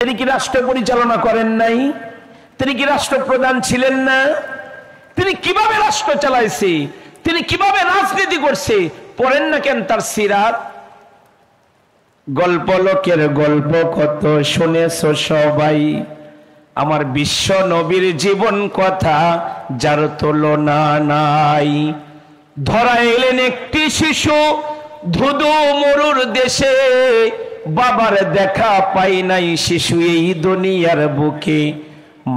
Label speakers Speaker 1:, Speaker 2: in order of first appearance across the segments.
Speaker 1: তিনি কি রাষ্ট্র পরিচালনা করেন নাই? তিনি কি রাষ্ট্রপ্রধান ছিলেন না? তিনি কিভাবে রাষ্ট্র চালাইছে, তিনি কিভাবে রাজনীতি করছে পড়েন না কেন তার সিরাত? গল্প লোকের গল্প কত শুনেছো সবাই, আমার বিশ্ব নবীর জীবন কথা যার তুলনা নাই। ধরা এলেন একটি শিশু ধুধু মরুর দেশে, বাবার দেখা পাই নাই শিশু এই দুনিয়ার বুকে।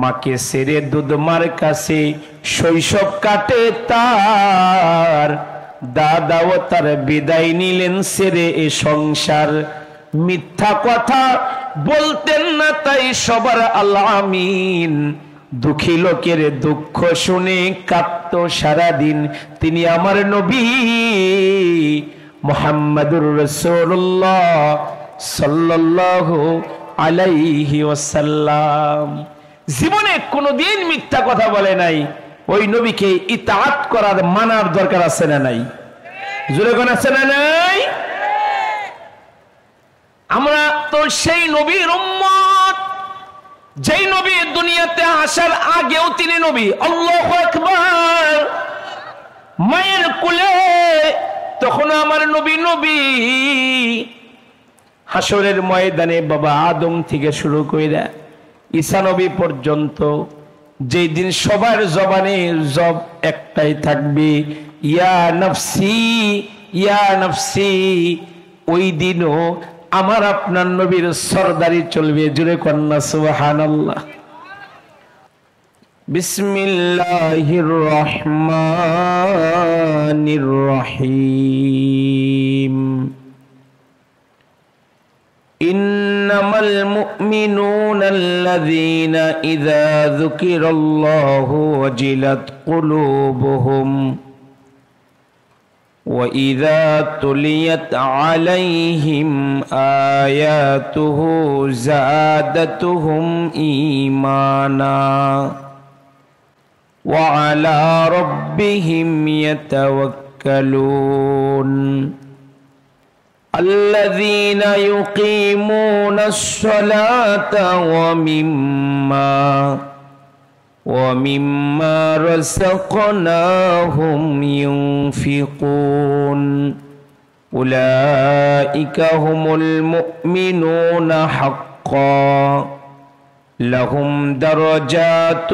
Speaker 1: মাকে ছেড়ে দুধমার কাছে শৈশব কাটে তার, দাদাও তার বিদায় নিলেন ছেড়ে এ সংসার। মিথ্যা কথা বলতেন না তাই সবার আলামিন, দুঃখী লোকের দুঃখ শুনে কাঁদত সারাদিন। তিনি আমার নবী মুহাম্মাদুর রাসূলুল্লাহ সাল্লাল্লাহু আলাইহি ওয়াসাল্লাম। জীবনে কোনোদিন মিথ্যা কথা বলে নাই। ওই নবীকে ইতাআত করার মানার দরকার আছে না নাই? জোরে কোন আছে না নাই? আমরা তো সেই নবীর উম্মত, যেই নবী দুনিয়াতে আসার আগেও তিনি নবী। আল্লাহু আকবার। মায়ের কোলে তখন আমার নবী নবী। হাসরের ময়দানে বাবা আদম থেকে শুরু করে ঈসা নবী পর্যন্ত যেই দিন সবার জবানে জব একটাই থাকবে, ইয়া নফসি ইয়া নফসি, ওই দিনও আমার আপনার নবীর সরদারি চলবে। জুড়ে কন্যা সুবহানাল্লাহ। বিসমিল্লাহির রহমানির রহিম। ইন্নামাল মুমিনুনা আল্লাযীনা ইযা যুকিরাল্লাহু ওয়াজিলাত কুলুবুহুম وَإِذَا تُلِيَتْ عَلَيْهِمْ آيَاتُهُ زَادَتْهُمْ إِيمَانًا وَعَلَى رَبِّهِمْ يَتَوَكَّلُونَ الَّذِينَ يُقِيمُونَ الصَّلَاةَ وَمِمَّا رَزَقْنَاهُمْ يُنْفِقُونَ أُولَئِكَ هُمُ الْمُؤْمِنُونَ حَقًّا لَهُمْ دَرَجَاتٌ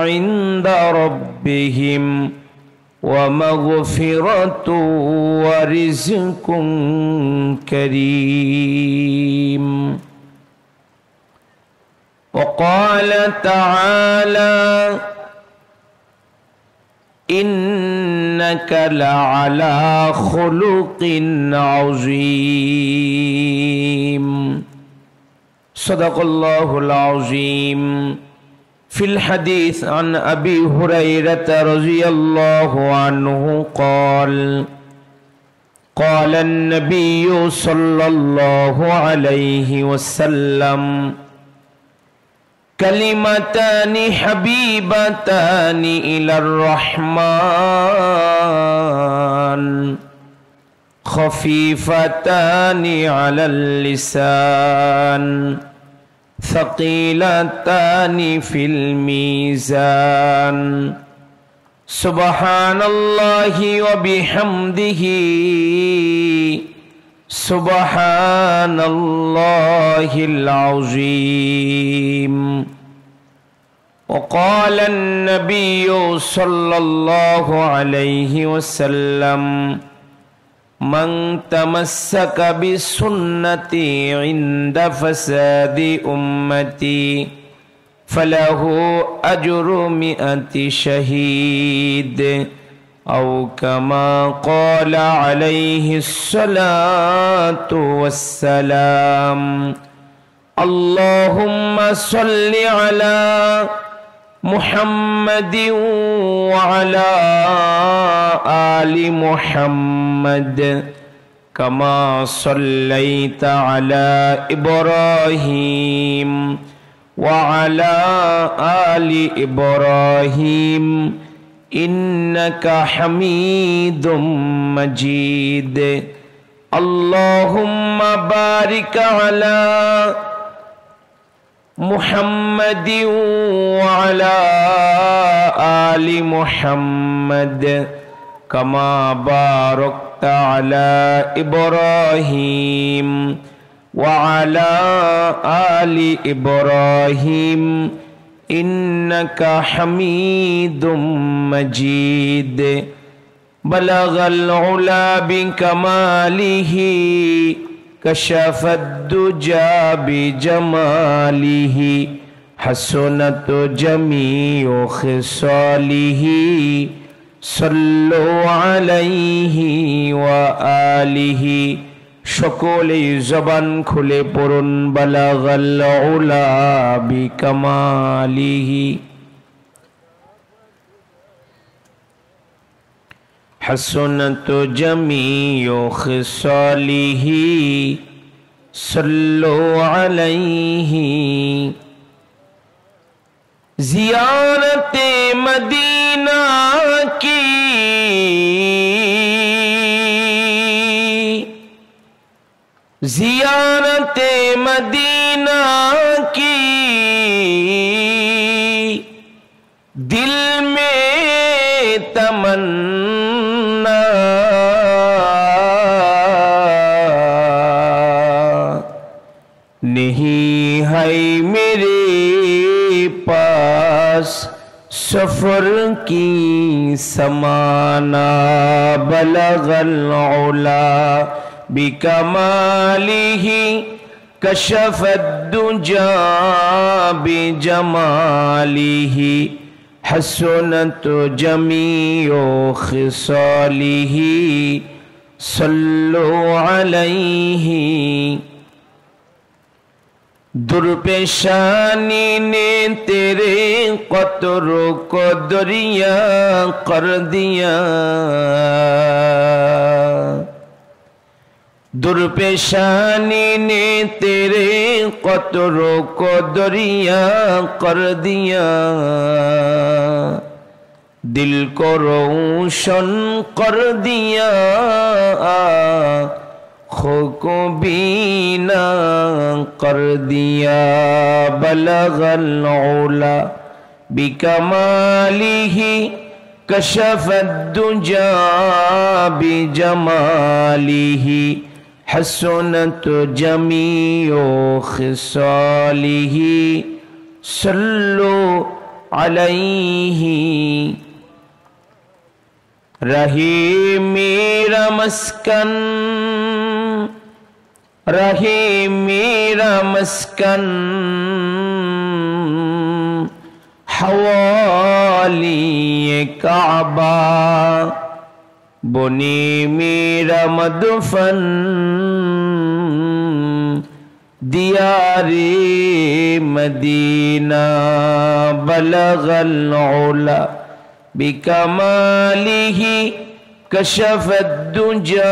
Speaker 1: عِنْدَ رَبِّهِمْ وَمَغْفِرَةٌ وَرِزْقٌ كَرِيمٌ. وقال تعالى إنك لعلى خلق عظيم. صدق الله العظيم. في الحديث عن أبي هريرة رضي الله عنه قال قال النبي صلى الله عليه وسلم كلمتان حبيبتان إلى الرحمن خفيفتان على اللسان ثقيلتان في الميزان سبحان الله وبحمده سبحان الله العظيم. وقال النبي صلى الله عليه وسلم من تمسك بسنتي عند فساد أمتي فله أجر 100 شهيد أو كما قال عليه الصلاة والسلام. اللهم صل على محمد وعلى آل محمد كما صليت على إبراهيم وعلى آل إبراهيم إنك حميد مجيد. اللهم بارك على मुहम्मदिन व अला आलि मुहम्मद कमा बारकता अला इब्राहीम व अला आलि इब्राहीम इन्नका हमीदुम मजीद बलगल उला बिकमालिही कशफद्दुजा बिजमालिही हसनत जमीउ खिसालिही सल्लु अलैहि व आलिही সকলেই জবান খুলে পড়ুন বালাগাল উলা বিকামালিহি حسنت جميع خصاله صلوا عليه زیارت مدینہ کی زیارت مدینہ کی दिल में तमन्ना नहीं है मेरे पास सफर की समाना बलगल उला बिकमालिही कशफद्दुजा बिजमालिही हसनत जमीउ खिसालिही सल्लु अलैहि दुर्पेशानी ने तेरे कतरों को दरिया कर दिया दुर्पेशानी ने तेरे कतरों को दरिया कर दिया दिल को रोशन कर दिया खो को बीना कर दिया बलगल उला बिकमालिही कशफद्दुजा बिजमालिही हसनत जमीउ खिसालिही सल्लु अलैहि रही मेरा मस्कन रही मेरा मस्कन हवाली काबा बनी मेरा मदफन दियारे मदीना बलगल उला बिकमालिही कशफद्दुजा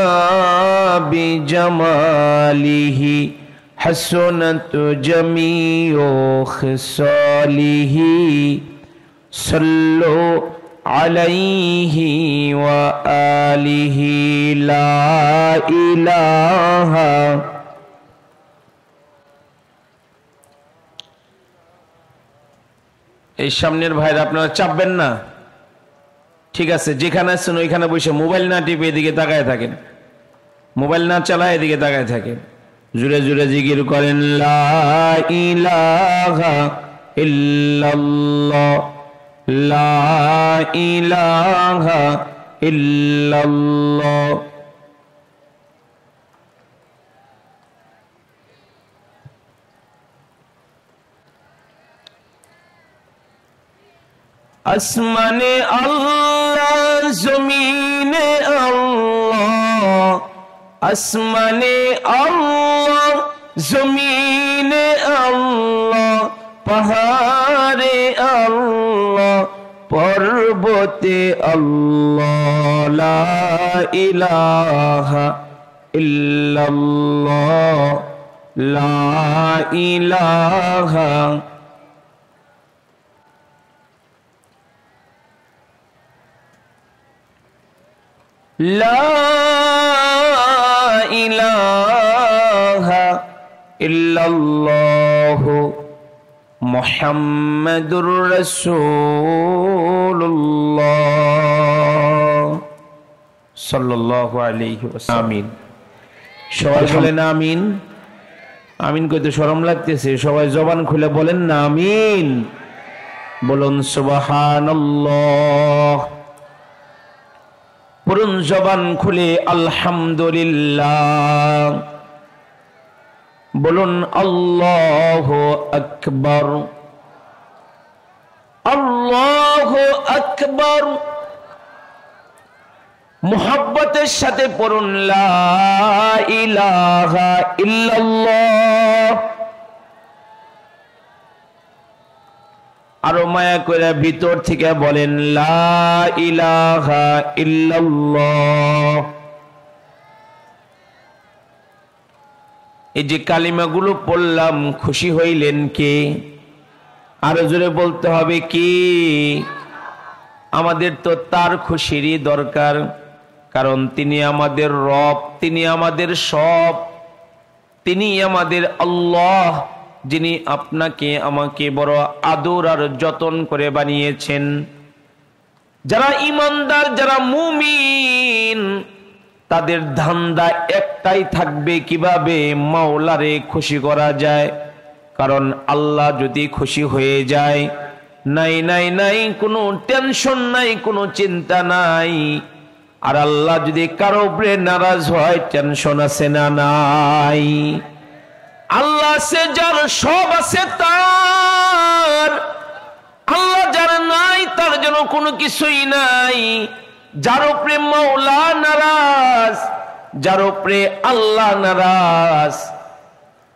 Speaker 1: बिजमालिही हसनत जमीउ खिसालिही सल्लु अलैहि व आलिही ला इलाहा এই সামনের ভাইরা আপনারা চাপবেন না ঠিক আছে যেখানে আছেন ওইখানে বসে মোবাইল না টিপে এদিকে তাকায় থাকেন মোবাইল না চালায় এদিকে তাকায় থাকেন জোরে জোরে জিকির করেন লা ইলাহা ইল্লাল্লাহ লা ইলাহা ইল্লাল্লাহ আসমানে আল্লাহ জমিনে আল্লাহ আসমানে আল্লাহ জমিনে আল্লাহ পাহাড়ে আল্লাহ পর্বতে আল্লাহ লা ইলাহা ইল্লাল্লাহ লা ইলাহা লা ইলাহা ইল্লাল্লাহ মুহাম্মাদুর রাসূলুল্লাহ সাল্লাল্লাহু আলাইহি ওয়াসাল্লাম। আমিন। সবাই বলেন আমিন। আমিন কইতে শরম লাগতেছে, সবাই জবান খুলে বলেন না আমিন। বলুন সুবহানাল্লাহ। পুরুন জবান খুলে আলহামদুলিল্লাহ। বলুন আল্লাহু আকবার, আল্লাহু আকবার। মুহাব্বতের সাথে পড়ুন লা ইলাহা ইল্লাল্লাহ। আরো মায়া করে ভিতর থেকে বলেন লা ইলাহা ইল্লাল্লাহ। এই যে কালিমাগুলো পড়লাম, খুশি হইলেন কে? আরো জোরে বলতে হবে কি? আমাদের তো তার খুশিরই দরকার, কারণ তিনি আমাদের রব, তিনি আমাদের সব, তিনি আমাদের আল্লাহ, যিনি আপনাকে আমাকে বড় আদর আর যত্ন করে বানিয়েছেন। যারা ঈমানদার, যারা মুমিন, তাদের ধান্দা একটাই থাকবে, কিভাবে মাওলারে খুশি করা যায়। কারণ আল্লাহ যদি খুশি হয়ে যায়, নাই নাই নাই কোনো টেনশন নাই, কোনো চিন্তা নাই। আর আল্লাহ যদি কারো উপরে নারাজ হয়, টেনশন আছে না নাই? আল্লাহ আছে যার, সব আছে তার। আল্লাহ যার নাই, তার জন্য কোনো কিছুই নাই। যার উপরে মাওলা নারাজ, যার উপরে আল্লাহ নারাজ,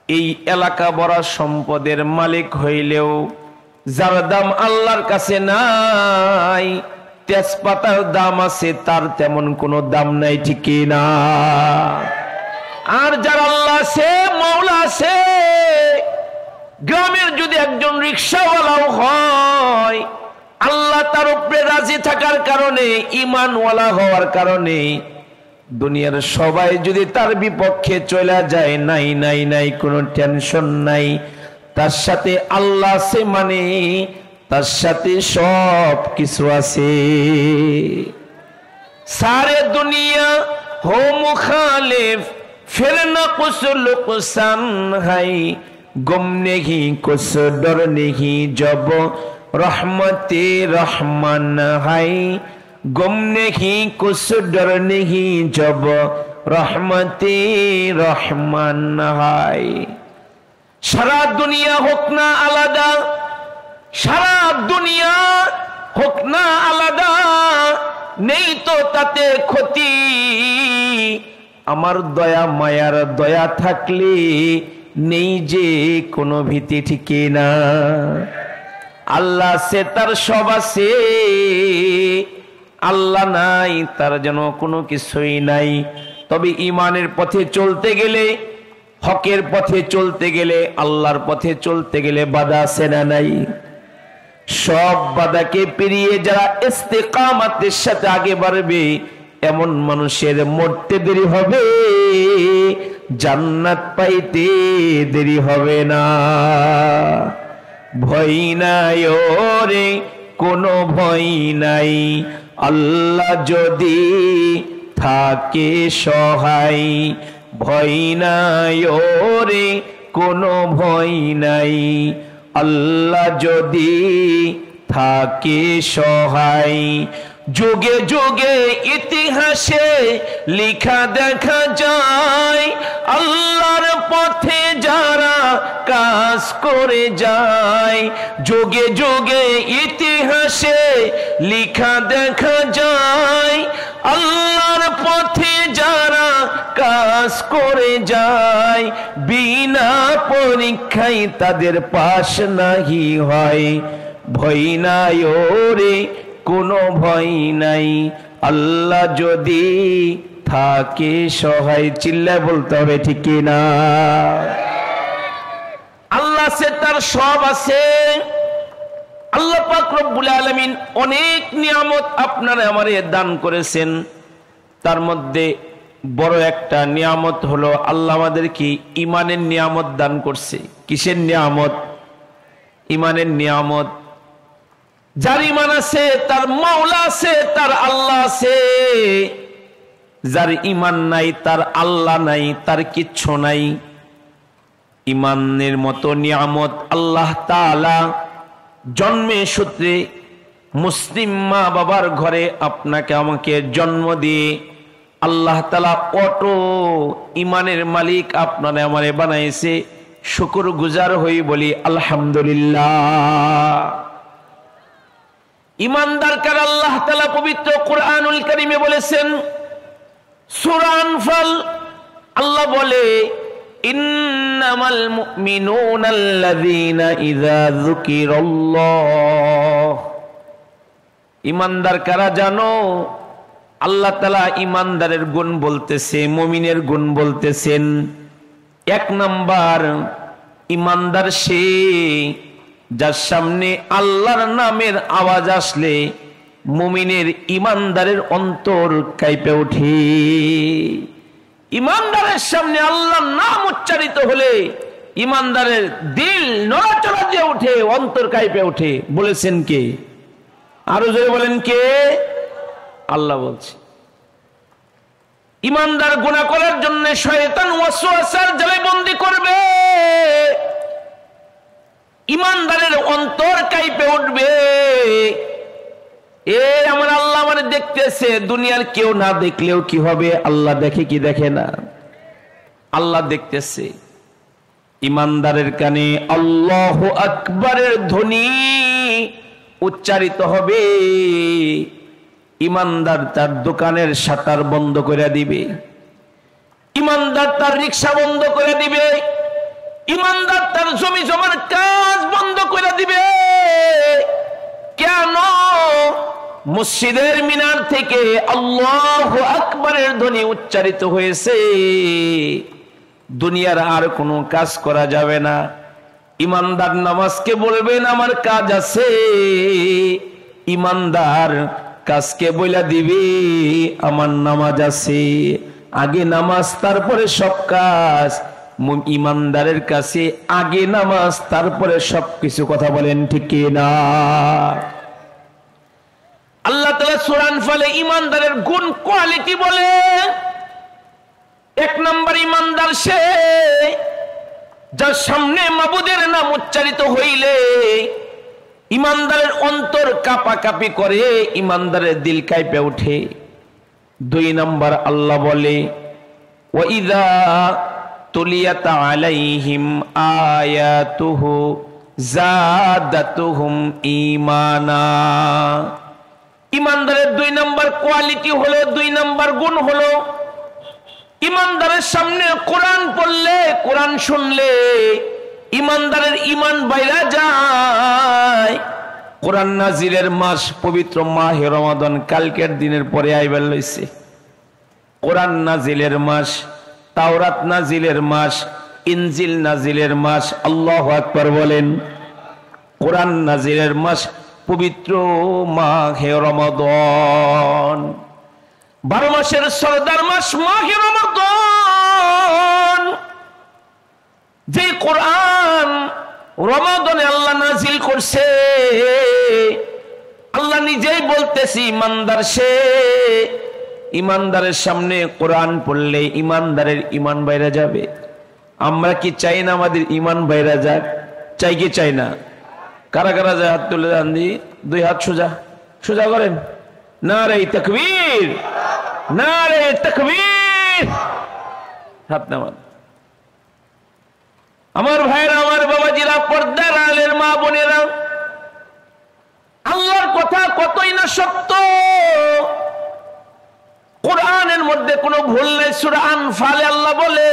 Speaker 1: এই এলাকা বড় সম্পদের মালিক হইলেও যার দাম আল্লাহর কাছে নাই, তেজপাতার দাম আছে, তার তেমন কোনো দাম নাই, ঠিক না? আর যার আল্লাহ আছে, মাওলা আছে, গ্রামের যদি একজন রিকশাওয়ালাও হয়, আল্লাহ তার উপরে রাজি থাকার কারণে, ঈমানওয়ালা হওয়ার কারণে, দুনিয়ার সবাই যদি তার বিপক্ষে চলে যায়, নাই নাই নাই কোনো টেনশন নাই। তার সাথে আল্লাহ আছে মানে তার সাথে সব কিছু আছে। সারে দুনিয়া হো মুখালিফ, फिर न कुछ नुकसान है, गम नहीं कुछ डर नहीं, जब रहमते रहमान है। गम नहीं कुछ डर नहीं, जब रहमते रहमान है। সারা দুনিয়া হোক না আলাদা, সারা দুনিয়া হোক না আলাদা, নেই তো তাতে ক্ষতি। আমার দয়া মায়ার দয়া থাকলে নেই যে কোনো ভীতি, ঠিক না? আল্লাহ আছে, তার সব আছে। আল্লাহ নাই, তার যেন কোনো কিছুই নাই। তবে ঈমানের পথে চলতে গেলে, হকের পথে চলতে গেলে, আল্লাহর পথে চলতে গেলে বাধা আছে না নাই? সব বাধাকে পেরিয়ে যারা ইস্তেকামাতের সাথে আগে বাড়বে, এমন মানুষের মরতে দেরি হবে, জান্নাত পাইতে দেরি হবে না। ভয় নাই ওরে, কোনো ভয় নাই, আল্লাহ যদি থাকে সহায়। ভয় নাই ওরে, কোনো ভয় নাই, আল্লাহ যদি থাকে সহায়। যুগে যুগে ইতিহাসে লিখা দেখা যায়, আল্লাহর পথে যারা কাজ করে যায়। যুগে যুগে ইতিহাসে লিখা দেখা যায়, আল্লাহর পথে যারা কাজ করে যায়। বিনা পরীক্ষায় তাদের পাশ নাহি হয়। ভয় নাই ওরে, কোনো ভয় নাই, আল্লাহ যদি থাকে সহায়। চিল্লায় বলতে হবে, ঠিক না? আল্লাহ আছে, তার সব আছে। আল্লাহ পাক রব্বুল আলামিন অনেক নিয়ামত আপনারা আমারে দান করেছেন। তার মধ্যে বড় একটা নিয়ামত হলো আল্লাহ আমাদেরকে ঈমানের নিয়ামত দান করছে। কিসের নিয়ামত? ইমানের নিয়ামত। যার ইমান আছে তার মাওলা আছে, তার আল্লাহ আছে। যার ইমান নাই তার আল্লাহ নাই, তার কিচ্ছু নাই। ইমানের মতো নিয়ামত আল্লাহ তাআলা জন্মে সূত্রে মুসলিম মা বাবার ঘরে আপনাকে আমাকে জন্ম দিয়ে আল্লাহ তাআলা কত ইমানের মালিক আপনারে আমারে বানাইছে। শুকর গুজার হই বলি আলহামদুলিল্লাহ। ইমানদার কার আল্লাহ তাআলা পবিত্র কুরআনুল কারীমে বলেছেন, সূরা আনফাল আল্লাহ বলে, ইন্নামাল মুমিনুনা আল্লাযীনা ইযা যুকিরাল্লাহ। ইমানদার কারা জানো? আল্লাহ তাআলা ইমানদারের গুণ বলতেছে, মুমিনের গুণ বলতেছেন। এক নাম্বার, ইমানদার সে যার সামনে আল্লাহর নামের আওয়াজ আসলে মুমিনের ইমানদারের অন্তর কাঁপে ওঠে। ইমানদারের সামনে আল্লাহর নাম উচ্চারিত হলে ইমানদারের দিল নড়াচড়া দিয়ে ওঠে, অন্তর কাঁপে ওঠে। বলেছেন কে? আরো জোরে বলেন কে? আল্লাহ বলছে। ইমানদার গুনাহ করার জন্য শয়তান ওয়াসওয়াসার জালে বন্দী করবে, ইমানদারের অন্তর কাঁপে উঠবে। আমার আল্লাহ মানে দেখতেছে, দুনিয়ার কেউ না দেখলেও কি হবে? আল্লাহ দেখে কি দেখে না? আল্লাহ দেখতেছে। ইমানদারের কানে আল্লাহু আকবারের ধ্বনি উচ্চারিত হবে। ইমানদার তার দোকানের শাটার বন্ধ করে দিবে, ইমানদার তার রিকশা বন্ধ করে দিবে, ইমানদার তার জমি জমার কাজ বন্ধ করে দিবে। কেন? মসজিদের মিনার থেকে আল্লাহু আকবারের ধ্বনি উচ্চারিত হয়েছে, দুনিয়ার আর কোনো কাজ করা যাবে না। ইমানদার নামাজকে বলবেন আমার কাজ আছে, ইমানদার কাজকে বইলা দিবে আমার নামাজ আছে। আগে নামাজ তারপরে সব কাজ। ইমানদারের কাছে আগে নামাজ তারপরে সবকিছু। কথা বলেন ঠিক কি না? আল্লাহ তাআলা সূরা আনফালে ইমানদারের গুণ কোয়ালিটি বলে, এক নম্বর ইমানদার সে যার সামনে মাবুদের নাম উচ্চারিত হইলে ইমানদারের অন্তর কাঁপাকাঁপি করে, ইমানদারের দিল কাঁপে ওঠে। দুই নম্বর আল্লাহ বলে, ওয়াইযা তুলিয়াত আলাইহিম আয়াতুহু যাদাতুহুম ঈমানা। ইমানদারের দুই নম্বর কোয়ালিটি হলো, দুই নম্বর গুণ হলো, ইমানদারের সামনে কোরআন পড়লে, কোরআন শুনলে ইমানদারের ইমান বাইরা যায়। কোরআন নাজিলের মাস পবিত্র মাহে রমাদান কালকের দিনের পরে আইবার লইছে। কোরআন নাজিলের মাস, তাওরাত নাজিলের মাস, ইনজিল নাজিলের মাস। আল্লাহু আকবার বলেন। কোরআন নাজিলের মাস পবিত্র মাহে রমাদান, 12 মাসের সরদার মাস মাহে রমাদান। যে কোরআন রমাদানে আল্লাহ নাজিল করছে, আল্লাহ নিজেই বলতেছি ইমানদার সে, ইমানদারের সামনে কোরআন পড়লে ইমানদারের ইমান বাইরে যাবে। আমরা কি চাই না আমাদের ইমান বাইরে যাক? চাই কি চাই না? কারা কারা যায় হাত তুলে দেন দি, দুই হাত সোজা সোজা করেন। নারে তাকবীর, নারে তাকবীর। হাত নামান। আমার ভাইরা, আমার বাবাজিরা, পর্দার আলের মা বোনেরা, আল্লাহর কথা কতই না সত্য। কোরআনের মধ্যে কোনো ভুল নেই। সূরা আনফালে আল্লাহ বলে,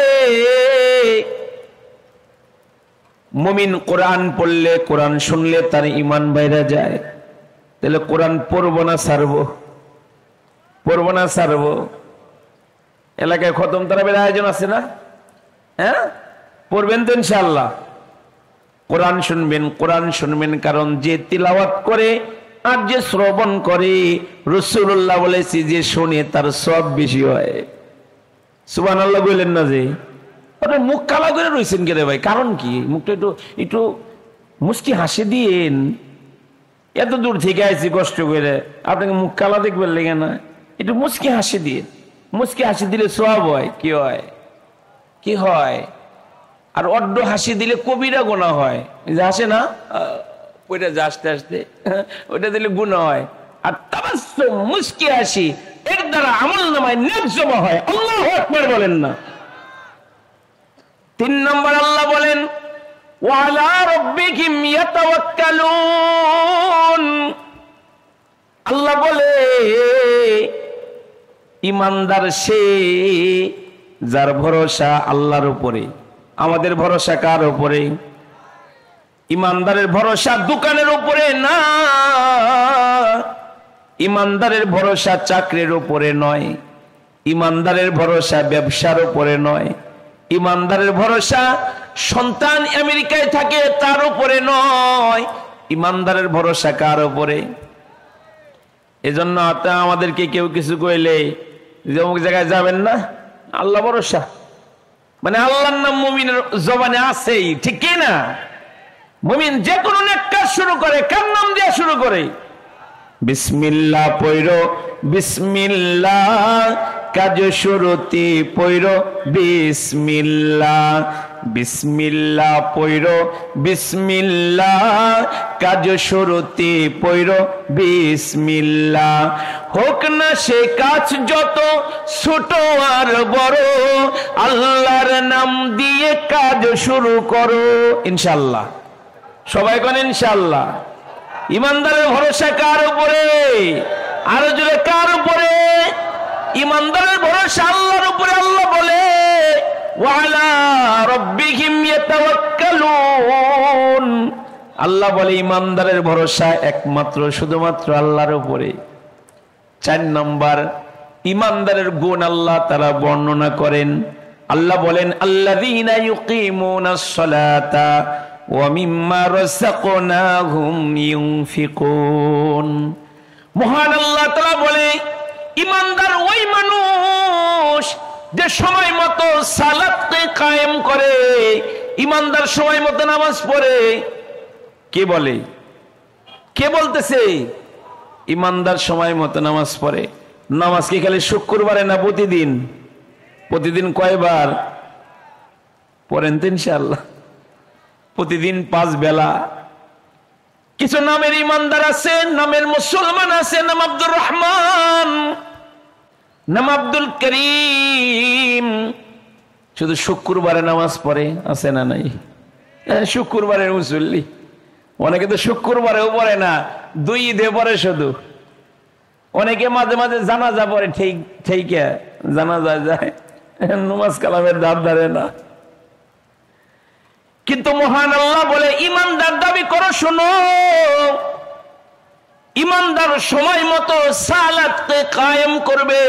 Speaker 1: মুমিন কোরআন পড়লে, কোরআন শুনলে তার ইমান বাইরে যায়। তাহলে কোরআন পড়বো না ছাড়বো? পড়বো না ছাড়বো? এলাকায় খতম তারাবির আয়োজন আছে না? হ্যাঁ, পড়বেন তো ইনশাআল্লাহ। কোরআন শুনবেন, কোরআন শুনবেন, কারণ যে তিলাওয়াত করে আর যে শ্রবণ করে, রাসূলুল্লাহ বলেছে যে শুনে তার সওয়াব বেশি হয়। সুবহানাল্লাহ বললেন না? যে মুখ কালা করে রয়েছেন কে রে ভাই? কারণ কি? মুখটা একটু একটু মুস্কি হাসি দিয়েন। এত দূর থেকে আইছি কষ্ট করে, আপনাকে মুখ কালা দেখবেন লেগে না, একটু মুস্কি হাসি দিয়ে। মুস্কি হাসি দিলে সওয়াব হয়। কি হয়? কি হয়? আর অড্ড হাসি দিলে কবিরা গুনাহ হয়। যে হাসে না ওইটা যে আস্তে আস্তে ওইটা দিলে গুনাহ হয়। আর তাবাসসুম মুস্কি হাসি এর দ্বারা আমলনামায় নেক জমা হয়। আল্লাহু আকবার বলেন না। 3 নম্বর আল্লাহ বলেন ওয়া আলা রাব্বিহিম ইয়াতাওয়াক্কালুন। আল্লাহ বলে ইমানদার সে যার ভরসা আল্লাহর উপরে। আমাদের ভরসা কার উপরে? ইমানদারের ভরসা দোকানের উপরে না, ইমানদারের ভরসা চাকরির উপরে নয়, ইমানদারের ভরসা ব্যবসার উপরে নয়, ইমানদারের ভরসা সন্তান আমেরিকায় থাকে তার উপরে নয়। ইমানদারের ভরসা কার উপরে? এজন্য আমাদেরকে কেউ কিছু কইলে যে অমুক জায়গায় যাবেন না, আল্লাহ ভরসা, মানে আল্লাহর নাম মুমিনের জবানে আছেই, ঠিক কি না? মুমিন যে কোনো নেক কাজ শুরু করে কার নাম দিয়ে শুরু করে? বিসমিল্লাহ পয়রো, বিসমিল্লাহ কাজ শুরুতে পয়রো বিসমিল্লাহ, বিসমিল্লাহ পয়রো, বিসমিল্লাহ কাজ শুরুতে পয়রো বিসমিল্লাহ। হোক না সে কাজ যত ছোট আর বড়, আল্লাহর নাম দিয়ে কাজ শুরু করো ইনশাআল্লাহ। সবাই কোন ইনশাআল্লাহ। ইমানদারের ভরসা কার উপরে? আর জোরে কার উপরে? ইমানদারের ভরসা আল্লাহর উপরে। আল্লাহ বলে ওয়া আলা রাব্বিহিম ইয়াতাওয়াক্কালুন। আল্লাহ বলে ইমানদারের ভরসা একমাত্র শুধুমাত্র আল্লাহর উপরে। 4 নম্বর ইমানদারের গুণ আল্লাহ তাআলা বর্ণনা করেন। আল্লাহ বলেন আল্লাযীনা ইউকিমুনাস সালাতা ওয়া মিম্মা রাযাকনাহুম ইউনফিকুন। মহান আল্লাহ তাআলা বলে ইমানদার ওই মানুষ যে সময় মতো সালাতকে কায়েম করে, ইমানদার সময় মতো নামাজ পড়ে। কে বলে? কে বলতেছে? ইমানদার সময় মতো নামাজ পড়ে। নামাজ কি খালি শুক্রবারে না প্রতিদিন? প্রতিদিন কয়বার পড়েন তো ইনশাআল্লাহ? প্রতিদিন 5 বেলা। কিছু নামের ইমানদার আছে, নামের মুসলমান আছে, নাম আব্দুর রহমান, নাম আব্দুল করিম, শুধু শুক্রবারে নামাজ পড়ে, আছে না নাই? শুক্রবারের মুসল্লি। অনেকে তো শুক্রবারেও পড়ে না, 2 ঈদে পড়ে শুধু। অনেকে মাঝে মাঝে জানাজা পড়ে, ঠিক ঠিক জানাজা যায়, নামাজ কালামের দাঁত ধরে না। কিন্তু মহান আল্লাহ বলে ইমানদার দাবি করো, শোনো, ইমানদার সময় মতো সালাতকে কায়েম করবে।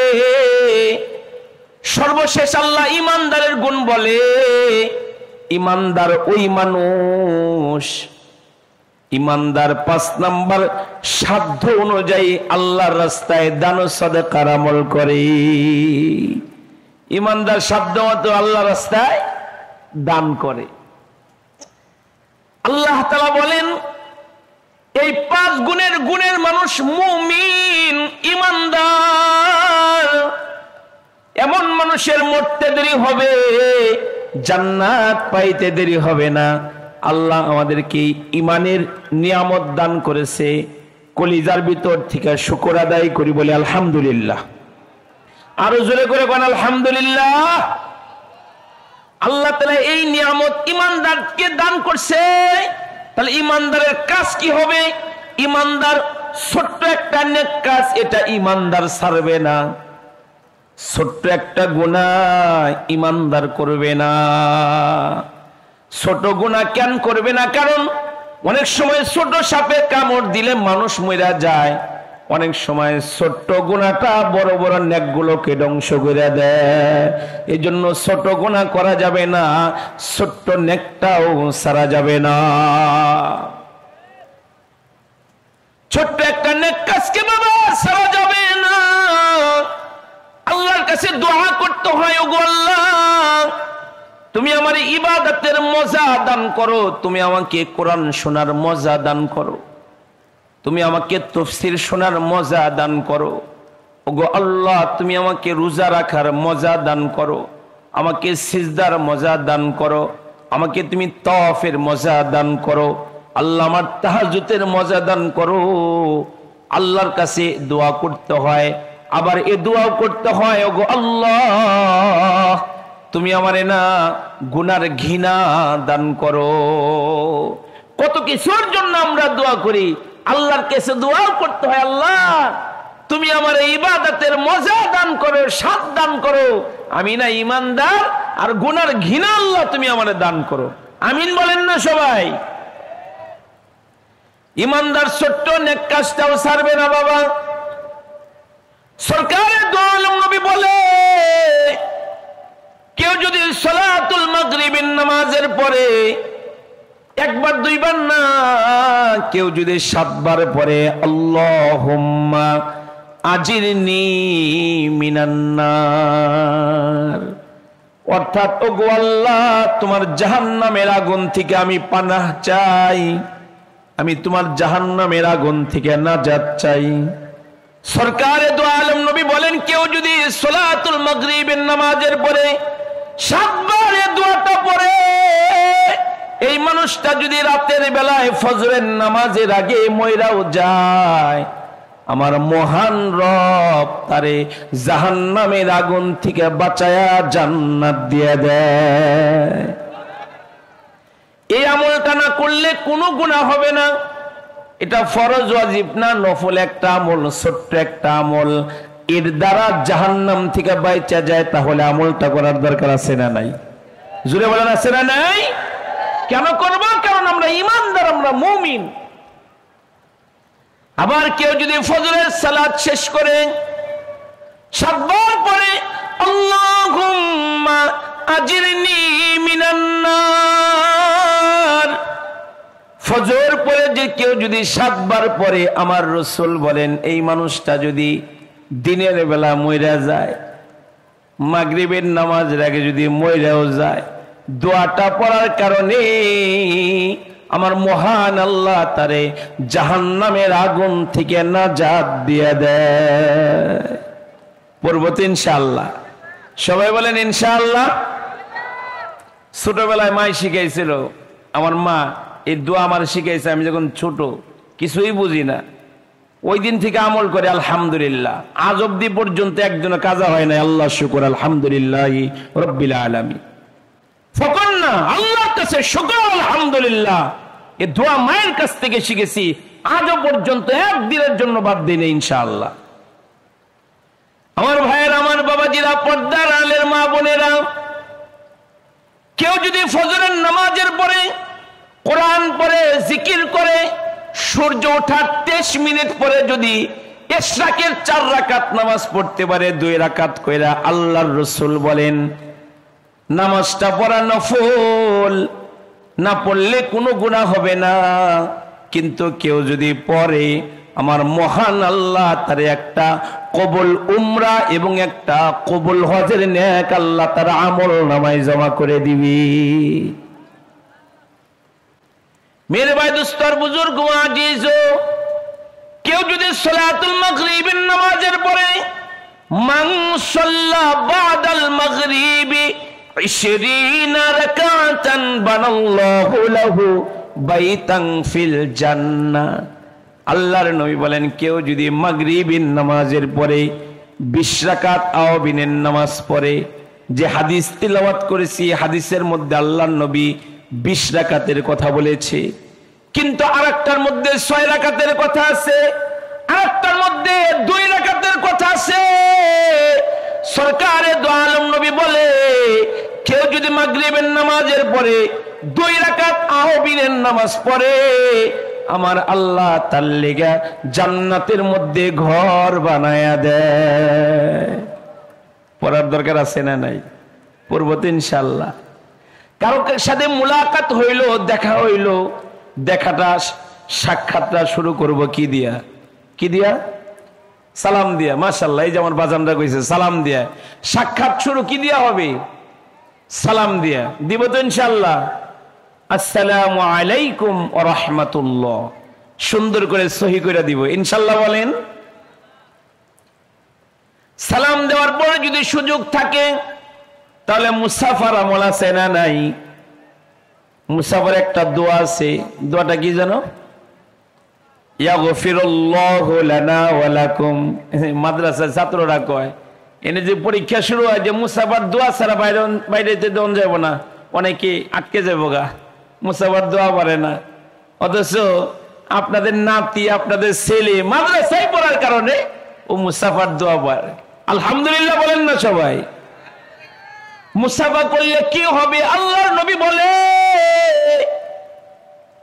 Speaker 1: সর্বশেষ আল্লাহ ইমানদারের গুণ বলে, ইমানদার ওই মানুষ, ইমানদার 5 নম্বর সাধ্য অনুযায়ী আল্লাহর রাস্তায় দান সাদাকার আমল করে। ইমানদার সাধ্য মতো আল্লাহর রাস্তায় দান করে। আল্লাহ তাআলা বলেন এই 5 গুণের মানুষ মুমিন, ইমানদার। এমন মানুষের মরতে দেরি হবে, জান্নাত পাইতে দেরি হবে না। আল্লাহ আমাদেরকে ইমানের নিয়ামত দান করেছে, কলিজার ভিতর থেকে শুকর আদায় করি, বলে আলহামদুলিল্লাহ। আরো জোরে করে বলেন আলহামদুলিল্লাহ। আল্লাহ তাআলা এই নিয়ামত ইমানদারকে দান করছে। তাহলে ইমানদারের কাজ কি হবে? ইমানদার ছোট্ট একটা নেক কাজ, এটা ইমানদার ছাড়বে না। ছোট্ট একটা গুনাহ ইমানদার করবে না। ছোট গুনাহ কেন করবে না? কারণ অনেক সময় ছোট সাপে কামড় দিলে মানুষ মরে যায়। অনেক সময় ছোট্ট গুনাহটা বড় বড় নেকগুলোকে ধ্বংস করে দেয়। এই জন্য ছোট গুনাহ করা যাবে না, ছোট্ট নেকটাও ছাড়া যাবে না। ছোট্ট একটা নেক কাজকে বাবা ছাড়া যাবে না। আল্লাহর কাছে দোয়া করতে হয়, ওগো আল্লাহ তুমি আমার ইবাদতের মজা দান করো, তুমি আমাকে কোরআন শোনার মজা দান করো, তুমি আমাকে তাফসীর শোনার মজা দান করো। ওগো আল্লাহ, তুমি আমাকে রোজা রাখার মজা দান করো, আমাকে সিজদার মজা দান করো, আমাকে তুমি তাওয়াফের মজা দান করো। আল্লাহ, আমার তাহাজ্জুদের মজা দান করো। আল্লাহর কাছে দোয়া করতে হয়, আবার এ দোয়াও করতে হয়, ওগো আল্লাহ তুমি আমারে না গুনার ঘৃণা দান করো। কত কিছুর জন্য আমরা দোয়া করি, আল্লাহর কাছে দোয়াও করতে হয়, আল্লাহ তুমি আমার ইবাদতের মজা দান করো, স্বাদ দান করো। আমি না ইমানদার, আর গুনার ঘৃণা আল্লাহ তুমি আমারে দান করো। আমিন বলেন না সবাই? ইমানদার ছোট্ট নেক কাজটাও ছাড়বে না বাবা। সরকারের দো আলম নবী বলে, কেউ যদি সালাতুল মাগরিবের নামাজের পরে একবার দুইবার না, কেউ যদি 7 বার পরে আল্লাহুম্মা আজিরনি মিনান নার, অর্থাৎ ওগো আল্লাহ তোমার জাহান্নামের আগুন থেকে আমি পানাহ চাই, আমি তোমার জাহান্নামের আগুন থেকে নাজাত চাই। সরকারে দো আলম নবী বলেন, কেউ যদি সালাতুল মাগরিবের নামাজের পরে 7 বার দোয়াটা পড়ে, এই মানুষটা যদি রাতের বেলায় ফজরের নামাজের আগে মইরাও যায়, আমার মহান রব তারে জাহান্নামের আগুন থেকে বাঁচায়া জান্নাত দিয়ে দেয়। এই আমলটা না করলে কোনো গুনাহ হবে না। এটা ফরজ ওয়াজিব না, নফল একটা আমল, ছোট্ট একটা আমল, এর দ্বারা জাহান্নাম থেকে বাঁচা যায়। তাহলে আমলটা করার দরকার আছে না নাই? জোরে বলেন আছে না নাই? কেন করব? কারণ আমরা ঈমানদার, আমরা মুমিন। আবার কেউ যদি ফজরের সালাত শেষ করে 7 বার পরে আল্লাহুম্মা আজিরনি মিনান নার, ফজর পরে যে কেউ যদি 7 বার পরে, আমার রাসূল বলেন এই মানুষটা যদি দিনের বেলা মইরা যায়, মাগরিবের নামাজের আগে যদি মইরাও যায়, দোয়াটা পড়ার কারণে আমার মহান আল্লাহ তারে জাহান্নামের আগুন থেকে নাজাত দিয়ে দেয়। পড়ব তো ইনশাআল্লাহ? সবাই বলেন ইনশাআল্লাহ। ছোটবেলায় মাই শিখাইছিল, আমার মা এই দোয়া আমার শিখাইছে। আমি যখন ছোট কিছুই বুঝি না, ওই দিন থেকে আমল করে আলহামদুলিল্লাহ। আজ অব্দি পর্যন্ত একজনে কাজা হয় না। আল্লাহ শুকর, আলহামদুলিল্লাহ রাব্বিল আলামিন। ফকর না, আল্লাহর কাছে শুকর আলহামদুলিল্লাহ। এই দোয়া মায়ের কাছ থেকে শিখেছি, আজও পর্যন্ত একদিনের জন্য বাদ দিই না ইনশাআল্লাহ। আমার ভাইয়ের, আমার বাবাজিরা, পর্দার আলের মা বোনেরা, কেউ যদি ফজরের নামাজের পরে কোরআন পড়ে, জিকির করে, সূর্য ওঠার 23 মিনিট পরে যদি ইশরাকের 4 রাকাত নামাজ পড়তে পারে 2 রাকাত কইরা, আল্লাহর রাসূল বলেন নামাজটা পড়া নফল, না পড়লে কোনো গুনাহ হবে না। কিন্তু কেউ যদি পড়ে, আমার মহান আল্লাহ তার একটা কবুল উমরা এবং একটা কবুল হজের নেক আল্লাহ তার আমল নামায় জমা করে দিবি। মেরে ভাই, দোস্তর, বুজুর্গ, আজিজ, কেউ যদি সালাতুল মাগরিবের নামাজের পরে মান সাল্লা বাদাল মাগরিবি 20 রাকাতান বানাল্লাহু লাহু বাইতান ফিল জান্নাহ, আল্লাহর নবী বলেন কেউ যদি মাগরিবের নামাজের পরে 20 রাকাত আওয়াবিনের নামাজ পড়ে, যে হাদিস তিলাওয়াত করেছি হাদিসের মধ্যে আল্লাহর নবী 20 রাকাতের কথা বলেছে, কিন্তু আরেকটার মধ্যে 6 রাকাতের কথা আছে, আরেকটার মধ্যে 2 রাকাতের কথা আছে। সরকারে দো আলম নবী বলে কেউ যদি মাগরিবের নামাজের পরে 2 রাকাত আওয়াবিনের নামাজ পড়ে, আমার আল্লাহ তার লেগা জান্নাতের মধ্যে ঘর বানায়া দেয়। পড়ার দরকার আছে না নাই? পড়বো তো ইনশাআল্লাহ। কারো সাথে মুলাকাত হইল, দেখা হইল, দেখাটা সাক্ষাৎটা শুরু করব কি দিয়া? কি দিয়া? সালাম দিয়া। মাশাআল্লাহ, এই যে আমার বাজানরা কইছে সালাম দিয়া। সাক্ষাৎ শুরু কি দিয়া হবে? সালাম দিয়া দিব তো ইনশাআল্লাহ। আসসালামু আলাইকুম ওয়া রাহমাতুল্লাহ, সুন্দর করে সহি করে দিব ইনশাআল্লাহ বলেন। সালাম দেওয়ার পরে যদি সুযোগ থাকে তাহলে মুসাফার আমল আছে না নাই? মুসাফার একটা দোয়া আছে, দোয়াটা কি জানো? ইয়াগফিরুল্লাহু লানা ওয়া লাকুম। মাদ্রাসার ছাত্ররা কয় এনে যে পরীক্ষা শুরু হয় যে মুসাফার দোয়া ছাড়া বাইরে দেওয়া যাবো না, অনেকে আটকে যাবো গা, মুসাফার দোয়া পারে না। অথচ আপনাদের নাতি আপনাদের ছেলে মাদ্রাসায় পড়ার কারণে ও মুসাফার দোয়া পারে। আলহামদুলিল্লাহ বলেন না সবাই? মুসাফা করলে কি হবে? আল্লাহর নবী বলে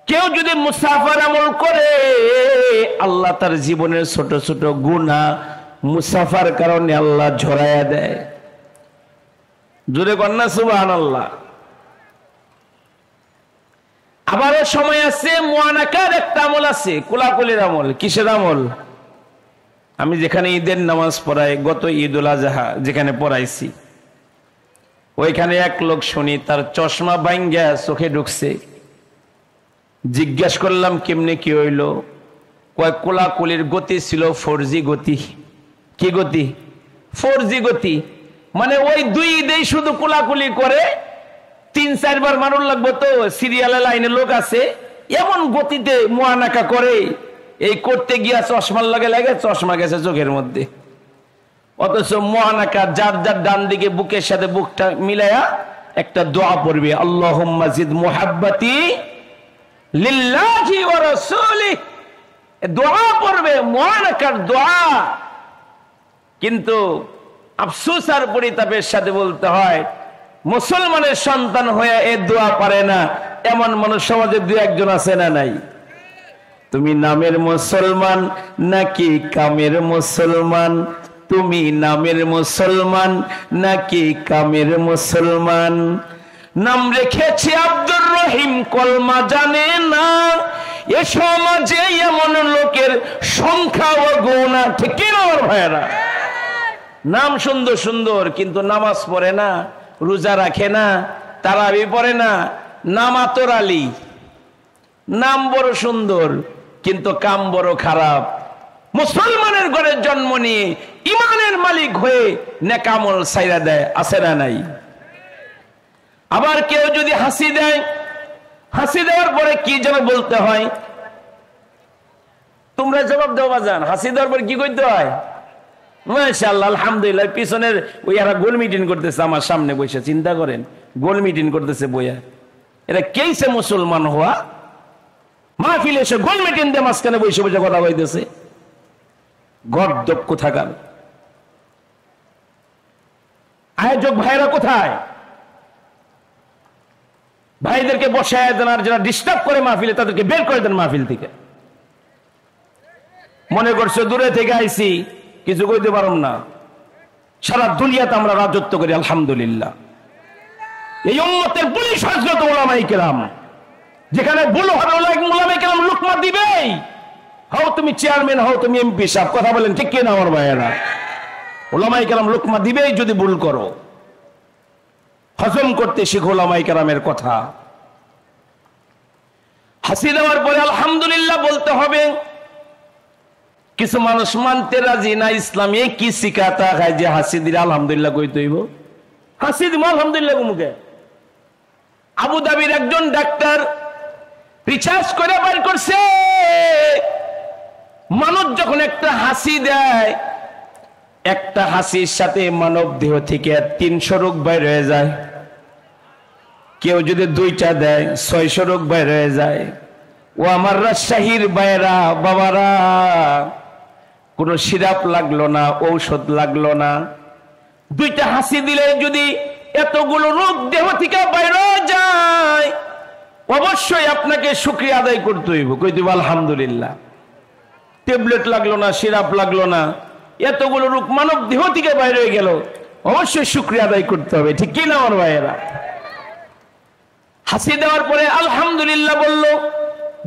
Speaker 1: কেউ যদি মুসাফার আমল করে আল্লাহ তার জীবনের ছোট ছোট গুনাহ মুসাফার কারণে আল্লাহ ঝরাইয়া দেয়। জোরে কন্যা সুবহানাল্লাহ। আবারও সময় আছে, মুআনাকার একটা আমল আছে, কোলাকুলির আমল। কিসের আমল? আমি যেখানে ঈদের নামাজ পড়াই, গত ঈদুল আজহা যেখানে পড়াইছি, ওইখানে এক লোক শুনি তার চশমা ভাঙ্গা চোখে ঢুকছে। জিজ্ঞেস করলাম কেমনে কি হইল? কয় কোলাকুলির গতি ছিল 4G গতি। কি গতি? 4G গতি। মানে ওই দুই ঈদেই শুধু কোলাকুলি করে, 3-4 বার মানুষ লাগবো তো, সিরিয়ালে লাইনে লোক আছে, এমন গতিতে মুআনাকা করে, এই করতে গিয়া চশমার লাগে লাগে চশমা গেছে চোখের মধ্যে। অথচ মুআনাকা যার যার ডান দিকে বুকের সাথে বুকটা মিলায়া একটা দোয়া পড়বে, আল্লাহুম্মা জিদ মুহাব্বতি লিল্লাহি ওয়া রাসূলিহি, দোয়া পড়বে, মুআনাকার দোয়া। কিন্তু আফসোস আর পরিতাপের সাথে বলতে হয়, মুসলমানের সন্তান হয়ে এ দোয়া পারে না এমন মানুষ সমাজে 2-1 আছে না নাই? তুমি নামের মুসলমান নাকি কামের মুসলমান? তুমি নামের মুসলমান নাকি কামের মুসলমান? নাম রেখেছে আব্দুর রহিম, কলমা জানে না। এ সমাজে এমন লোকের সংখ্যা ও গুণা, ঠিক কি না ভাইরা? নাম সুন্দর সুন্দর কিন্তু নামাজ পড়ে না, রোজা রাখে না, তারাবি পড়ে না। নাম আতর আলী, নাম বড় সুন্দর কিন্তু কাম বড় খারাপ। মুসলমানের ঘরে জন্ম নিয়ে ইমানের মালিক হয়ে নেকামল ছাইরা দেয়, আছে না নাই? আবার কেউ যদি হাসি দেয়, হাসি দেওয়ার পরে কি যেন বলতে হয়, তোমরা জবাব দাও বাজান। হাসি দেওয়ার পরে কি করতে হয়? মাশাআল্লাহ আলহামদুলিল্লাহ। পিছনের ওই এরা গোল মিটিং করতেছে আমার সামনে বসে, চিন্তা করেন গোল মিটিং করতেছে বইয়া। এরা কেইসে মুসলমান হওয়া? মাহফিলে এসে গোল মিটিং দিয়ে মাঝখানে বসে বসে কথা কইতেছে। গর্দব কোথাকার। আয়োজক ভাইরা কোথায়? ভাইদেরকে বসায় দেন, আর যারা ডিস্টার্ব করে মাহফিলে তাদেরকে বের করে দেন মাহফিল থেকে। মনে করছে দূরে থেকে আইছি কিছু কইতে পারুম না, সারা দুনিয়াতে আমরা রাজত্ব করি আলহামদুলিল্লাহ। এই উম্মতের পুলিশ হযরত উলামায়ে কেরাম, যেখানে ভুল হবে উলামায়ে কেরাম লুকমা দিবেই। হও তুমি চেয়ারম্যান, হও তুমি এমপি সাহেব, কথা বলেন ঠিক কি না আমার ভাইয়েরা? উলামায়ে কেরাম লুকমা দিবেই যদি ভুল করো। হজম করতে শিখো উলামায়ে কেরামের কথা। হাসি দেওয়ার পরে আলহামদুলিল্লাহ বলতে হবে। কিছু মানুষ মানতে রাজি না, ইসলামে কি শিখাতা হয় যে হাসি দিলে আলহামদুলিল্লাহ কইতে হইব। হাসি দিব আলহামদুলিল্লাহ মুখে। আবু ধাবির একজন ডাক্তার রিসার্চ করে বের করছে, মানুষ যখন একটা হাসি দেয়, একটা হাসির সাথে মানব দেহ থেকে 300 রোগ বাইর হয়ে যায়। কেউ যদি 2টা দেয় 600 রোগ বাইর হয়ে যায়। ও আমার রাজশাহীর বাইরা বাবারা, কোনো সিরাপ লাগলো না, ঔষধ লাগলো না। 2টা হাসি দিলে যদি এতগুলো রোগ দেহ থেকে বাইর হয়ে যায়, অবশ্যই আপনাকে শুকরিয়া আদায় করতে হইব। কই দিব আলহামদুলিল্লাহ। ট্যাবলেট লাগলো না, সিরাপ লাগলো না, এতগুলো রোগ মানব দেহ থেকে বাইর হয়ে গেল, অবশ্যই শুকরিয়া আদায় করতে হবে, ঠিক কি না আমার ভাইয়েরা? হাসি দেওয়ার পরে আলহামদুলিল্লাহ বলল,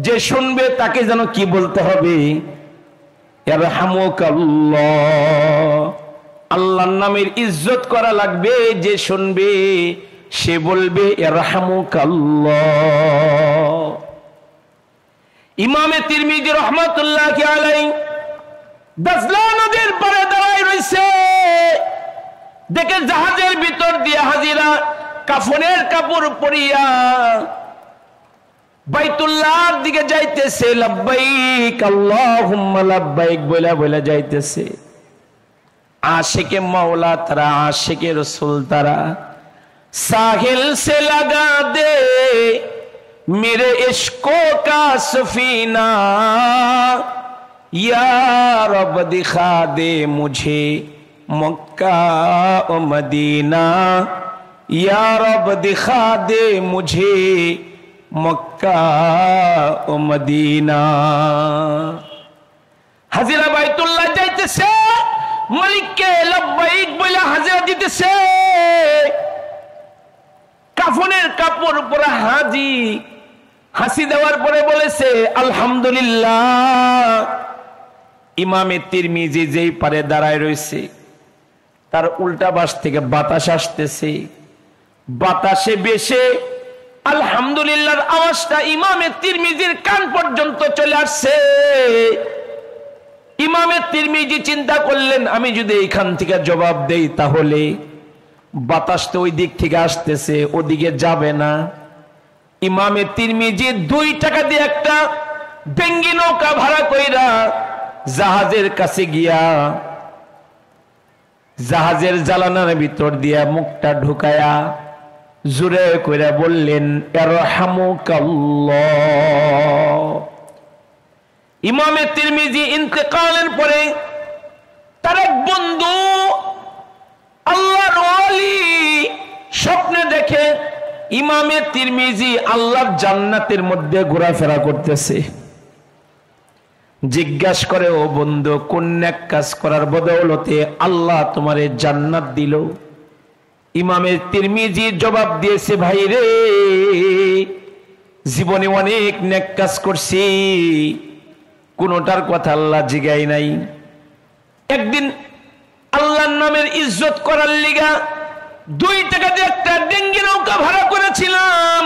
Speaker 1: যে শুনবে তাকে যেন কি বলতে হবে? ইয়ারহামুকাল্লাহ। আল্লাহর নামের ইজ্জত করা লাগবে। যে শুনবে সে বলবে ইরহামুকাল্লাহ। ইমামে তিরমিজি রাহমাতুল্লাহি আলাইহি দাজলা নদীর পাড়ে দাঁড়ায় রইছে, দেখে জাহাজের ভিতর দিয়ে হাজিরা কাফনের কাপড় পরিয়া বাইতুল্লাহর দিকে যাইতেছে, লাব্বাইক আল্লাহুম্মা লাব্বাইক বলা বলা যাইতেছে। आशिक मौला तारा आशिक रसूल तारा साहिल से लगा दे मेरे इश्कों का सफीना, या रब दिखा दे मुझे मक्का और मदीना, या रब दिखा दे मुझे मक्का और मदीना। हाजिरा बैतुल्लाह जाइतेছে, মালিককে লাব্বাইক বলে হাজিরা দিতেছে, কাফনের কাপড় পরে হাজি হাসি দেওয়ার পরে বলেছে আলহামদুলিল্লাহ। ইমামে তিরমিজি যেই পারে দাঁড়ায় রয়েছে, তার উল্টা পাশ থেকে বাতাস আসতেছে, বাতাসে বেশে আলহামদুলিল্লাহর আওয়াজটা ইমামে তিরমিজির কান পর্যন্ত চলে আসছে। ইমামে তিরমিজি চিন্তা করলেন, আমি যদি এখান থেকে জবাব দেই তাহলে বাতাস তো ওই দিক থেকে আসতেছে, ওদিকে যাবে না। ইমামে তিরমিজি 2 টাকা দিয়ে একটা ডেঙ্গি নৌকা ভাড়া কইরা জাহাজের কাছে গিয়া জাহাজের জানালার ভিতর দিয়া মুখটা ঢুকায়া জোরে কইরা বললেন ইরহামুকাল্লাহ। ইমামে তিরমিজি ইন্তেকালের পরে তার এক বন্ধু আল্লাহর ওলি স্বপ্নে দেখে ইমামে তিরমিজি আল্লাহর জান্নাতের মধ্যে ঘোরাফেরা করতেছে। জিজ্ঞাসা করে, ও বন্ধু, কোন নেক কাজ করার বদৌলতে আল্লাহ তোমারে জান্নাত দিল? ইমামে তিরমিজি জবাব দিয়েছে, ভাই রে, জীবনে অনেক নেক কাজ করছি, কোনটার কথা আল্লাহ জিগাই নাই। একদিন আল্লাহর নামের ইজ্জত করার লিগা 2 টাকা দিয়ে একটা ডেঙ্গি নৌকা ভাড়া করেছিলাম।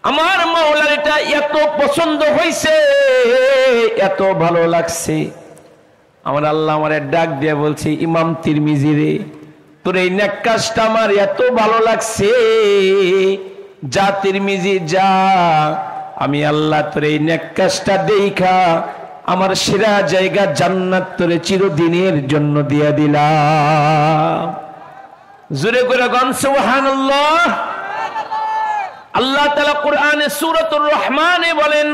Speaker 1: আমার মাওলার এটা এত পছন্দ হয়েছে, এত ভালো লাগছে, আমার আল্লাহ আমারে ডাক দিয়ে বলছে, ইমাম তিরমিজি রে, তোর এই নেক কাজটা আমার এত ভালো লাগছে, যা তিরমিজি যা, আমি আল্লাহ তোর এই নেক কাজটা দেখা আমার সেরা জায়গা জান্নাত তোরে চিরদিনের জন্য দিয়ে দিলাম। জোরে করে গান সুবহানাল্লাহ। আল্লাহ তাআলা কোরআনে সূরাতুর রহমানে বলেন,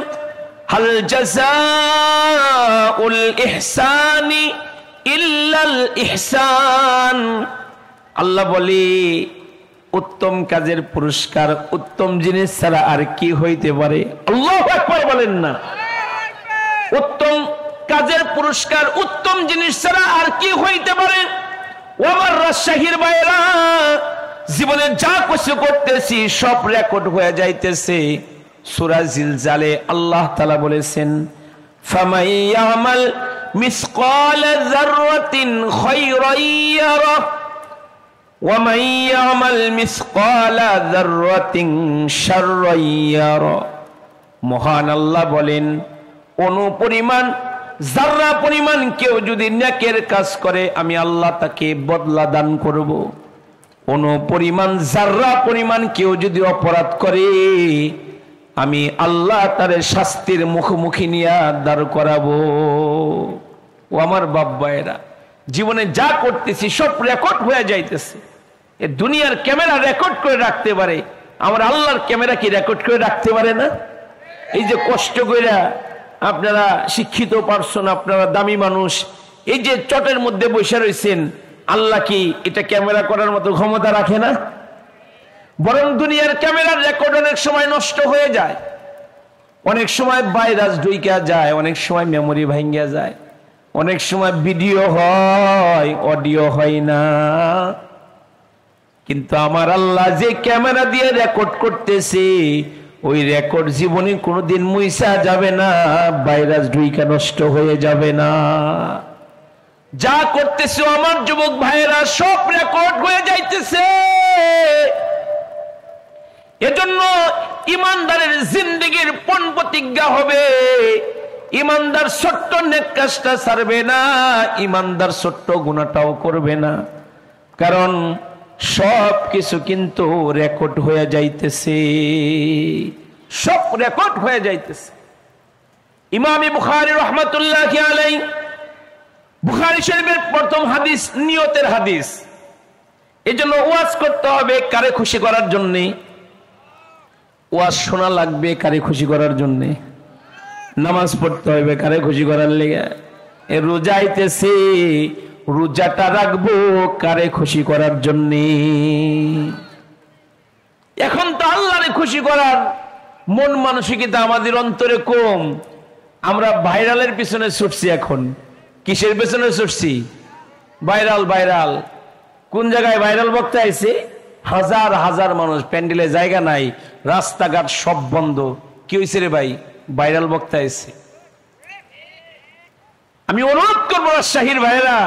Speaker 1: হাল জাযাউল ইহসানি ইল্লাল ইহসান। আল্লাহ বলে, উত্তম কাজের পুরস্কার উত্তম জিনিস ছাড়া আর কি হইতে পারে? আল্লাহু আকবার বলেন না। উত্তম কাজের পুরস্কার উত্তম জিনিস ছাড়া আর কি হইতে পারে? ওমর রাজশাহীর বাইরা, জীবনে যা কিছু করতেছি সব রেকর্ড হয়ে যাইতেছে। সূরা জিলজালে আল্লাহ তাআলা বলেছেন, ফামান ইয়ামাল মিসকালা যাররাতিন খায়রান ইয়ারা ওয়া মান ইয়ামাল মিসকালা যাররাতিন শাররান ইয়ারা। মহান আল্লাহ বলেন, অনুপরিমাণ যারা পরিমাণ কেউ যদি নেকের কাজ করে আমি আল্লাহ তাকে বদলা দান করব। অনুপরিমাণ যারা পরিমাণ কেউ যদি অপরাধ করে আমি আল্লাহ তার শাস্তির মুখোমুখি নিয়ে দাঁড় করাবো। ও আমার বাব্বায়েরা, জীবনে যা করতেছি সব রেকর্ড হয়ে যাইতেছে। এ দুনিয়ার ক্যামেরা রেকর্ড করে রাখতে পারে, আমার আল্লাহর ক্যামেরা কি রেকর্ড করে রাখতে পারে না? এই যে কষ্ট কইরা আপনারা শিক্ষিত পারসন, আপনারা দামি মানুষ, এই যে চটের মধ্যে বসে রয়েছেন, আল্লাহ কি এটা ক্যামেরা করার মতো ক্ষমতা রাখে না? বরং দুনিয়ার ক্যামেরার রেকর্ড অনেক সময় নষ্ট হয়ে যায়, অনেক সময় ভাইরাস ঢুইকা যায়, অনেক সময় মেমোরি ভাঙ্গা যায়, অনেক সময় ভিডিও হয়, অডিও হয় না। কিন্তু আমার আল্লাহ যে ক্যামেরা দিয়ে রেকর্ড করতেছে, ওই রেকর্ড জীবনে কোনোদিন মুইসা যাবে না, ভাইরাস ঢুইকা নষ্ট হয়ে যাবে না। যা করতেছে আমার যুবক ভাইরা সব রেকর্ড হয়ে যাইতেছে। এজন্য ইমানদারের জিন্দেগির পণ প্রতিজ্ঞা হবে, ইমানদার ছোট্ট নেক কাজটা ছাড়বে না, ইমানদার ছোট্ট গুনাহটাও করবে না। কারণ সব কিছু কিন্তু রেকর্ড হয়ে যাইতেছে, সব রেকর্ড হয়ে যাইতেছে। ইমাম বুখারী রাহমাতুল্লাহি আলাইহি বুখারী শরীফের প্রথম হাদিস নিয়তের হাদিস। এজন্য ওয়াজ করতে হবে কারে খুশি করার জন্য, ওয়াজ শোনা লাগবে কারে খুশি করার জন্য, নামাজ পড়তে হবে কারে খুশি করার লেগে, রোজা আইতেছে রোজাটা রাখবো কারে খুশি করার জন্য। এখন তো আল্লাহরে খুশি করার মন মানসিকতা আমাদের অন্তরে কম। আমরা ভাইরালের পিছনে ছুটছি। এখন কিসের পিছনে ছুটছি? ভাইরাল। ভাইরাল কোন জায়গায় ভাইরাল বক্তা আইছে, হাজার হাজার মানুষ, প্যান্ডেলে জায়গা নাই, রাস্তাঘাট সব বন্ধ। কি হয়েছে রে ভাই? ভাইরাল বক্তা আইছে। আমি অনুরোধ করবো রাজশাহীর ভাইরা,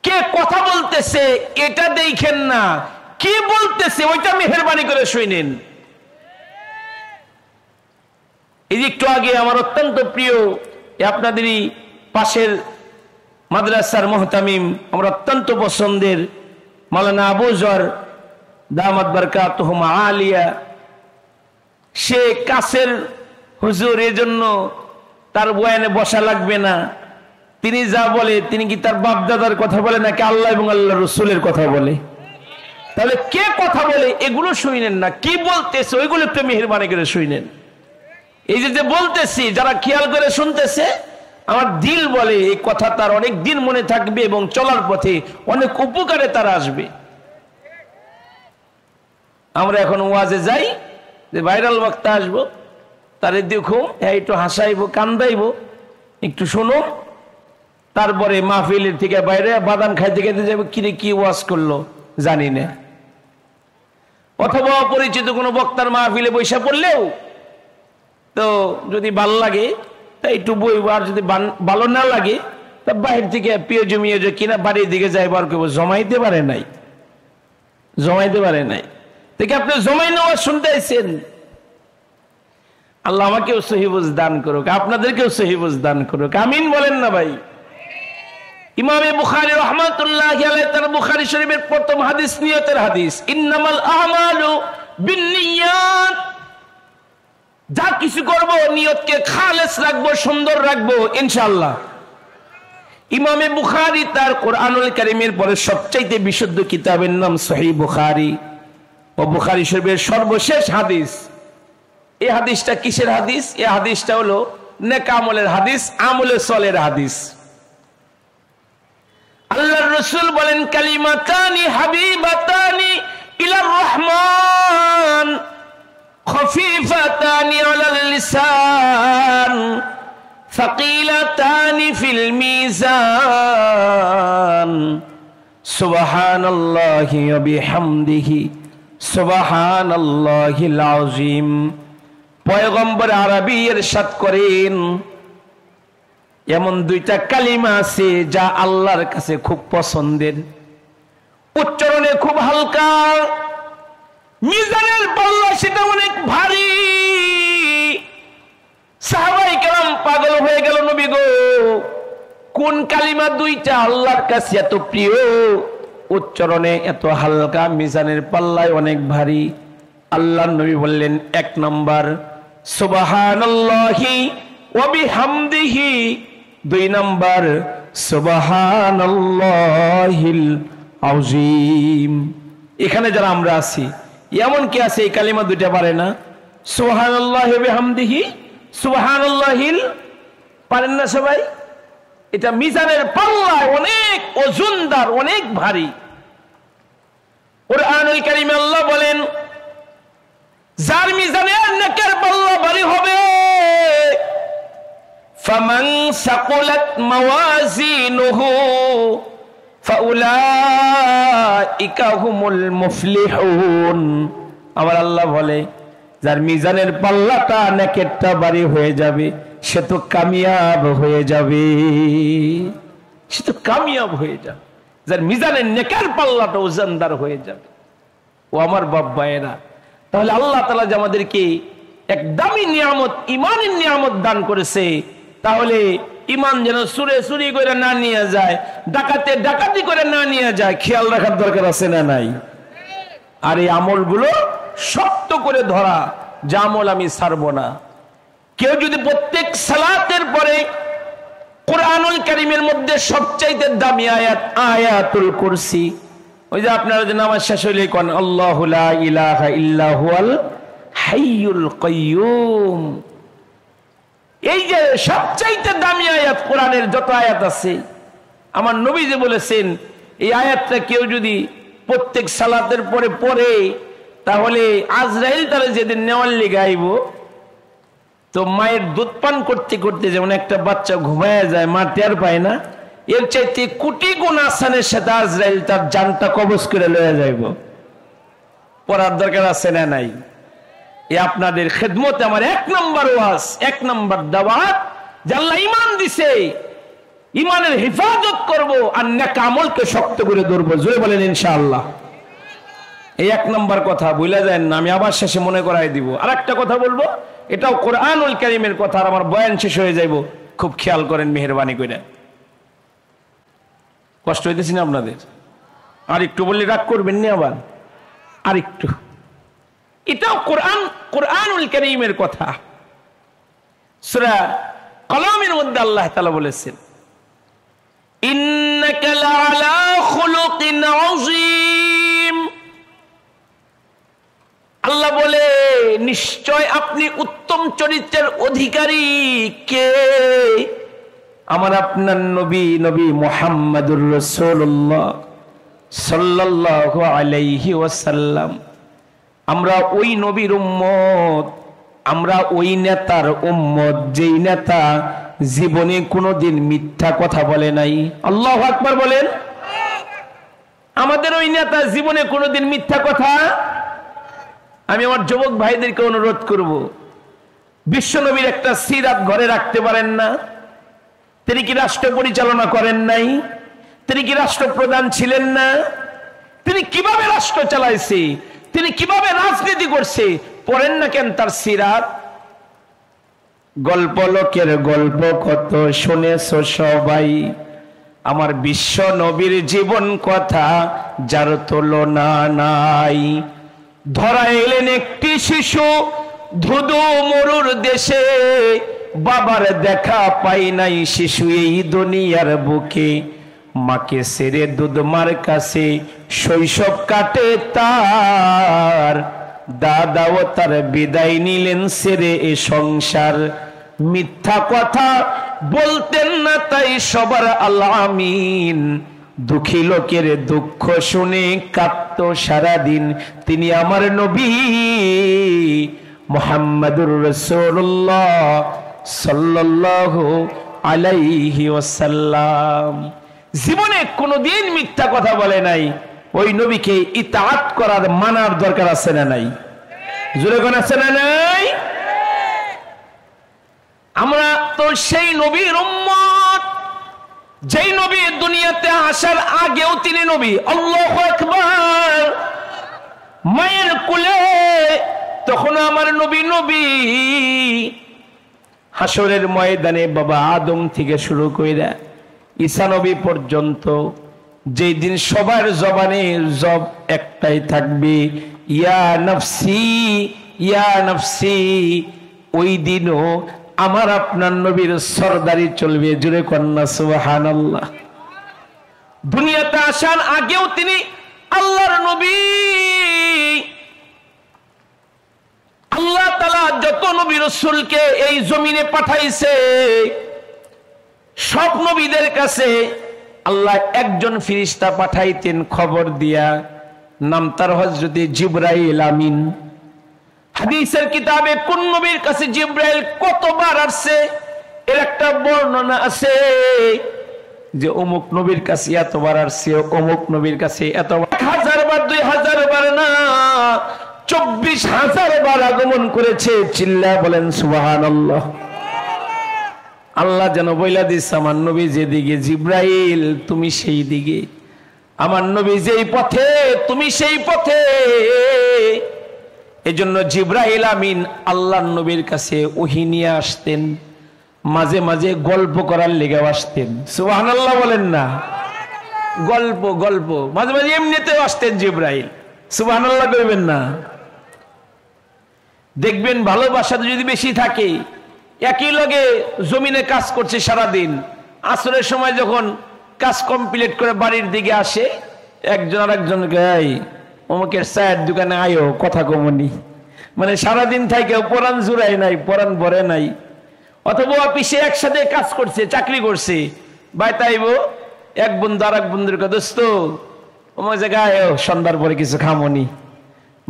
Speaker 1: কে কথা বলতেছে এটা দেখেন না, কি বলতেছে ওইটা মেহেরবানি করে শুনেন। এই একটু আগে আমার অত্যন্ত প্রিয় আপনাদেরই পাশের মাদ্রাসার মুহতামিম, আমার অত্যন্ত পছন্দের মাওলানা আবু যর দামাত বারকাতুহুম আলিয়া, সে কাছের হুজুর, এজন্য তার বয়ানে বসা লাগবে না। তিনি যা বলে, তিনি কি তার বাপ দাদার কথা বলে নাকি আল্লাহ এবং আল্লাহ রসুলের কথা বলে? তাহলে কে কথা বলে এগুলো শুনেন না, কি বলতেছে ওইগুলো একটু মেহেরবানি করে শুনেন। এই যে বলতেছি, যারা খেয়াল করে শুনতেছে, আমার দিল বলে এই কথা তার অনেক দিন মনে থাকবে এবং চলার পথে অনেক উপকারে তারা আসবে। আমরা এখন ওয়াজে যাই, যে ভাইরাল বক্তা আসবো, তারে দেখো একটু হাসাইবো কান্দাইবো, একটু শোনো, তারপরে মাহফিলের থেকে বাইরে বাদাম খাইতে খাইতে যাবে, কিরে কি ওয়াজ করলো জানি না। অথবা অপরিচিত কোনো বক্তার মাহফিলে বৈশা পড়লেও তো যদি ভাল লাগে তা একটু বইব, আর যদি ভালো না লাগে তা বাহির থেকে পেয়ে জমিয়ে যে কিনা বাড়ির দিকে যাইবার কেউ জমাইতে পারে নাই, জমাইতে পারে নাই। দেখে আপনি জমাই নেওয়া শুনতে আইছেন। আল্লাহ আমাকেও সহিবুজ দান করুক, আপনাদেরকেও সহিবুজ দান করুক, আমিন বলেন না ভাই। ইমামে বুখারী রাহমাতুল্লাহি আলাইহি তার বুখারী শরীফের প্রথম হাদিস নিয়তের হাদিস, ইন্নামাল আমালু বিন্নিয়াত। যা কিছু করব নিয়তকে খালেস রাখবো, সুন্দর রাখবো ইনশাআল্লাহ। ইমামে বুখারী তার কোরআনুল কারীমের পরে সবচাইতে বিশুদ্ধ কিতাবের নাম সহিহ বুখারী, ও বুখারী শরীফের সর্বশেষ হাদিস। এই হাদিসটা কিসের হাদিস? এই হাদিসটা হলো নেক আমলের হাদিস, আমলে সলের হাদিস। আল্লাহর রাসূল বলেন, কালিমাতানি হাবিবাতানি ইলার রহমান খফিফাতানি আলাল লিসান সাকিলাতানি ফিল মিজান সুবহানাল্লাহি ওয়া বিহামদিহি সুবহানাল্লাহিল আযীম। পয়গম্বর আরবী ইরশাদ করেন, এমন দুইটা কালিমা আছে যা আল্লাহর কাছে খুব পছন্দের, উচ্চারণে খুব হালকা, মিজানের পাল্লা সেটা অনেক ভারী। সাহাবায়ে কেরাম পাগল হয়ে গেল, নবী গো কোন কালিমা দুইটা আল্লাহর কাছে এত প্রিয়, উচ্চারণে এত হালকা, মিজানের পাল্লায় অনেক ভারী? আল্লাহর নবী বললেন, এক নাম্বার সুবহানাল্লাহি ওয়া বিহামদিহি, দুই নাম্বার সুবহানাল্লাহিল আযীম। এখানে যারা আমরা আছি, এমন কি আছে এই কালিমা দুইটা পারে না? সুবহানাল্লাহি ওয়া বিহামদিহি, সুবহানাল্লাহিল পারেন না সবাই? এটা মিজানের পাল্লায় অনেক ওজনদার, অনেক ভারী। কুরআনুল কারীমে আল্লাহ বলেন, যার মিজানের নেকের পাল্লা ভারী হবে, ফামান সাকুলাত মাওয়াজিনুহু ফাউলাইকা হুমুল মুফলিহুন। আমার আল্লাহ বলে, যার মিজানের পাল্লাটা নেকেরটা ভারী হয়ে যাবে, সে তো কামিয়াব হয়ে যাবে, সে তো কামিয়াব হয়ে যাবে। যার মিজানের নেকের পাল্লাটা ওজনদার হয়ে যাবে, ও আমার বাপ ভাইয়েরা, তাহলে আল্লাহ তাআলা যে আমাদেরকে এক দামি নিয়ামত, ইমানের নিয়ামত দান করেছে, তাহলে ইমান যেন সুরে চুরি করে না নিয়ে যায়, ডাকাতে ডাকাতি করে না নিয়ে যায়, খেয়াল রাখার দরকার আছে না নাই? আর এই আমলগুলো শক্ত করে ধরা, যে আমল আমি ছাড়বো না। কেউ যদি প্রত্যেক সালাতের পরে কুরআনুল কারীমের মধ্যে সবচাইতে দামি আয়াত আয়াতুল কুরসি, ওই যে আপনারা যে নামাজ শেষ হইলে কোন আল্লাহু লা ইলাহা ইল্লা হুয়াল হাইয়ুল কাইয়্যুম, এই যে সবচাইতে দামি আয়াত কোরআনের যত আয়াত আছে, আমার নবী যে বলেছেন এই আয়াতটা কেউ যদি প্রত্যেক সালাতের পরে পড়ে, তাহলে আজরাইল তারা যেদিন নেওয়ার লিগে আইব, তো মায়ের দুধ পান করতে করতে যেমন একটা বাচ্চা ঘুমায় যায়, মা টের পায় না, এর চাইতে কোটি গুণ আসানের সাথে আজরাইল তার জানটা কবজ করে লয়ে যাইব। পড়ার দরকার আছে না নাই? এ আপনাদের খেদমতে আমার এক নম্বর ওয়াজ, এক নম্বর দাওয়াত, যে আল্লাহ ঈমান দিছে, ঈমানের হেফাজত করব আর নেক আমলকে শক্ত করে ধরবো। জোরে বলেন ইনশাআল্লাহ। এই এক নম্বর কথা ভুলে যায় না, আমি আবার শেষে মনে করাই দিব। আর একটা কথা বলবো, এটাও কোরআনুল কারীমের কথা, আর আমার বয়ান শেষ হয়ে যাইব, খুব খেয়াল করেন মেহেরবানি করে। কষ্ট হইতেছি না আপনাদের? আর একটু বললে রাগ করবেন না আবার, আর একটু। এটাও কোরআনুল কারীমের কথা। সূরা কলমের মধ্যে আল্লাহ তাআলা বলেছেন, ইন্নাকা লাআলা খুলুকিন আযীম। আল্লাহ বলে নিশ্চয় আপনি উত্তম চরিত্রের অধিকারী। কে? আমার আপনার নবী, নবী মুহাম্মদুর রাসূলুল্লাহ সাল্লাল্লাহু আলাইহি ওয়াসাল্লাম। আমরা ওই নবীর উম্মত, আমরা ওই নেতার উম্মত, যেই নেতা জীবনে কোনোদিন মিথ্যা কথা বলে নাই। আল্লাহু আকবার বলেন। আমাদের ওই নেতা জীবনে কোনোদিন মিথ্যা কথা। আমি আমার যুবক ভাইদেরকে অনুরোধ করব, বিশ্ব নবীর একটা সিরাত ঘরে রাখতে পারেন না? তিনি কি রাষ্ট্র পরিচালনা করেন নাই? তিনি কি রাষ্ট্রপ্রধান ছিলেন না? তিনি কিভাবে রাষ্ট্র চালাইছে, তিনি কিভাবে রাজনীতি করছে, পড়েন না কেন তার সিরাত? গল্প লোকের গল্প কত শুনেছো সবাই, আমার বিশ্ব নবীর জীবন কথা যার তুলনা নাই। ধরা এলেন একটি শিশু ধুধু মরুর দেশে, বাবার দেখা পাই নাই শিশু এই দুনিয়ার বুকে। মাকে ছেড়ে দুধ মার কাছে শৈশব কাটে তার, দাদাও তার বিদায় নিলেন ছেড়ে এ সংসার। মিথ্যা কথা বলতেন না তাই সবার আলামিন, দুঃখী লোকের দুঃখ শুনে কাঁদত সারাদিন। তিনি আমার নবী মুহাম্মদুর রাসূলুল্লাহ সাল্লাল্লাহু আলাইহি ওয়াসাল্লাম। জীবনে কোনোদিন মিথ্যা কথা বলে নাই। ওই নবীকে ইতাআত করার, মানার দরকার আছে না নাই? জোরে কোন আছে না নাই? আমরা তো সেই নবীর উম্মত, যেই নবী দুনিয়াতে আসার আগেও তিনি নবী। আল্লাহু আকবার। মায়ের কোলে তখন আমার নবী নবী। হাসরের ময়দানে বাবা আদম থেকে শুরু করে ঈসা নবী পর্যন্ত যেই দিন সবার জবানে জব একটাই থাকবে, ইয়া নফসি ইয়া নফসি, ওই দিনও আমার আপনার নবীর সরদারি চলবে। জুড়ে কন্যা সুবহানাল্লাহ। দুনিয়াতে আসার আগেও তিনি আল্লাহর নবী। আল্লাহ তাআলা যত নবী রাসূলকে এই জমিনে পাঠাইছে, সব নবীদের কাছে আল্লাহ একজন ফেরেশতা পাঠাইতেন খবর দিয়া, নাম তার হযরতে জিবরাইল আমিন। হাদিসের কিতাবে কোন নবীর কাছে জিবরাইল কতবার আসছে এর একটা বর্ণনা আছে, যে অমুক নবীর কাছে এতবার আসছে, অমুক নবীর কাছে এতবার। 1000 বার 2000 বার না, 24,000 বার আগমন করেছে। চিল্লায় বলেন সুবহানাল্লাহ। আল্লাহ যেন বইলা দিচ্ছে আমার নবী যেদিকে, জিবরাইল তুমি সেই দিকে। আমার নবী যেই পথে তুমি সেই পথে। এজন্য জিবরাইল আমিন আল্লাহর নবীর কাছে ওহী নিয়ে আসতেন, মাঝে মাঝে গল্প করার লেগে আসতেন। সুবহানাল্লাহ বলেন না? গল্প গল্প মাঝে মাঝে এমনিতেও আসতেন জিবরাইল। সুবহানাল্লাহ করবেন না? দেখবেন ভালোবাসা যদি বেশি থাকে, একই লগে জমিনে কাজ করছে সারাদিন, আসরের সময় যখন কাজ কমপ্লিট করে বাড়ির দিকে আসে, একজন আর একজনকে এই অমুকের চায়ের দোকানে আয়ো কথা কমনি, মানে সারাদিন থেকে পরাণ জুড়াই নাই, পরাণ ভরে নাই। অথবা অফিসে একসাথে কাজ করছে, চাকরি করছে, বাইতে আইব, এক বন্ধু আর এক বন্ধুর কথা দোস্ত অমুক জায়গায় আয়ো সন্ধ্যার পরে কিছু খামনি,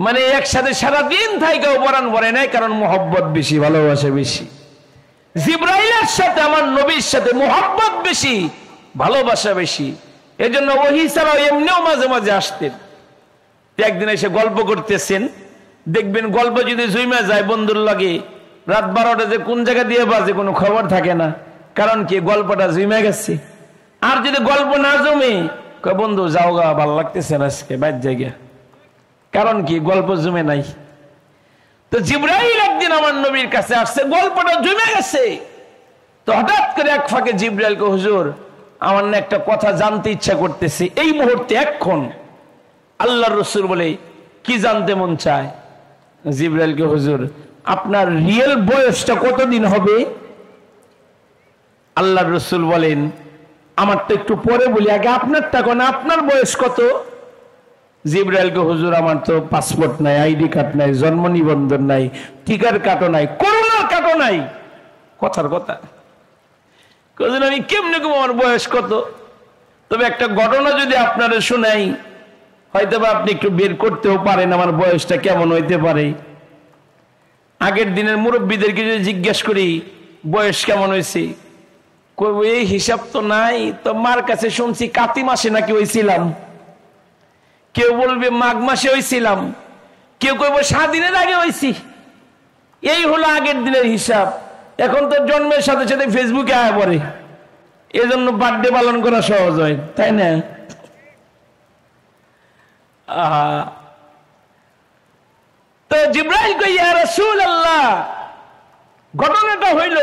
Speaker 1: মানে একসাথে সারাদিন থেকে পরাণ ভরে নাই, কারণ মোহব্বত বেশি, ভালোবাসা বেশি। জিবরাইলের সাথে আমার নবীর সাথে মোহব্বত বেশি, ভালোবাসা বেশি। এজন্য ওহী ছাড়াও এমনিও মাঝে মাঝে আসতেন। একদিন এসে গল্প করতেছেন, দেখবেন গল্প যদি জুইমা যায় বন্ধুর লাগে, রাত 12টা যে কোন জায়গা দিয়ে বাজে কোনো খবর থাকে না, কারণ কি গল্পটা জুইমা গেছে। আর যদি গল্প না জমে, কয় বন্ধু যাও গা, ভালো লাগতেছে না আজকে বাইর জায়গা, কারণ কি গল্প জমে নাই। তো জিবরাইল একদিন আমার নবীর কাছে আসছে, গল্পটা জমে গেছে। তো হঠাৎ করে এক ফাঁকে জিবরাইলকে, হুজুর আমার না একটা কথা জানতে ইচ্ছা করতেছে এই মুহূর্তে এখন। আল্লাহর রাসূল বলে, কি জানতে মন চায়? জিবরাইলকে, হুজুর আপনার রিয়েল বয়সটা কতদিন হবে? আল্লাহর রাসূল বলেন, আমার তো একটু পরে বলি, আগে আপনারটা কোন, আপনার বয়স কত? জিবরাইলকে, হুজুর আমার তো পাসপোর্ট নাই, আইডি কার্ড নাই, জন্ম নিবন্ধন নাই, টিকার কার্ডও নাই, করোনার কার্ডও নাই। কথার কথা, আমি কেমনে কম আমার বয়স কত? তবে একটা ঘটনা যদি আপনারা শোনাই, হয়তো বা আপনি একটু বের করতেও পারেন আমার বয়সটা কেমন হইতে পারে। আগের দিনের মুরব্বীদেরকে যদি জিজ্ঞেস করি বয়স কেমন হয়েছে, কইব এই হিসাব তো নাই, তো মার কাছে শুনছি কাতি মাসে নাকি হয়েছিলাম, কেউ বলবে মাঘ মাসে হয়েছিলাম, কেউ কইব স্বাধীনের আগে হয়েছি। এই হলো আগের দিনের হিসাব। এখন তো জন্মের সাথে সাথে ফেসবুকে আয়া পড়ে, এজন্য বার্থডে পালন করা সহজ হয়, তাই না? তো জিবরাইল কই, ইয়া রাসূলুল্লাহ, ঘটনাটা হইল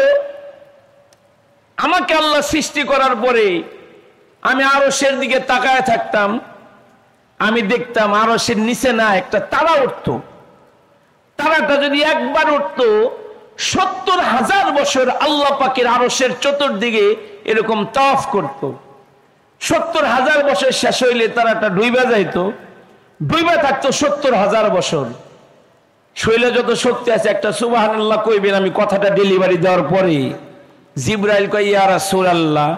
Speaker 1: আমাকে আল্লাহ সৃষ্টি করার পরে আমি আরশের দিকে তাকায় থাকতাম, আমি দেখতাম আরশের নিচে না একটা তারা উঠতো। তারাটা যদি একবার উঠতো, 70,000 বছর আল্লাহ পাকের আরশের চতুর্দিকে এরকম তাওয়াফ করত। 70,000 বছর শেষ হইলে তারাটা ডুইবা যাইতো, ডুইবা থাকতো 70,000 বছর। শৈলে যত শক্তি আছে একটা সুবহানাল্লাহ কইবেন আমি কথাটা ডেলিভারি দেওয়ার পরে। জিবরাইল কয়, ইয়া রাসূলুল্লাহ,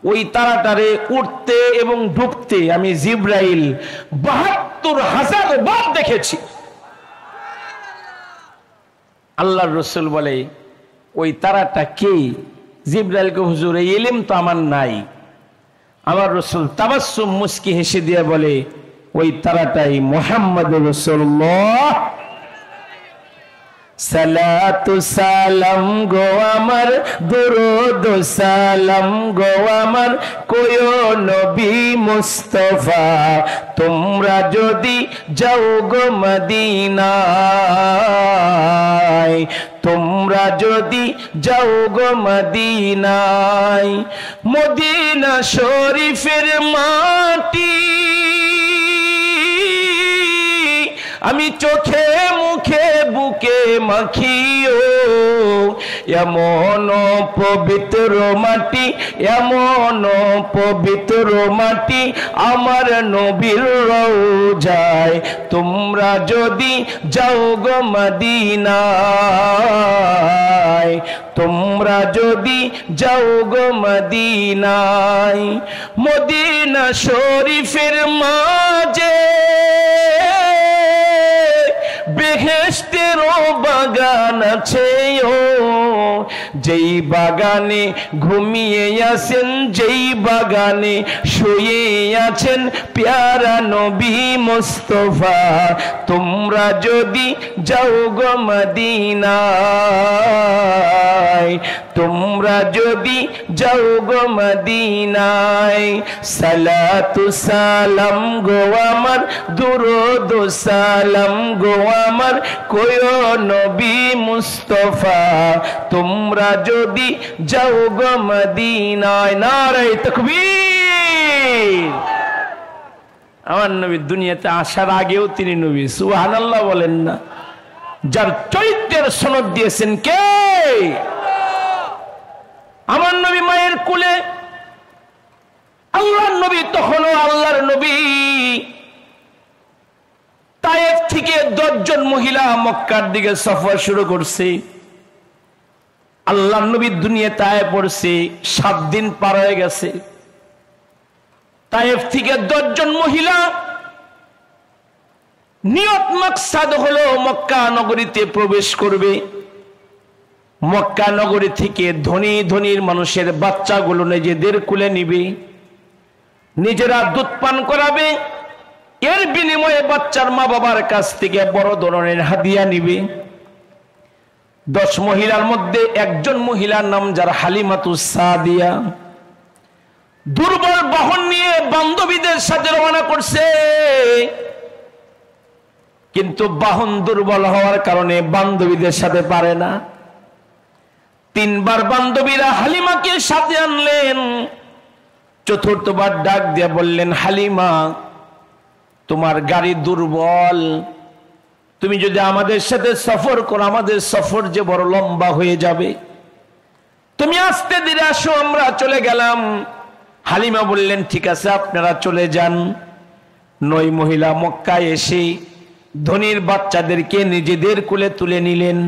Speaker 1: ওই তারাটারে উঠতে এবং ডুবতে আমি জিবরাইল 72,000 বার দেখেছি। আল্লাহর রাসূল বলে, ওই তারাটা কে? জিবরাইলকে, হুজুর এই ইলম তো আমার নাই। আমার রাসূল তাবাসসুম মুস্কি হেসে দিয়ে বলে, ওই তারাটাই মুহাম্মদুর রাসূলুল্লাহ। সালাতু সালাম গো আমার, দুরুদ সালাম গো আমার, কোয় নবী মুস্তাফা, তোমরা যদি যাও গো মদিনায়, তোমরা যদি যাও গো মদিনায়, মদিনা শরীফের মাটি আমি চোখে মুখে বুকে মাখিও, এমন পবিত্র মাটি, এমন পবিত্র মাটি আমার নবীর রওজায়, তোমরা যদি যাও গো মদিনায়, তোমরা যদি যাও গো মদিনায়, মদিনা শরীফের মাঝে বেহেশতের বাগান আছে, যেই বাগানে ঘুমিয়ে আছেন, যেই বাগানে শুয়ে আছেন প্যারা নবী মুস্তাফা, তোমরা যদি যাও গো মদিনায়, তোমরা যদি যাও গো মদিনায় সালাতু সালাম গো আমার দুরূদ সালাম গো আমার কয়ো নবী মুস্তাফা তোমরা যদি যাও গো মদিনায় নারে তাকবীর আমার নবী দুনিয়াতে আসার আগেও তিনি নবী সুবহানাল্লাহ বলেন না যার চরিত্রের সনদ দিয়েছেন কে আমার নবী মায়ের কোলে আল্লাহর নবী তখনও আল্লাহর নবী তায়েফ থেকে 10 জন মহিলা মক্কার দিকে সফর শুরু করছে আল্লাহর নবী দুনিয়াতে আয়ে পড়ছে 7 দিন পার হয়ে গেছে তায়েফ থেকে 10 জন মহিলা নিয়ত মাকসাদ হলো মক্কা নগরীতে প্রবেশ করবে মক্কা নগরী থেকে ধনী ধনীর মানুষের বাচ্চাগুলো নিজেদের কোলে নিবে নিজেরা দুধ পান করাবে এর বিনিময়ে বাচ্চার মা বাবার কাছ থেকে বড় ধরনের হাদিয়া নিবে 10 মহিলার মধ্যে একজন মহিলার নাম যার হালিমাতুস সাদিয়া দুর্বল বাহন নিয়ে বান্ধবীদের সাথে রওনা করছে কিন্তু বাহন দুর্বল হওয়ার কারণে বান্ধবীদের সাথে পারে না 3 বার বান্ধবীরা হালিমাকে সাথে আনলেন চতুর্থবার ডাক দিয়ে বললেন হালিমা তোমার গাড়ি দুর্বল তুমি যদি আমাদের সাথে সফর করো আমাদের সফর যে বড় লম্বা হয়ে যাবে তুমি আস্তে ধীরে আসো আমরা চলে গেলাম হালিমা বললেন ঠিক আছে আপনারা চলে যান 9 মহিলা মক্কায় এসে ধনীর বাচ্চাদেরকে নিজেদের কোলে তুলে নিলেন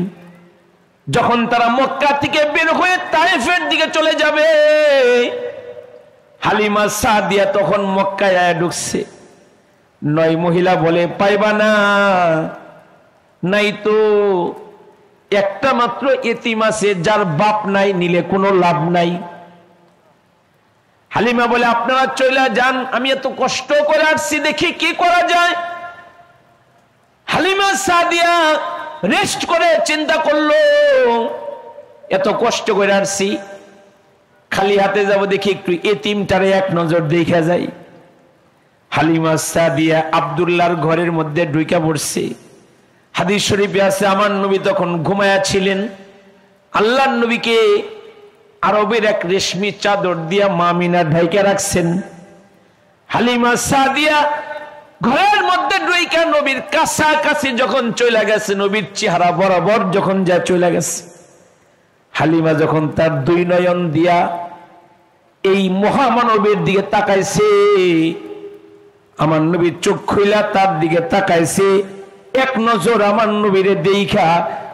Speaker 1: যখন তারা মক্কা থেকে বের হয়ে তায়েফের দিকে চলে যাবে হালিমা সাদিয়া তখন মক্কায় আয়া ঢুকছে 9 মহিলা বলে পাইবা না নাই তো একটা মাত্র এতিম আছে যার বাপ নাই নিলে কোনো লাভ নাই হালিমা বলে আপনারা চলে যান আমি এত কষ্ট করে আসছি দেখি কি করা যায় হালিমা সাদিয়া রেস্ট করে চিন্তা করলো এত কষ্ট করে আসছি খালি হাতে যাব দেখি একটু এতিমটারে এক নজর দেখা যায় হালিমা সাদিয়া আব্দুল্লাহর ঘরের মধ্যে ঢুকে পড়ছে হাদিস শরীফে আছে আমার নবী তখন ঘুমায়া ছিলেন আল্লাহর নবীকে আরবের এক রেশমি চাদর দিয়া মামিনা ঢাইকা রাখছেন হালিমা সাদিয়া ঘরের মধ্যে ঢুইকা নবীর কাছাকাছি যখন চলে গেছে নবীর চেহারা বরাবর যখন যা চলে গেছে হালিমা যখন তার 2 নয়ন দিয়া এই মহামানবের দিকে তাকাইছে আমার নবীর চোখ খুইলা তার দিকে তাকাইছে এক নজর আমার নবীরে দেইখা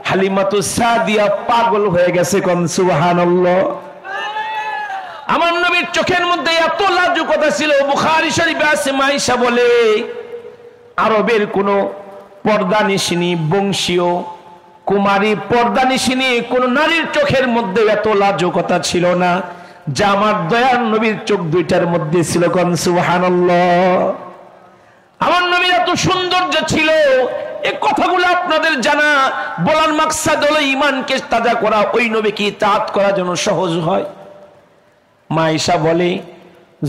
Speaker 1: হালিমাতুস সাদিয়া পাগল হয়ে গেছে কোন সুবহানাল্লাহ আমার নবীর চোখের মধ্যে এত লাজুকতা ছিল বুখারী শরীফে আছে মাইশা বলে আরবের কোন পর্দানিশিনী বংশীয় কুমারী পর্দানিশিনী কোন নারীর চোখের মধ্যে এত লাজুকতা ছিল না যা আমার দয়ার নবীর চোখ দুইটার মধ্যে ছিল কোন সুবহানাল্লাহ আমার নবীর এত সৌন্দর্য ছিল এই কথাগুলো আপনাদের জানা বলার মাকসাদ হলো ঈমানকে তাজা করা ওই নবীকে ইতাআত করা যেন সহজ হয় মাইশা বলে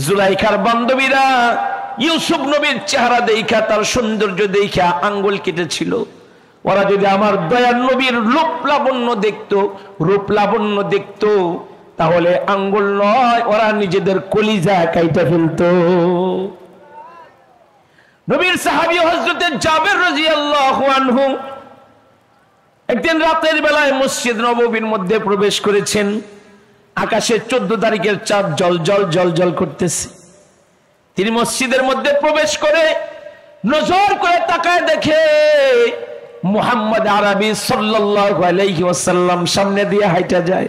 Speaker 1: জুলাইখার বান্ধবীরা ইউসুফ নবীর চেহারা দেখা তার সৌন্দর্য দেখা আঙ্গুল কেটেছিল ওরা যদি আমার দয়ার নবীর রূপ লাবণ্য দেখতো তাহলে আঙ্গুল নয় ওরা নিজেদের কলিজা কাইটা ফেলতো নবীর সাহাবী হযরত জাবের রাদিয়াল্লাহু আনহু একদিন রাতের বেলায় মসজিদ নববীর মধ্যে প্রবেশ করেছেন আকাশে 14 তারিখের চাঁদ জল করতেছে তিনি মসজিদের মধ্যে প্রবেশ করে নজর করে তাকায় দেখে মুহাম্মদ আরবি সাল্লাল্লাহু আলাইহি ওয়াসাল্লাম সামনে দিয়ে হাঁটা যায়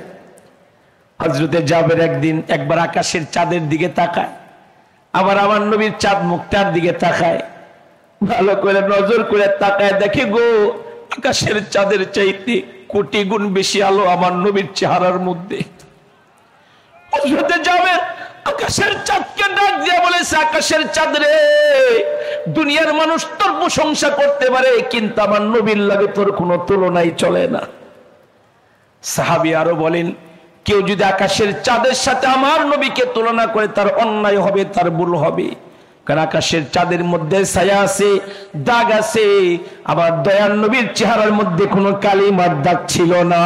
Speaker 1: হযরত জাবের একবার আকাশের চাঁদের দিকে তাকায় আবার আমার নবীর চাঁদ মুখটার দিকে তাকায় ভালো করে নজর করে তাকায় দেখে গো আকাশের চাঁদের চাইতে কোটি গুণ বেশি আলো আমার নবীর চেহারার মধ্যে হযরত জাবের আকাশের চাঁদকে ডাক দিয়ে বলেছে আকাশের চাঁদ রে দুনিয়ার মানুষ তোর প্রশংসা করতে পারে কিন্তু আমার নবীর লাগে তোর কোনো তুলনাই চলে না সাহাবী আরো বলেন কেউ যদি আকাশের চাঁদের সাথে আমার নবীকে তুলনা করে তার অন্যায় হবে, তার ভুল হবে। কারণ আকাশের চাঁদের মধ্যে ছায়া আছে, দাগ আছে, আমার দয়ার নবীর চেহারার মধ্যে কোনো কালিমার দাগ ছিল না।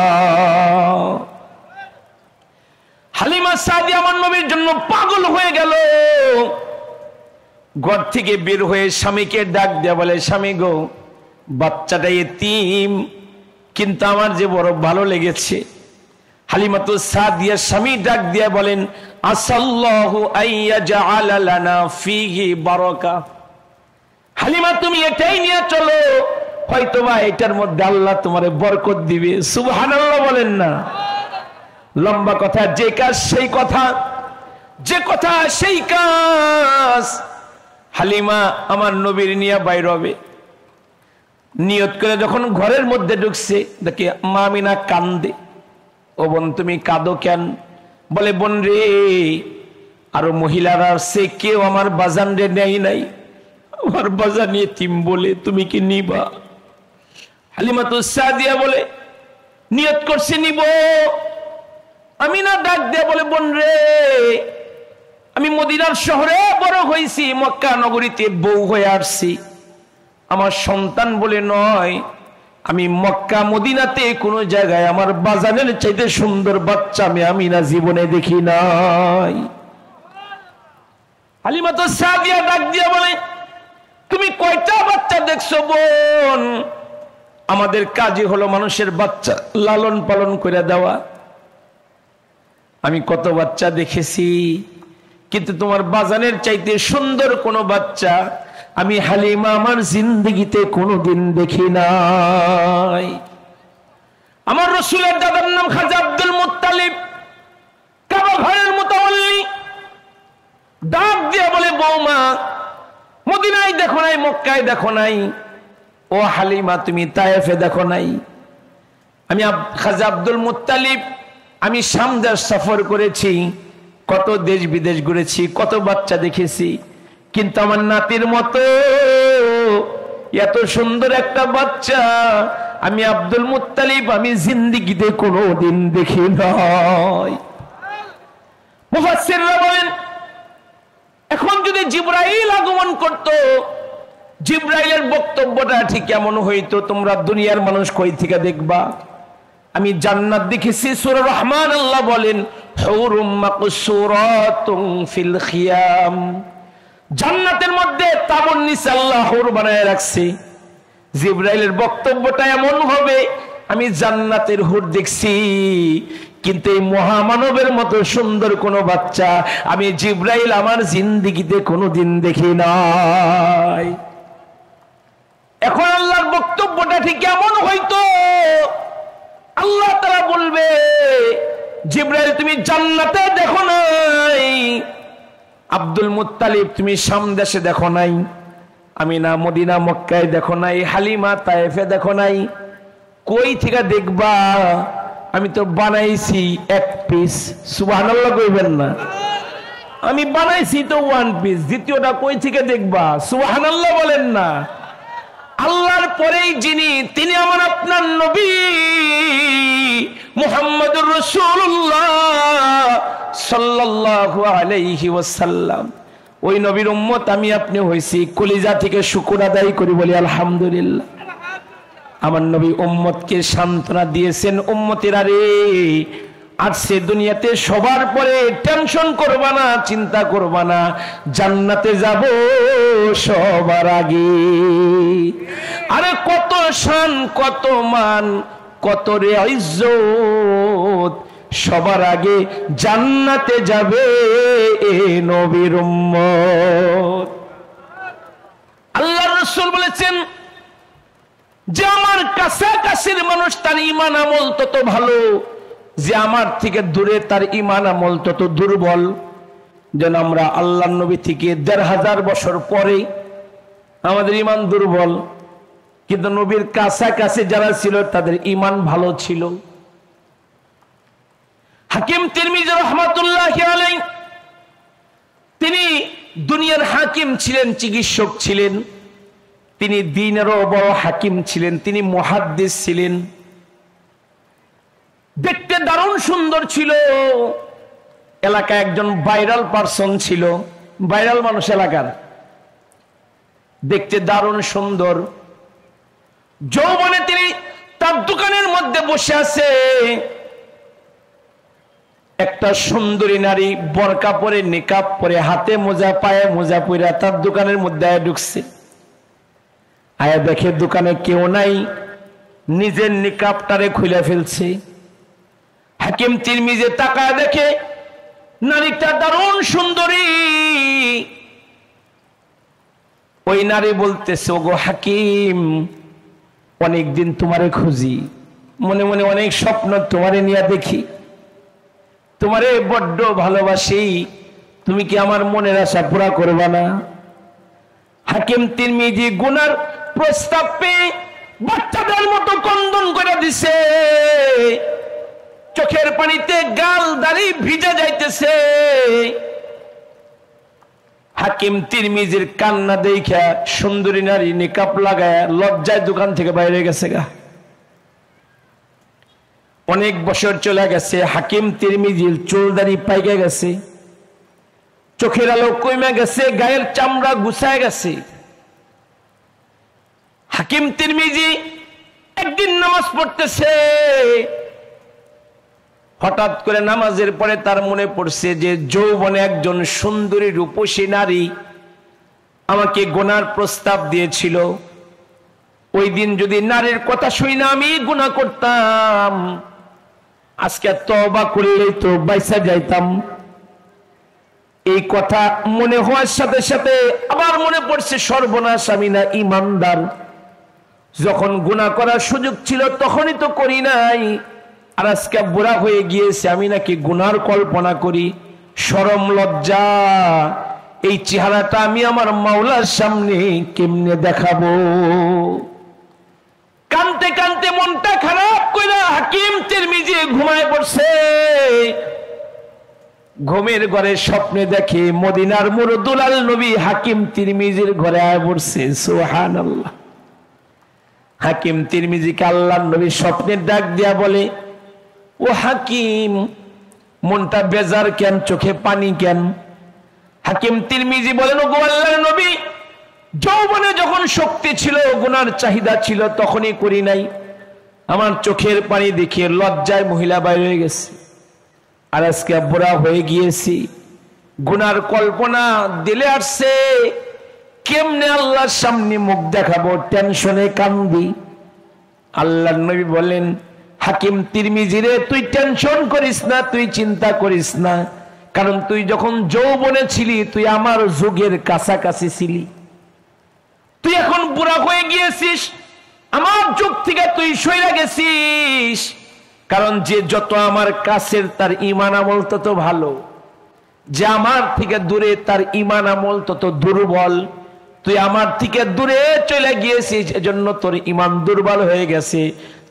Speaker 1: হালিমা সাদিয়া আমার নবীর জন্য পাগল হয়ে গেল। ঘর থেকে বের হয়ে স্বামীকে ডাক দেয়া বলে, স্বামী গো, বাচ্চাটা এতিম, কিন্তু আমার যে বড় ভালো লেগেছে। হালিমা তো সাদিয়া স্বামী ডাক দিয়া বলেন, আসাল্লাহু আইয়াজআলা লানা ফীহি বারাকা। হালিমা তুমি এটাই নিয়ে চলো, হয়তোবা এটার মধ্যে আল্লাহ তোমারে বরকত দিবে। সুবহানাল্লাহ বলেন না? লম্বা কথা, যে কাজ সেই কথা, যে কথা সেই কাজ। হালিমা আমার নবীর নিয়ে বাইর হবে, নিয়ত করে যখন ঘরের মধ্যে ঢুকছে, দেখে মা আমিনা কান্দে। ও বোন, তুমি কাঁদো কেন? বলে, বোন রে, আরো মহিলারা সে কেউ আমার বাজান রে নেই নাই, আমার বাজান এতিম বলে তুমি কি নিবা? হালিমা তো সাদিয়া বলে, নিয়ত করছে নিব। আমিনা ডাক দেয়া বলে, বোন রে, আমি মদিনার শহরে বড় হয়েছি, মক্কা নগরীতে বউ হয়ে আসছি। আমার সন্তান বলে নয়, আমি মক্কা মদিনাতে কোনো জায়গায় আমার বাজানের চাইতে সুন্দর বাচ্চা আমি আমিনা জীবনে দেখি নাই। হালিমা তো সাদিয়া ডাক দিয়া বলে, তুমি কয়টা বাচ্চা দেখছো বোন? আমাদের কাজই হলো মানুষের বাচ্চা লালন পালন করে দেওয়া। আমি কত বাচ্চা দেখেছি, কিন্তু তোমার বাজানের চাইতে সুন্দর কোনো বাচ্চা আমি হালিমা আমার জিন্দগিতে কোনোদিন দেখি নাই। আমার রাসূলের দাদার নাম খাজা আব্দুল মুত্তালিব, কাবা ঘরের মুতাওয়াল্লি। ডাক দিয়ে বলে, বৌমা, মদিনায় দেখো নাই, মক্কায় দেখো নাই, ও হালিমা তুমি তায়েফে দেখো নাই? আমি খাজা আব্দুল মুত্তালিব, আমি শাম দেশ সফর করেছি, কত দেশ বিদেশ ঘুরেছি, কত বাচ্চা দেখেছি, কিন্তু আমার নাতির মতো এত সুন্দর একটা বাচ্চা আমি আব্দুল মুত্তালিব আমি জিন্দেগিতে কোনোদিন দেখি নাই। মুফাসসিররা বলেন, এখন যদি জিবরাইল আগমন করত, জিবরাইলের বক্তব্যটা ঠিক কেমন হইতো? তোমরা দুনিয়ার মানুষ কই থেকে দেখবা? আমি জান্নাত দেখেছি, সূরা রহমান আল্লাহ বলেন, হুরুম মাকসুরাতুন ফিল খিয়াম। জান্নাতের মধ্যে তাবুর নিচে আল্লাহ হুর বানায় রাখছে। জিবরাইলের বক্তব্যটা এমন হবে, আমি জান্নাতের হুর দেখছি, কিন্তু এই মহামানবের মতো সুন্দর কোন বাচ্চা আমি জিবরাইল আমার জিন্দেগিতে কোনোদিন দেখি নাই। এখন আল্লাহর বক্তব্যটা ঠিক কেমন হইতো? আল্লাহ তাআলা বলবে, জিবরাইল তুমি জান্নাতে দেখো নাই, আব্দুল মুত্তালিব তুমি শাম দেশে দেখো নাই, আমিনা মদিনা মক্কায় দেখো নাই, হালিমা তায়েফে দেখো নাই, কই থেকে দেখবা? আমি তো বানাইছি এক পিস। সুবহানাল্লাহ কইবেন না? আমি বানাইছি তো ওয়ান পিস, দ্বিতীয়টা কই থেকে দেখবা? সুবহানাল্লাহ বলেন না? আল্লাহর পরেই যিনি, তিনি আমার আপনার নবী মুহাম্মদুর রাসূলুল্লাহ সাল্লাল্লাহু আলাইহি ওয়াসাল্লাম। ওই নবীর উম্মত আমি আপনি হইছি, কলিজা থেকে শুকর আদায় করি বলি আলহামদুলিল্লাহ। আমার নবী উম্মতকে সান্ত্বনা দিয়েছেন, উম্মতেরা রে, আসছে দুনিয়াতে সবার পরে, টেনশন করবা না, চিন্তা করবা না, জান্নাতে যাব সবার আগে। আরে কত শান, কত মান, কত রে ইজ্জত, সবার আগে জান্নাতে যাবে এ নবীর উম্মত। আল্লাহর রাসূল বলেছেন যে আমার কাছাকাছির মানুষ তার ঈমান আমল তত ভালো, যে আমার থেকে দূরে তার ঈমান আমল তত দুর্বল। যেন আমরা আল্লাহর নবী থেকে ১৫০০ বছর পরে আমাদের ঈমান দুর্বল, কিন্তু নবীর কাছাকাছি যারা ছিল তাদের ঈমান ভালো ছিল। হাকিম তিরমিজি রাহমাতুল্লাহি আলাইহি, তিনি দুনিয়ার হাকিম ছিলেন, চিকিৎসক ছিলেন, তিনি দ্বীনেরও বড় হাকিম ছিলেন, তিনি মুহাদ্দিস ছিলেন। দেখতে দারুণ সুন্দর ছিল। এলাকায় একজন ভাইরাল পারসন ছিল, ভাইরাল মানুষ এলাকার, দেখতে দারুণ সুন্দর। যৌবনে তিনি তার দোকানের মধ্যে বসে আছে, একটা সুন্দরী নারী বোরকা পরে, নিকাব পরে, হাতে মোজা, পায়ে মোজা পরে তার দোকানের মধ্যে আয়া ঢুকছে। আয়া দেখে দোকানে কেউ নাই, নিজের নিকাবটারে খুলে ফেলছে। হাকিম তিরমিজি তাকায় দেখে নারীটা দারুণ সুন্দরী। ওই নারী বলতেছে, ওগো হাকিম, অনেকদিন তোমারে খুঁজি, মনে মনে অনেক স্বপ্ন তোমারে নিয়ে দেখি, তোমারে বড্ড ভালোবাসি, তুমি কি আমার মনের আশা পুরা করবা না? হাকিম তিরমিজি গুনার প্রস্তাব পেয়ে বাচ্চাদের মতো কন্দন করে দিছে, চোখের পানিতে গাল দাড়ি ভিজে যাইতেছে। হাকিম তিরমিজির কান্না দেখা সুন্দরী নারী নিকাব লাগায় লজ্জায় দোকান থেকে বাইরে গেছে গা। অনেক বছর চলে গেছে, হাকিম তিরমিজির চুল দাড়ি পাইকে গেছে, চোখের আলো কমে গেছে, গায়ের চামড়া গুছায় গেছে। হাকিম তিরমিজি একদিন নামাজ পড়তেছে, হঠাৎ করে নামাজের পরে তার মনে পড়ছে যে যৌবনে একজন সুন্দরী রূপসী নারী আমাকে গুনার প্রস্তাব দিয়েছিল। ওই দিন যদি নারীর কথা শুই না আমি গুনাহ করতাম, আজকে তওবা করলেই তো বাইসা যাইতাম। এই কথা মনে হওয়ার সাথে সাথে আবার মনে পড়ছে, সর্বনাশ, আমি না ইমানদার, যখন গুনাহ করার সুযোগ ছিল তখনই তো করি নাই, আর আজকে বুড়া হয়ে গিয়েছে আমি নাকি গুনার কল্পনা করি। শরম লজ্জা, এই চেহারাটা আমি আমার মাওলার সামনে কেমনে দেখাবো? কানতে কানতে মনটা খারাপ কইরা হাকিম তিরমিজি ঘুমায় পড়ছে। ঘুমের ঘরে স্বপ্নে দেখে মদিনার মুরদুলাল নবী হাকিম তিরমিজির ঘরে আয় পড়ছে। সুবহানাল্লাহ। হাকিম তিরমিজিকে আল্লাহর নবী স্বপ্নের ডাক দিয়া বলে, ও হাকিম, মনটা বেজার কেন, চোখে পানি কেন? হাকিম তিরমিজি বলেন, ও গো আল্লাহর নবী, যৌবনে যখন শক্তি ছিল, গুনার চাহিদা ছিল, তখনই করি নাই। আমার চোখের পানি দেখে লজ্জায় মহিলা বাইরে হয়ে গেছে, আর আজকে বুড়া হয়ে গিয়েছি, গুনার কল্পনা দিলে আসছে, কেমনে আল্লাহর সামনে মুখ দেখাবো? টেনশনে কান্দি। আল্লাহর নবী বলেন, হাকিম তিরমিজি রে, তুই টেনশন করিস না, তুই চিন্তা করিস না, কারণ তুই যখন যৌবনে ছিলি তুই আমার যুগের কাছাকাছি ছিলি, তুই এখন বুড়া হয়ে গিয়েছিস, আমার যুগ থেকে তুই সইরা গেছিস। কারণ যে যত আমার কাছের তার ঈমান আমল তত ভালো, যে আমার থেকে দূরে তার ঈমান আমল তত দুর্বল। তুই আমার থেকে দূরে চলে গিয়েছিস, এজন্য তোর ঈমান দুর্বল হয়ে গেছে।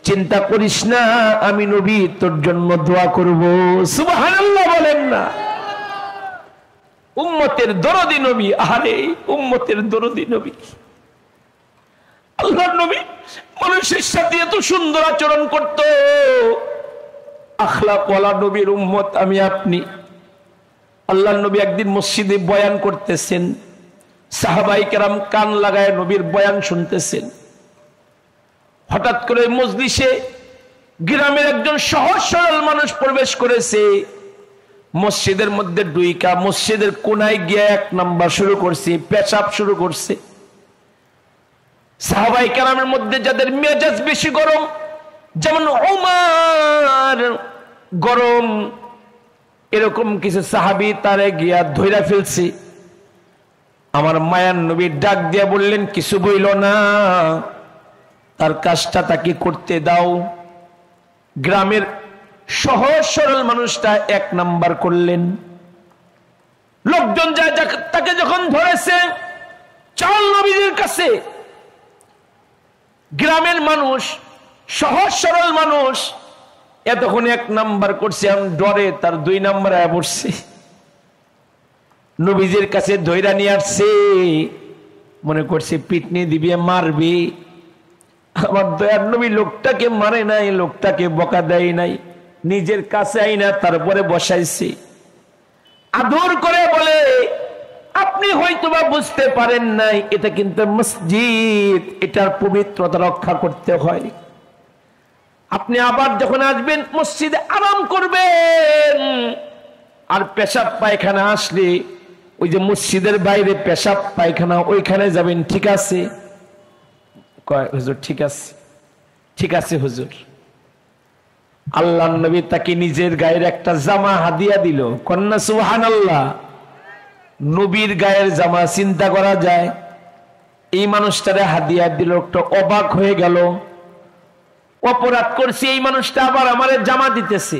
Speaker 1: চিন্তা করিস না, আমি নবী তোর জন্য দোয়া করব। সুবহানাল্লাহ বলেন না? উম্মতের দরদি নবী, আরে উম্মতের দরদি নবী, আল্লাহর নবী মানুষের সাথে এত সুন্দর আচরণ করত। আখলাকওয়ালা নবীর উম্মত আমি আপনি। আল্লাহর নবী একদিন মসজিদে বয়ান করতেছেন, সাহাবায়ে কেরাম কান লাগায় নবীর বয়ান শুনতেছেন। হঠাৎ করে মজলিসে গ্রামের একজন সহজ সরল মানুষ প্রবেশ করেছে। মসজিদের মধ্যে ডুইকা মসজিদের কোনায় গিয়ে এক নাম্বার শুরু করছে, পেশাব শুরু করছে। সাহাবায়ে কেরামের মধ্যে যাদের মেজাজ বেশি গরম, যেমন ওমর গরম, এরকম কিছু সাহাবী তারে গিয়া ধইরা ফেলছে। আমার মায়ার নবী ডাক দিয়া বললেন, কিছু বইল না, তার কাজটা তাকে করতে দাও। গ্রামের সহজ সরল মানুষটা এক নাম্বার করলেন। লোকজন যায় তাকে যখন ধরেছে, চল নবীর কাছে। গ্রামের মানুষ, সহজ সরল মানুষ, এতক্ষণ এক নাম্বার করছে, আমি ডরে তার দুই নাম্বার আয়া পড়ছে। নবীজির কাছে ধইরা নিয়ে আসছে, মনে করছে পিটনি দিবে, মারবে। আমার দয়ার নবী লোকটাকে মারে নাই, লোকটাকে বকা দেয় নাই। নিজের কাছে আইনা তারপরে বসাইছে, আদর করে বলে, আপনি হয়তোবা বুঝতে পারেন নাই, এটা কিন্তু মসজিদ, এটার পবিত্রতা রক্ষা করতে হয়। আপনি আবার যখন আসবেন মসজিদে আরাম করবেন, আর পেশাব পায়খানা আসলে ওই যে মসজিদের বাইরে পেশাব পায়খানা ওইখানে যাবেন, ঠিক আছে? কয় হুজুর ঠিক আছে, ঠিক আছে হুজুর। আল্লাহর নবী তাকে নিজের গায়ের একটা জামা হাদিয়া দিল। কন্যা সুবহানাল্লাহ। নবীর গায়ের জামা চিন্তা করা যায়? এই মানুষটারে হাদিয়া দিল, একটা অবাক হয়ে গেল, অপরাধ করছে এই মানুষটা আবার আমারে জামা দিতেছে।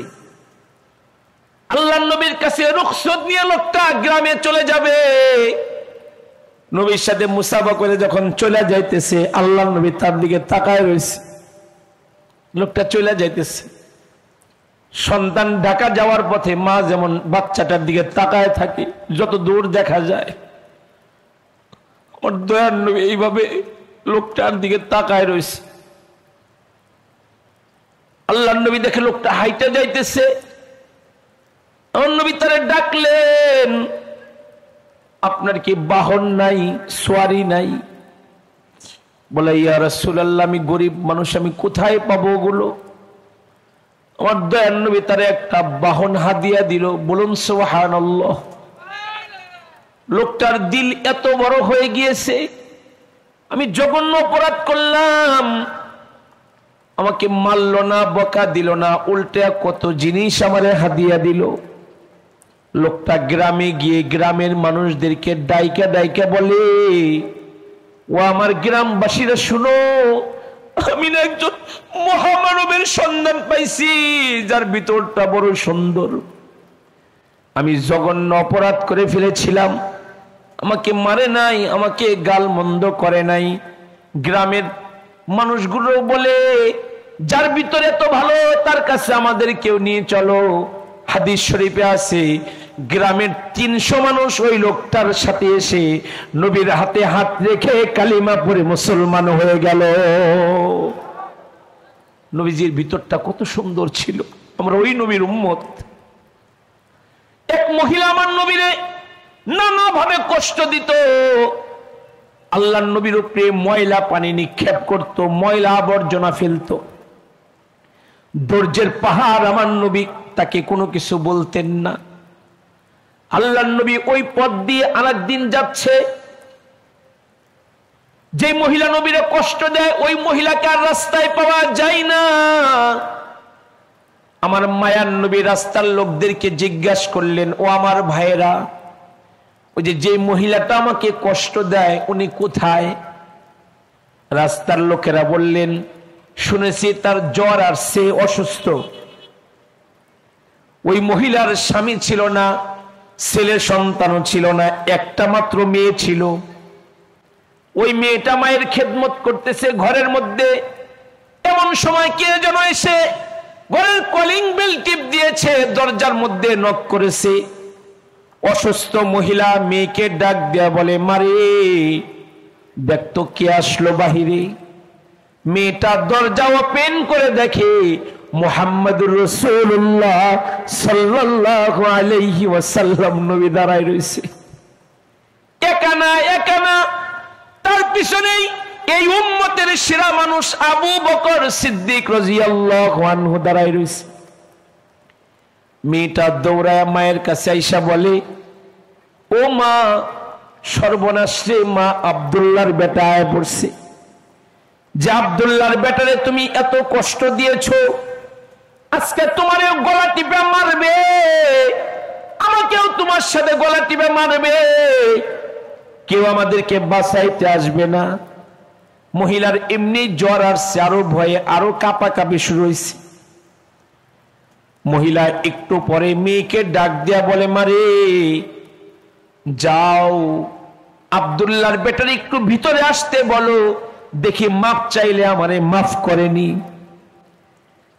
Speaker 1: আল্লাহর নবীর কাছে রুখসত নিয়ে লোকটা গ্রামে চলে যাবে। নবীর সাথে মুসাফা করে যখন চলে যাইতেছে, আল্লাহর নবী তার দিকে তাকায় রয়েছে। লোকটা চলে যাইতেছে, সন্তান ঢাকা যাওয়ার পথে মা যেমন বাচ্চাটার দিকে তাকায় থাকে যত দূর দেখা যায়, দয়ার নবী এইভাবে লোকটার দিকে তাকায় রয়েছে। আল্লাহর নবী দেখে লোকটা হাইটা যাইতেছে, আমার নবী তারে ডাকলেন, আপনার কি বাহন নাই, সোয়ারি নাই? বলে, ইয়া রাসূলুল্লাহ, আমি গরিব মানুষ, আমি কোথায় পাবো ওগুলো? আমার দয়ার নবী তারে একটা বাহন হাদিয়া দিল। বলুন সুবহানাল্লাহ। লোকটার দিল এত বড় হয়ে গিয়েছে, আমি জঘন্য অপরাধ করলাম, আমাকে মারলো না, বকা দিল না, উল্টে কত জিনিস আমারে হাদিয়া দিল। লোকটা গ্রামে গিয়ে গ্রামের মানুষদেরকে ডাইকা ডাইকা বলে, ও আমার গ্রামবাসীরা শুনো, আমি না একজন মহামানবের সন্ধান পাইছি, যার ভিতরটা বড় সুন্দর। আমি জঘন্য অপরাধ করে ফেলেছিলাম, আমাকে মারে নাই, আমাকে গালমন্দ করে নাই। গ্রামের মানুষগুলো বলে, যার ভিতরে এত ভালো, তার কাছে আমাদের কেউ নিয়ে চলো। হাদিস শরীফে আছে, গ্রামের 300 মানুষ ওই লোকটার সাথে এসে নবীর হাতে হাত রেখে কালিমা পড়ে মুসলমান হয়ে গেল। নবীজির ভিতরটা কত সুন্দর ছিল। আমরা ওই নবীর উম্মত। এক মহিলা আমার নবীরে নানাভাবে কষ্ট দিত, আল্লাহর নবীর উপরে ময়লা পানি নিক্ষেপ করত, ময়লা আবর্জনা ফেলত, ধৈর্যের পাহাড়। আমার নবী তাকে কোনো কিছু বলতেন না। আল্লাহর নবী ওই পথ দিয়ে আরেকদিন যাচ্ছে, যে মহিলা নবীরে কষ্ট দেয় ওই মহিলাকে আর রাস্তায় পাওয়া যায় না। আমার মায়ার নবী রাস্তার লোকদেরকে জিজ্ঞাসা করলেন, ও আমার ভাইয়েরা, ওই যে মহিলাটা আমাকে কষ্ট দেয় উনি কোথায়? রাস্তার লোকেরা বললেন, শুনেছি তার জ্বর আসছে, অসুস্থ। ওই মহিলার স্বামী ছিল না, ছেলে সন্তানও ছিল না, একটা মাত্র মেয়ে ছিল। ওই মেয়েটা মায়ের খেদমত করতেছে ঘরের মধ্যে। এমন সময় কে যেন এসে ঘরের কলিং বেল টিপ দিয়েছে, দরজার মধ্যে নক করেছে। অসুস্থ মহিলা মেয়েকে ডাক দেয়া বলে, মারে দেখতো কে আসলো বাহিরে। মেয়েটা দরজা ওপেন করে দেখে মুহাম্মদুর রাসূলুল্লাহ সাল্লাল্লাহু আলাইহি ওয়াসাল্লাম নবী দাঁড়ায় রয়েছে। একানা একানা, তার পিছনেই এই উম্মতের সেরা মানুষ আবু বকর সিদ্দিক রাদিয়াল্লাহু আনহু দাঁড়ায় রয়েছে। মেয়েটা দৌড়ায় মায়ের কাছে আইসা বলে, ও মা, সর্বনাশ রে মা, আব্দুল্লাহর বেটা আয় পড়ছে। যে আব্দুল্লাহর বেটারে তুমি এত কষ্ট দিয়েছো, আজকে তোমার গলা টিপে মারবে, আমাকেও তোমার সাথে গলা টিপে মারবে, কেউ আমাদেরকে বাঁচাইতে আসবে না। মহিলার এমনি জ্বর আসছে, আরো ভয়ে আরো কাঁপাকাঁপি শুরু হয়েছে। মহিলা একটু পরে মেয়েকে ডাক দিয়া বলে, মারে যাও আব্দুল্লাহর বেটার একটু ভিতরে আসতে বলো, দেখি মাফ চাইলে আমারে মাফ করেনি।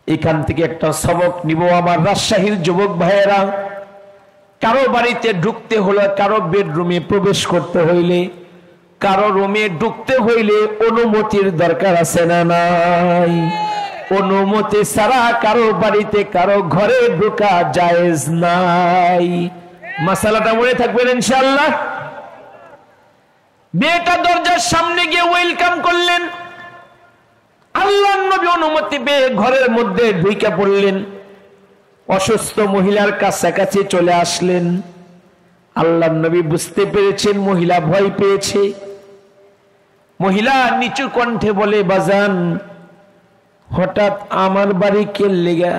Speaker 1: এখান থেকে একটা সবক নিব আমার রাজশাহীর যুবক ভাইয়েরা। কারো বাড়িতে ঢুকতে হলে, কারো বেডরুমে প্রবেশ করতে হইলে, কারো রুমে ঢুকতে হইলে অনুমতির দরকার আছে না নাই? অনুমতি ছাড়া কারো বাড়িতে কারো ঘরে ঢোকা জায়েজ নাই। মাসালাটা মনে থাকবেন ইনশাআল্লাহ। মেয়েটা দরজার সামনে গিয়ে ওয়েলকাম করলেন। আল্লাহর নবী অনুমতি পেয়ে ঘরের মধ্যে ঢুকে পড়লেন। অসুস্থ মহিলার কাছাকাছি চলে আসলেন। আল্লাহর নবী বুঝতে পেরেছেন মহিলা ভয় পেয়েছে। মহিলা নিচু কণ্ঠে বলে, বাজান হঠাৎ আমার বাড়ি কে লেগা?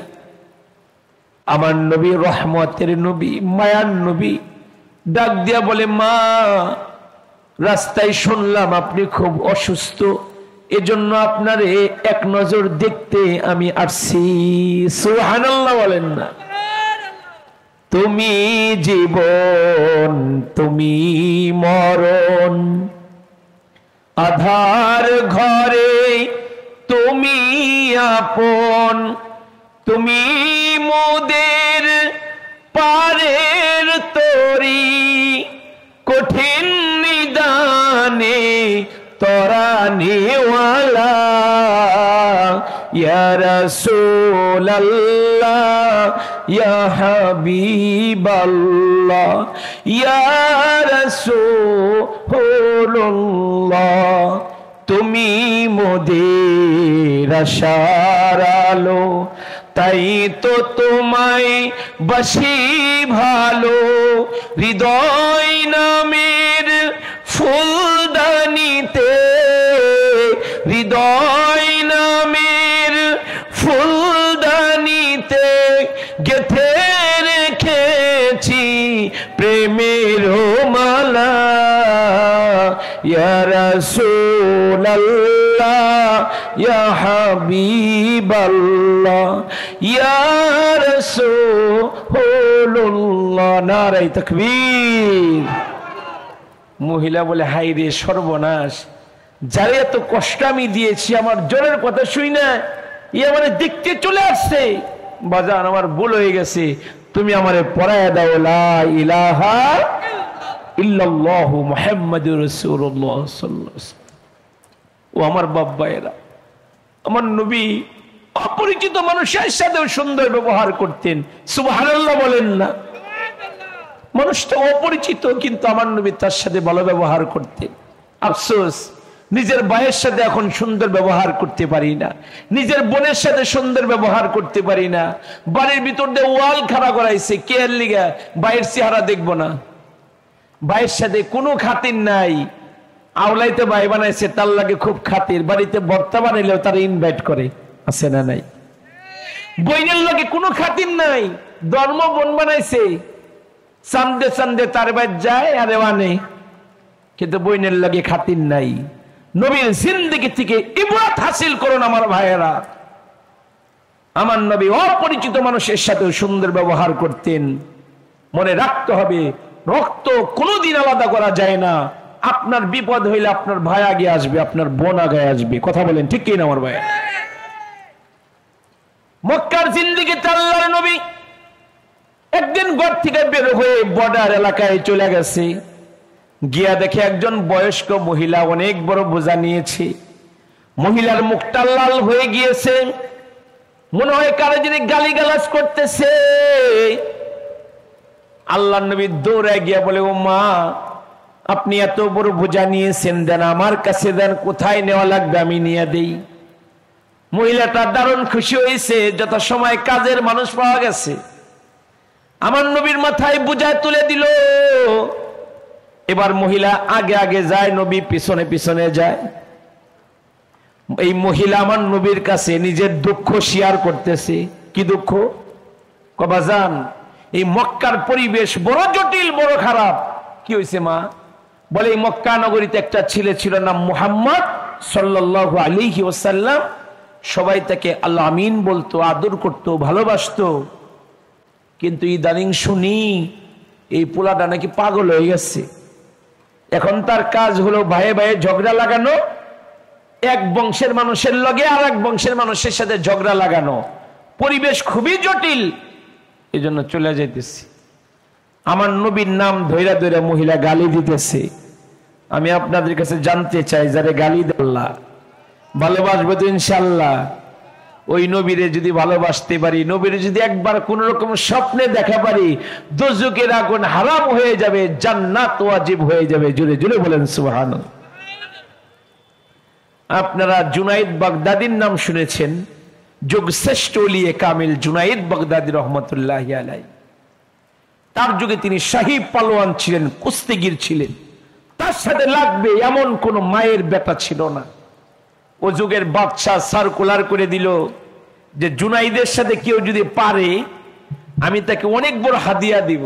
Speaker 1: আমার নবী রহমতের নবী, মায়ার নবী ডাক দিয়া বলে, মা রাস্তায় শুনলাম আপনি খুব অসুস্থ, এজন্য আপনার এক নজর দেখতে আমি আসছি। সুবহানাল্লাহ বলেন না? তুমি জীবন তুমি মরণ, আধার ঘরে তুমি আপন, তুমি মোদের পারের তরি, কঠিন নিদানে তরানিওয়ালা, ইয়া রাসূলাল্লাহ ইয়া হাবিবাল্লাহ ইয়া রাসূলুল্লাহ, তুমি মোদের আশার আলো, তাই তো তোমায় বাসি ভালো, হৃদয় নামের ফুলদানিতে, হৃদয় নামের ফুলদানিতে গেথে রেখেছি প্রেমের মালা, ইয়া রাসূলাল্লাহ ইয়া হাবিবাল্লাহ ইয়া রাসূলুল্লাহ। নারে তাকবীর। মহিলা বলে, হাই রে সর্বনাশ, যারে এত কষ্ট আমি দিয়েছি আমার জ্বরের কথা শুই না, ই আমারে দেখতে চলে আসছে। বাজান আমার ভুল হয়ে গেছে, তুমি আমারে পড়ায় দাও লা ইলাহা ইল্লাল্লাহু মুহাম্মাদুর রাসূলুল্লাহ সাল্লাল্লাহু আলাইহি ওয়াসাল্লাম। ও আমার বাব্বায়েরা, আমার নবী অপরিচিত মানুষের সাথেও সুন্দর ব্যবহার করতেন। সুবহানাল্লাহ বলেন না? মানুষটা অপরিচিত, কিন্তু আমার নবী তার সাথে ভালো ব্যবহার করতেন। আফসোস, নিজের ভাইয়ের সাথে এখন সুন্দর ব্যবহার করতে পারি না, নিজের বোনের সাথে সুন্দর ব্যবহার করতে পারি না। বাড়ির ভিতর দিয়ে ওয়াল খাড়া করাইছে, কে এর লিগা? ভাইয়ের চেহারা দেখবো না, ভাইয়ের সাথে কোনো খাতির নাই। আওলাইতে ভাই বানাইছে, তার লাগে খুব খাতির। বাড়িতে ভর্তা বানাইলেও তারা ইনভাইট করে, আছে না নাই? বইনের লাগে কোনো খাতির নাই, ধর্ম বোন বানাইছে, চান্দে চান্দে তার বাড়ি যায় আরে মানে, কিন্তু বইনের লাগে খাতির নাই। নবীর জিন্দেগি থেকে ইবরাত হাসিল করুন আমার ভাইয়েরা। আমার নবী অপরিচিত মানুষের সাথেও সুন্দর ব্যবহার করতেন। মনে রাখতে হবে, রক্ত কোনোদিন আলাদা করা যায় না। আপনার বিপদ হইলে আপনার ভাই আগে আসবে, আপনার বোন আগে আসবে। কথা বলেন ঠিক কি না আমার ভাই? মক্কার জিন্দেগিতে আল্লাহর নবী একদিন ঘর থেকে বের হয়ে বর্ডার এলাকায় চলে গেছে। গিয়া দেখে একজন বয়স্ক মহিলা অনেক বড় বোঝা নিয়েছে। মহিলার মুখটা লাল হয়ে গিয়েছে, মনে হয় কারো যিনি গালিগালাজ করতেছে। আল্লাহর নবী দৌড়ায় গিয়া বলে, ও মা, আপনি এত বড় বোঝা নিয়েছেন, দেন আমার কাছে দেন, কোথায় নেওয়া লাগবে আমি নিয়ে দেই। মহিলাটা দারুণ খুশি হয়েছে, যত সময় কাজের মানুষ পাওয়া গেছে। আমার নবীর মাথায় বোঝা তুলে দিল। এবার মহিলা আগে আগে যায়, নবী পিছনে পিছনে যায়। এই মহিলা আমার নবীর কাছে নিজের দুঃখ শেয়ার করতেছে। কি দুঃখ? কবাজান, এই মক্কার পরিবেশ বড় জটিল, বড় খারাপ। কি হয়েছে মা? বলে, এই মক্কা নগরীতে একটা ছেলে ছিল নাম মুহাম্মদ সাল্লাল্লাহু আলাইহি ওয়াসাল্লাম। সবাই তাকে আল্লাহ আমিন বলতো, আদর করতো, ভালোবাসতো। কিন্তু ইদানিং শুনি এই পোলাটা নাকি পাগল হয়ে গেছে। এখন তার কাজ হলো ভাইয়ে ভাইয়ে ঝগড়া লাগানো, এক বংশের মানুষের লগে আর এক বংশের মানুষের সাথে ঝগড়া লাগানো। পরিবেশ খুবই জটিল, এই জন্য চলে যাইতেছি। আমার নবীর নাম ধৈরা ধৈরা মহিলা গালি দিতেছে। আমি আপনাদের কাছে জানতে চাই, যারা গালি দেল্লা ভালোবাসবে তো ইনশাল্লাহ? ওই নবীরে যদি ভালোবাসতে পারি, নবীরে যদি একবার কোন রকম স্বপ্নে দেখা পারি, দোজখের আগুন হারাম হয়ে যাবে, জান্নাত ওয়াজিব হয়ে যাবে। জোরে জোরে বলেন সুবহানাল্লাহ। আপনারা জুনাইদ বাগদাদির নাম শুনেছেন, যুগশ্রেষ্ঠ ওলিয়ে কামিল জুনাইদ বাগদাদি রহমতুল্লাহি আলাইহি। তার যুগে তিনি শাহী পালোয়ান ছিলেন, কুস্তিগির ছিলেন। তার সাথে লাগবে এমন কোন মায়ের বেটা ছিল না। ও যুগের বাদশাহ সার্কুলার করে দিল যে জুনাইদের সাথে কেউ যদি পারে আমি তাকে অনেক বড় হাদিয়া দিব।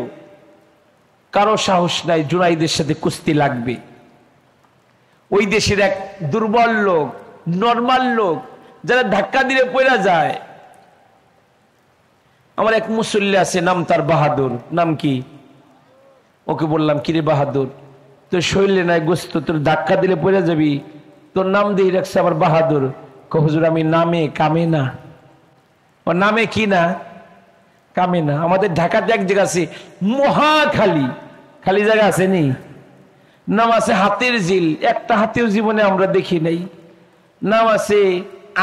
Speaker 1: কারো সাহস নাই জুনাইদের সাথে কুস্তি লাগবে। ওই দেশের এক দুর্বল লোক, নরমাল লোক, যারা ধাক্কা দিলে পড়া যায়। আমার এক মুসল্লি আছে, নাম তার বাহাদুর। নাম কি? ওকে বললাম, কিরে বাহাদুর, তোর শরীরে নাই গোস্ত, তোর ধাক্কা দিলে পড়ে যাবি, তোর নাম দিয়ে রাখছে আমার বাহাদুর। হুজুর আমি নামে কামে না। ও নামে কি না? কামে না। আমাদের ঢাকাতে এক জায়গা আছে মহাখালী, খালি জায়গা আছে নি, নাম আছে হাতের ঝিল, একটা হাতেও জীবনে আমরা দেখি নাই। নাম আছে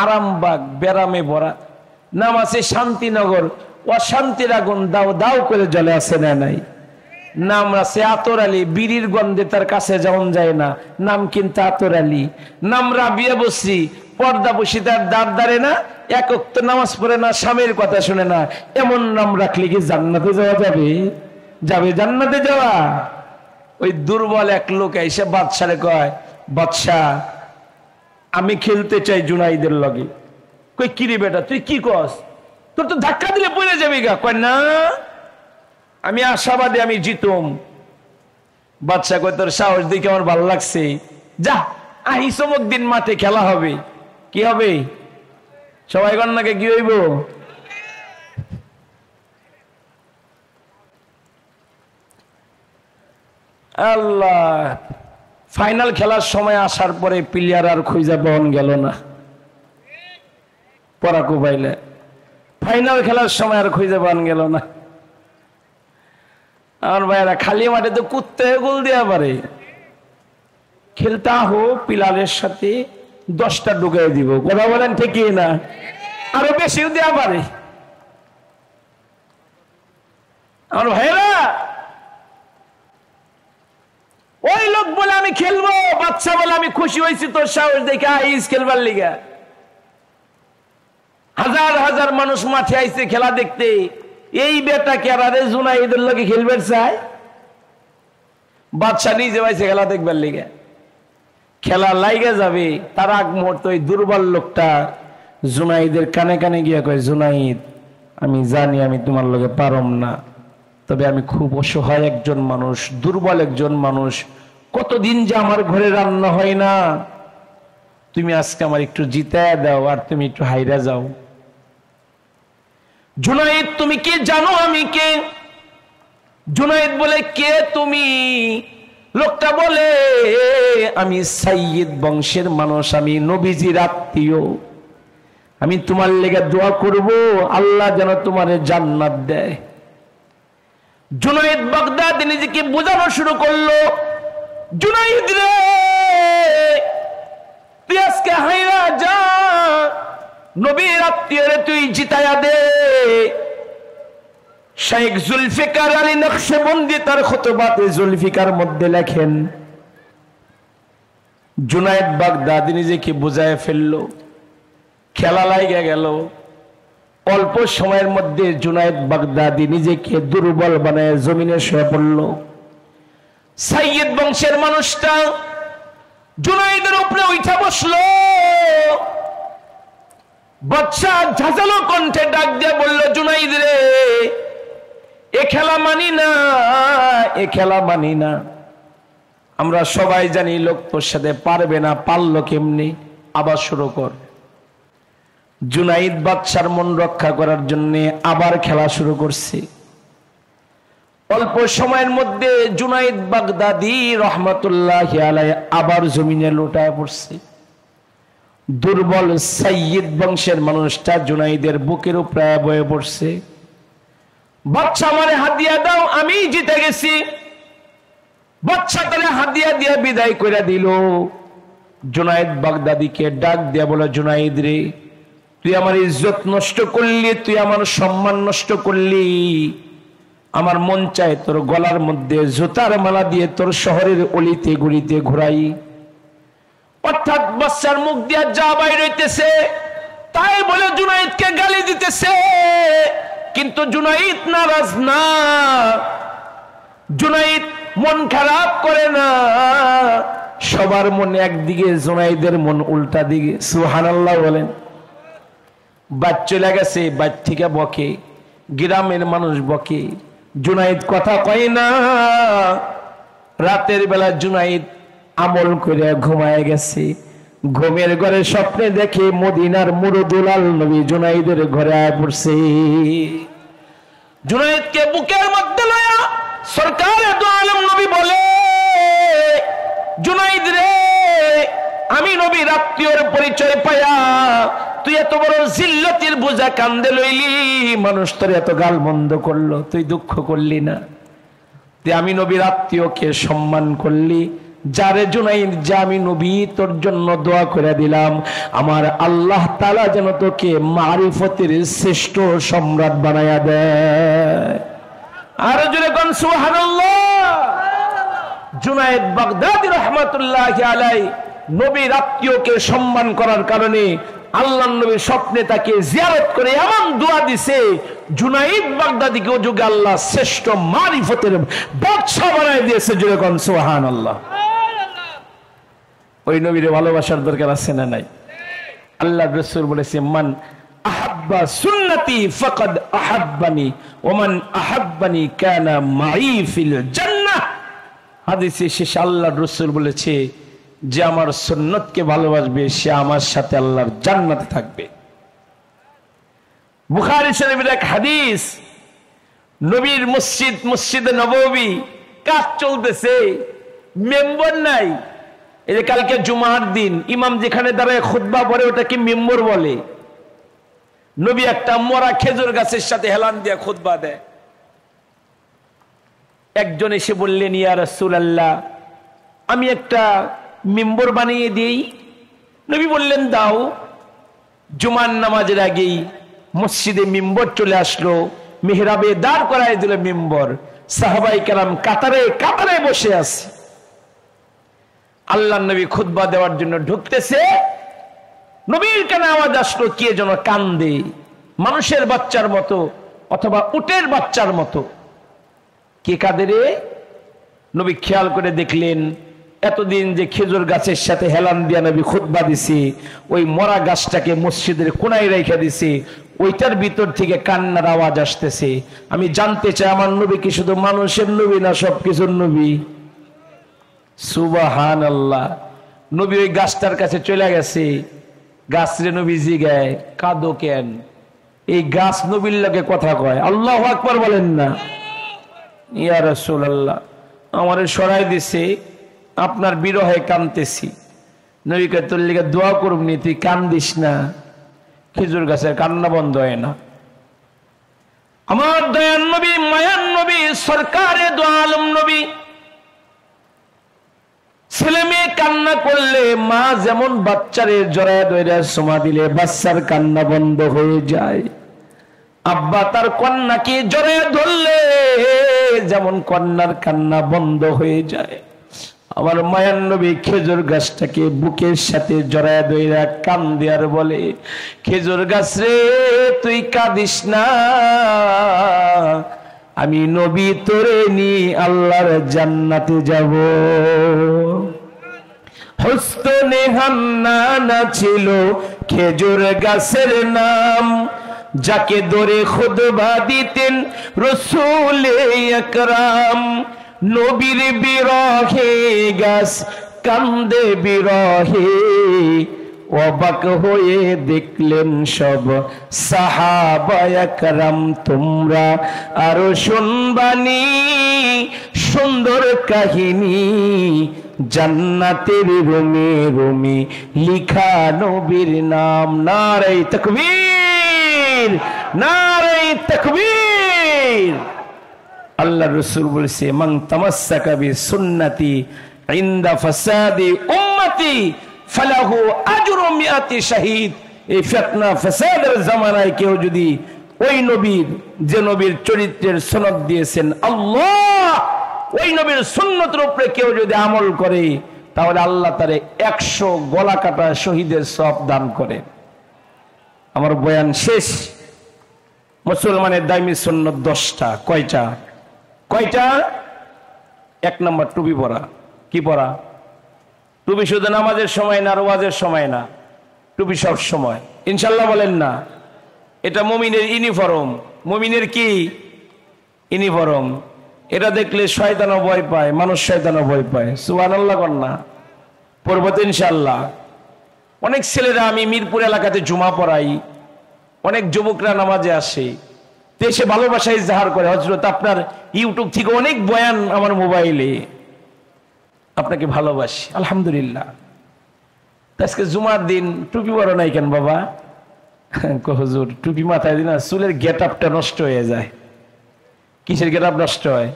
Speaker 1: আরামবাগ, বেরামে ভরা। নাম আছে শান্তিনগর, অশান্তির আগুন দাও দাও করে জ্বলে, আছে না নাই? নাম আছে আতর আলী, বিড়ির গন্ধে তার কাছে যাওয়া যায় না, নাম কিন্তু আতর আলী। নাম রাবিয়া বসরি, পর্দা বসি তার দাঁড় দাঁড়ে না, এক ওয়াক্ত নামাজ পড়ে না, স্বামীর কথা শুনে না। এমন নাম রাখলে কি জান্নাতে যাওয়া যাবে? যাবে জান্নাতে যাওয়া? ওই দুর্বল এক লোক এসে বাদশারে কয়, বাদশা আমি খেলতে চাই জুনাইদের লগে। কই কিরে বেটা তুই কি কস? তোর তো ধাক্কা দিলে পড়ে যাবি গা। কয় না, আমি আশাবাদী আমি জিতম। বাদশা কয় তোর সাহস দেখে আমার ভালো লাগছে, যা আহি চমক দিন মাঠে খেলা হবে। কি হবে? সবাই কন্যাকে কি হইব? আল্লাহ। ফাইনাল খেলার সময় আসার পরে প্লেয়ার আর খুঁজে পাওয়া গেল না। পরাকু পাইলে ফাইনাল খেলার সময় আর খুঁজে পাওয়া গেল না। আমার ভাইয়েরা খালি মাঠে তো কুত্তে গোল দেওয়া পারে। খেলতা হো পিলারের সাথে 10টা ঢুকাই দিব। কথা বলেন ঠিক না? আরো বেশিও দেওয়া পারে। আমার ভাইয়েরা, ওই লোক বলে আমি খেলবো, বাচ্চা বলে আমি খুশি হয়েছি তোর সাহস দেখে আইস খেলবার লিগা। হাজার হাজার মানুষ মাঠে আইছে খেলা দেখতে। এই বেটা কেরারে জুনাইদের লোকে খেলবার চায়? বাদশা নিজে পাইছে খেলা দেখবার লিগা। খেলা লাইগা যাবে, তার আগ মুহূর্তে ওই দুর্বল লোকটা জুনাইদের কানে কানে গিয়া কয়, জুনাইদ আমি জানি আমি তোমার লগে পারম না, তবে আমি খুব অসহায় একজন মানুষ, দুর্বল একজন মানুষ, কতদিন যে আমার ঘরে রান্না হয় না, তুমি আজকে আমার একটু জিতায়া দাও আর তুমি একটু হাইরা যাও। জুনাইদ তুমি কে জানো আমি কে? জুনাইদ বলে কে তুমি? লোকটা বলে আমি সাইয়্যিদ বংশের মানুষ, আমি নবীজির আত্মীয়, আমি তোমার লেগে দোয়া করব আল্লাহ যেন তোমারে জান্নাত দেয়। জুনাইদ বাগদাদি নিজেকে বোঝানো শুরু করলো, জুনাইদ রে তুই আজকে হাইরা যা, নবীর আত্মীয় রে তুই জিতায়া দে। শেখ জুলফিকার আলী নকশবন্দি তার খুতবাতে জুলফিকার মধ্যে লেখেন, জুনাইদ বাগদাদি নিজেকে বুঝায় ফেললো। খেলা লাইগা গেল। অল্প সময়ের মধ্যে জুনাইদ বাগদাদি নিজেকে দুর্বল বানায় জমিনে শুয়ে পড়ল। সাইয়্যিদ বংশের মানুষটা জুনাইদের উপরে উঠা বসলো। বাদশা ঝাঁঝালো কণ্ঠে ডাক দিয়ে বলল, জুনাইদ রে এ খেলা মানি না, এ খেলা মানি না। আমরা সবাই জানি লোক তোর সাথে পারবে না, পারলো কেমনি? আবার শুরু কর। জুনাইদ বাদশার মন রক্ষা করার জন্য আবার খেলা শুরু করছে। অল্প সময়ের মধ্যে জুনাইদ বাগদাদি রহমতুল্লাহি আলাইহি আবার জমিনে লুটায় পড়ছে। দুর্বল সাইয়্যিদ বংশের মানুষটা জুনাইদের বুকের উপরে বয়ে পড়ছে। বাদশা আমারে হাদিয়া দাও, আমি জিতে গেছি। বাদশা তারে হাদিয়া দিয়া বিদায় করে দিল। জুনাইদ বাগদাদিকে ডাক দিয়া বলে, জুনাইদ রে তুই আমার ইজ্জত নষ্ট করলি, তুই আমার সম্মান নষ্ট করলি। আমার মন চায় তোর গলার মধ্যে জুতার মালা দিয়ে তোর শহরের অলিতে গলিতে ঘুরাই। অর্থাৎ বাচ্চার মুখ দিয়ে যা বাইর হইতেছে তাই বলে জুনাইদকে গালি দিতেছে, কিন্তু জুনাইদ নারাজ না, জুনাইদ মন খারাপ করে না। সবার মন একদিকে, জুনাইদের মন উল্টা দিকে। সুবহানাল্লাহ বলেন। বাদ চলে গেছে, বাদ থেকে বকে, গ্রামের মানুষ বকে, জুনাইদ কথা কয় না। রাতের বেলা জুনাইদ আমল করে ঘুমায় গেছে। ঘুমের ঘরে স্বপ্নে দেখে মদিনার মুরুদুলাল নবী জুনাইদের ঘরে আয় পড়ছে। জুনাইদকে বুকের মধ্যে লয়া সরকারে দু আলম নবী বলে, জুনাইদ রে, আমি নবীর আত্মীয়র পরিচয় পায়া তুই এত বড় জিল্লতির বোঝা কান্দে লইলি, মানুষ তোর এত গাল মন্দ করলো, তুই দুঃখ করলি না। তুই আমি নবীর আত্মীয়কে সম্মান করলি। যারে জুনাইদ, যা আমি নবী তোর জন্য দোয়া করে দিলাম, আমার আল্লাহ তাআলা যেন তোকে মারিফতের শ্রেষ্ঠ সম্রাট বানায়া দেয়। আর জোরে কোন সুবহানাল্লাহ। জুনাইদ বাগদাদী রাহমাতুল্লাহি আলাইহি নবীর আত্মীয়কে সম্মান করার কারণে আল্লাহর নবী স্বপ্নে তাকে জিয়ারত করে এমন দোয়া দিছে, জুনাইদ বাগদাদীকে যুগে আল্লাহ শ্রেষ্ঠ মারিফতের বাদশা বানায় দিয়েছে। জোরে কোন সুবহানাল্লাহ। ওই নবীর ভালোবাসার দরকার আছে না নাই? আল্লাহর রাসূল বলেছে, মান আহাব্বা সুন্নতি ফাকাদ আহাব্বানি ওয়া মান আহাব্বানি কানা মাই ফিল জান্নাহ। হাদিসে শেষে আল্লাহর রাসূল বলেছে, যে আমার সুন্নতকে ভালোবাসবে সে আমার সাথে আল্লাহর জান্নাতে থাকবে। বুখারী শরীফের এক হাদিস, নবীর মসজিদ, মসজিদে নববী কাজ চলতেছে, মেম্বার নাই। এই যে কালকে জুমার দিন ইমাম যেখানে দাঁড়ায় খুতবা পড়ে ওটাকে মেম্বর বলে। নবী একটা মরা খেজুর গাছের সাথে হেলান দিয়ে খুতবা দেয়। একজন এসে বললেন, ইয়া রাসূলুল্লাহ, আমি একটা মেম্বর বানিয়ে দেই। নবী বললেন, দাও। জুমার নামাজের আগেই মসজিদে মেম্বর চলে আসলো, মিহরাবে দাঁড় করায় দিল মেম্বর। সাহাবায়ে কেরাম কাতারে কাতারে বসে আছে। আল্লাহর নবী খুতবা দেওয়ার জন্য ঢুকতেছে, নবীর কানে আওয়াজ আসলো, কে যেন কান্দে, মানুষের বাচ্চার মতো অথবা উটের বাচ্চার মতো। কে কাঁদে রে? নবী খেয়াল করে দেখলেন, এতদিন যে খেজুর গাছের সাথে হেলান দিয়া নবী খুতবা দিছে, ওই মরা গাছটাকে মসজিদের কোনায় রেখে দিছে, ওইটার ভিতর থেকে কান্নার আওয়াজ আসতেছে। আমি জানতে চাই, আমার নবী কি শুধু মানুষের নবী না সবকিছুর নবী? সুবহানাল্লাহ। নবী ওই গাছটার কাছে চলে গেছে। গাছরে নবী জিগায়, কাঁদো কেন? এই গাছ নবীর লগে কথা কয়। আল্লাহু আকবার বলেন না। ইয়া রাসূলুল্লাহ, আমারে সরাই দিছে, আপনার বিরহে কাঁদতেছি। নবীকে তোর লিগে দোয়া করবনি, তুই কান্দিস না। খেজুর গাছের কান্না বন্ধ হয় না। আমার দয়ার নবী, মায়ার নবী, সরকারে দু আলম নবী, ছেলে মেয়ে কান্না করলে মা যেমন বাচ্চারে জড়ায় ধরে চুমা দিলে বাচ্চার কান্না বন্ধ হয়ে যায়, আব্বা তার কন্যাকে জড়ায় ধরলে যেমন কন্যার কান্না বন্ধ হয়ে যায়। আমার মায়ার নবী খেজুর গাছটাকে বুকের সাথে জড়ায় ধরে কান্দে আর বলে, খেজুর গাছ রে, তুই কাঁদিস না, আমি নবী তোরে নি আল্লাহর জান্নাতে যাব। হুসনে হান্নানা ছিল খেজুর গাছের নাম, যাকে ধরে খুতবা দিতেন রাসূল আকরাম। নবীর বিরহে গাছ কান্দে বিরহে, অবাক হয়ে দেখলেন সব সাহাবায়ে কেরাম। তোমরা আরো শুনবানি সুন্দর কাহিনী, জান্নাতের রুমে রুমে লিখা নবীর নাম। নারে তাকবীর, নারে তাকবীর। আল্লাহ রাসূল বলেছে, মান তামাসসাকা বিসুন্নতি ইনদা ফাসাদি উম্মতি ফালাহু আজরু মিআতি শাহীদ। এই ফিতনা ফাসাদের জামানায় কেউ যদি ওই নবীর, যে নবীর চরিত্রের সনদ দিয়েছেন আল্লাহ, ওই নবীর সুন্নতের উপরে কেউ যদি আমল করে, তাহলে আল্লাহ তারে 100 গলা কাটা শহীদের সওয়াব দান করেন। আমার বয়ান শেষ। মুসলমানের দামি সুন্নত 10টা। কয়টা? 1 নম্বর টুপি পরা। কি পরা? টুপি শুধু নামাজের সময় না, আর ওয়াজের সময় না, টুপি সব সময়। ইনশাআল্লাহ বলেন না? এটা মুমিনের ইউনিফর্ম। মুমিনের কি ইউনিফর্ম? এটা দেখলে শয়তানও ভয় পায়, মানুষ শয়তানও ভয় পায়। সুবহানাল্লাহ কর না? পড়বো তো ইনশাআল্লাহ। অনেক ছেলেরা, আমি মিরপুর এলাকাতে জুমা পড়াই, অনেক যুবকরা নামাজে আসে, দেশে ভালোবাসা ইজহার করে। হযরত আপনার ইউটিউব থেকে অনেক বয়ান আমার মোবাইলে, আপনাকে ভালোবাসি আলহামদুলিল্লাহ। আজকে জুমার দিন টুপি পরো নাই কেন বাবা? হুজুর টুপি মাথায় দিন, চুলের গেটআপটা নষ্ট হয়ে যায়। কিসের গেটআপ নষ্ট হয়?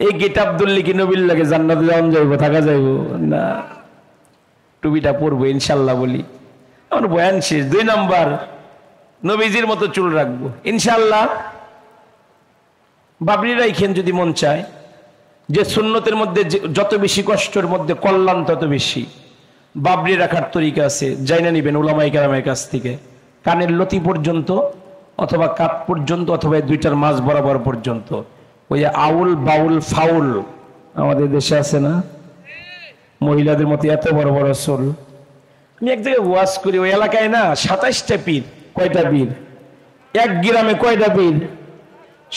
Speaker 1: এই গেটআপ ধরলে কি নবীর লাগে জান্নাতে যাওয়া যাইব, থাকা যাইব না? টুপিটা পরবো ইনশাআল্লাহ বলি। আমার বয়ান শেষ। 2 নাম্বার, নবীজির মতো চুল রাখবো ইনশাআল্লাহ। বাবরি রাইখেন যদি মন চায়। যে সুন্নতের মধ্যে যত বেশি কষ্টের মধ্যে কল্যাণ তত বেশি। বাবরি রাখার তরিকা আছে, জাইনা নিবেন উলামায়ে কেরামের কাছ থেকে। কানের লতি পর্যন্ত, অথবা কাপ পর্যন্ত, অথবা 2টার মাঝ বরাবর পর্যন্ত। ওই আউল বাউল ফাউল আমাদের দেশে আছে না, মহিলাদের মতো এত বড় বড় চুল। আমি এক জায়গায় ওয়াজ করি, ওই এলাকায় না 27টা পীর। কয়টা পীর? 1 গ্রামে কয়টা পীর?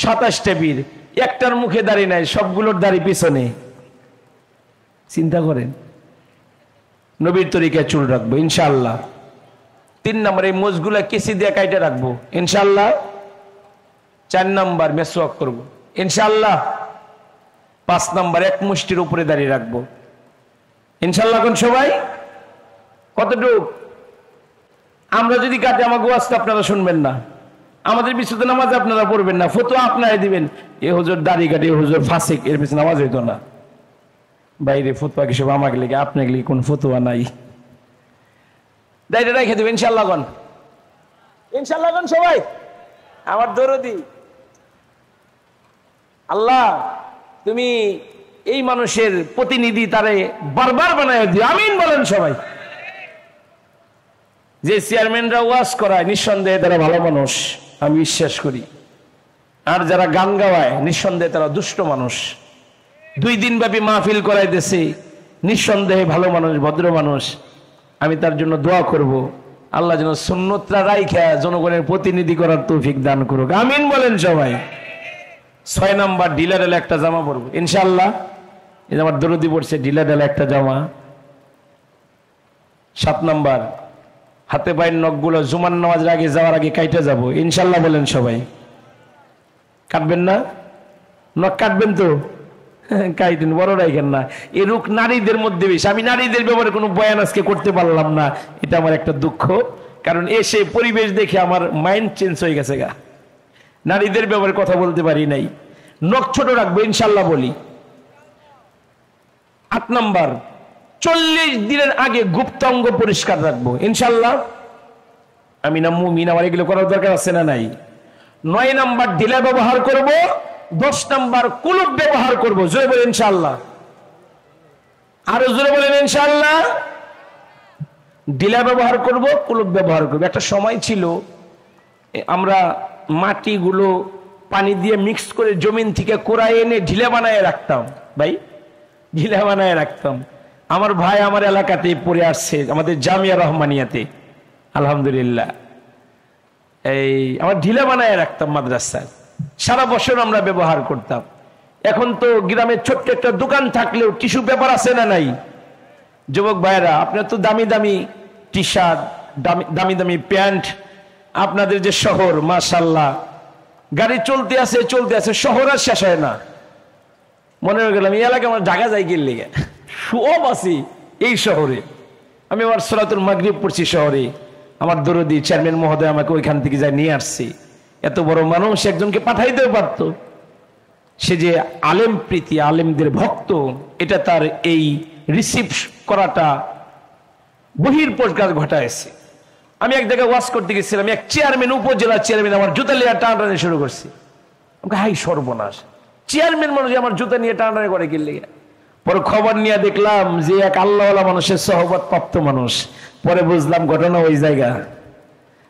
Speaker 1: 27টা পীর। একটার মুখে দাড়ি নাই, সবগুলোর দাড়ি পিছনে। চিন্তা করেন। নবীর তরিকায় চুল রাখবো ইনশাআল্লাহ। 3 নম্বর, এই মোজগুলা কেসি দিয়ে কাইটে রাখবো ইনশাআল্লাহ। 4 নম্বর, মেসওয়াক করবো ইনশাআল্লাহ। 5 নম্বর, 1 মুষ্টির উপরে দাঁড়িয়ে রাখবো ইনশাআল্লাহ। কোন সবাই কতটুক? আমরা যদি কাটে, আমাকে ওয়াজ আপনারা শুনবেন না, আমাদের পিছনে নামাজ আপনারা পড়বেন না, ফতোয়া আপনারা দিবেন। এ হুজুর দাড়ি কাটে, এ হুজুর ফাসিক, এর পিছনে নামাজ হইতো না। বাইরে ফতোয়া কিসব আমাকে লেগে, আপনাকে লেগে কোন ফতোয়া নাই। দাড়িটা রেখে দেবেন ইনশাআল্লাহ। কোন ইনশাআল্লাহ কোন সবাই? আমার দরদি আল্লাহ, তুমি এই মানুষের প্রতিনিধি, তারে বারবার বানায় দিও, আমিন বলেন সবাই। যে চেয়ারম্যানরা ওয়াজ করায়, নিঃসন্দেহে তারা ভালো মানুষ, আমি বিশ্বাস করি। আর যারা গান গাওয়ায়, নিঃসন্দেহে তারা দুষ্ট মানুষ। 2 দিন ব্যাপী মাহফিল করাইতেছে, নিঃসন্দেহে ভালো মানুষ, ভদ্র মানুষ। আমি তার জন্য দোয়া করব, আল্লাহ যেন সুন্নতরা রাইখা জনগণের প্রতিনিধি করার তৌফিক দান করুক, আমিন বলেন সবাই। 6 নম্বর, ঢিলা ঢালা একটা জামা পরবো ইনশাআল্লাহ। এই আমার দরদি পড়ছে, ঢিলা ঢালা একটা জামা। 7 নম্বর, হাতে পায়ের নখগুলো জুমার নামাজের আগে যাওয়ার আগে কাইটে যাব ইনশাআল্লাহ বলেন সবাই। কাটবেন না? নখ কাটবেন তো? কাইটেন, বড় রাখেন না। এই রোগ নারীদের মধ্যে বেশি। আমি নারীদের ব্যাপারে কোনো বয়ান আজকে করতে পারলাম না, এটা আমার একটা দুঃখ। কারণ এসে পরিবেশ দেখে আমার মাইন্ড চেঞ্জ হয়ে গেছে গা। নারীদের ব্যাপারে কথা বলতে পারি নাই। নখ ছোট রাখবো ইনশাআল্লাহ বলি। 8 নম্বর, 40 দিনের আগে গুপ্তাঙ্গ পরিষ্কার রাখবো ইনশাআল্লাহ। আমি না মুমিন, আমার এগুলো করার দরকার আছে না নাই? 9 নম্বর, ঢিলা ব্যবহার করব। 10 নম্বর, কুলুপ ব্যবহার করব। জোরে বলেন ইনশাআল্লাহ। আরো জোরে বলেন ইনশাআল্লাহ। ঢিলা ব্যবহার করব, কুলুপ ব্যবহার করব। একটা সময় ছিল আমরা মাটিগুলো পানি দিয়ে মিক্স করে জমিন থেকে কোড়ায় এনে ঢিলা বানায় রাখতাম। ভাই, ঢিলা বানায় রাখতাম। আমার ভাই আমার এলাকাতে পড়ে আসছে, আমাদের জামিয়া রহমানিয়াতে আলহামদুলিল্লাহ। এই আমার ঢিলা বানায় রাখতাম মাদ্রাসায়, সারা বছর আমরা ব্যবহার করতাম। এখন তো গ্রামে ছোট্ট একটা দোকান থাকলেও টিস্যু পেপার আছে না নাই? যুবক ভাইরা, আপনার তো দামি দামি টি শার্ট, দামি দামি প্যান্ট, আপনাদের যে শহর মাশাআল্লাহ, গাড়ি চলতে আছে চলতে আছে, শহর আর শেষ হয় না। মনে হয়ে গেলাম এই এলাকায় আমার ঢাকা যাই গেলে সব আছি এই শহরে। আমি আমার সলাতুল মাগরিব পড়ছি শহরে। আমার দরদি চেয়ারম্যান মহোদয় আমাকে ওইখান থেকে যাই নিয়ে আসছি। এত বড় মানুষ একজনকে পাঠাইতেও পারত। সে যে আলেম প্রীতি, আলেমদের ভক্ত, এটা তার এই রিসিভ করাটা বহির প্রকাশ ঘটাইছে। আমি এক জায়গায় ওয়াজ করতে গেছিলাম, এক চেয়ারম্যান, উপজেলা চেয়ারম্যান আমার জুতা নিয়ে টানাটানি শুরু করছি। হাই সর্বনাশ, চেয়ারম্যান মানুষ আমার জুতা নিয়ে টানাটানি করে কি লেগে? পরে খবর নিয়ে দেখলাম যে এক আল্লাহওয়ালা মানুষের সহবত প্রাপ্ত মানুষ। পরে বুঝলাম ঘটনা ওই জায়গা,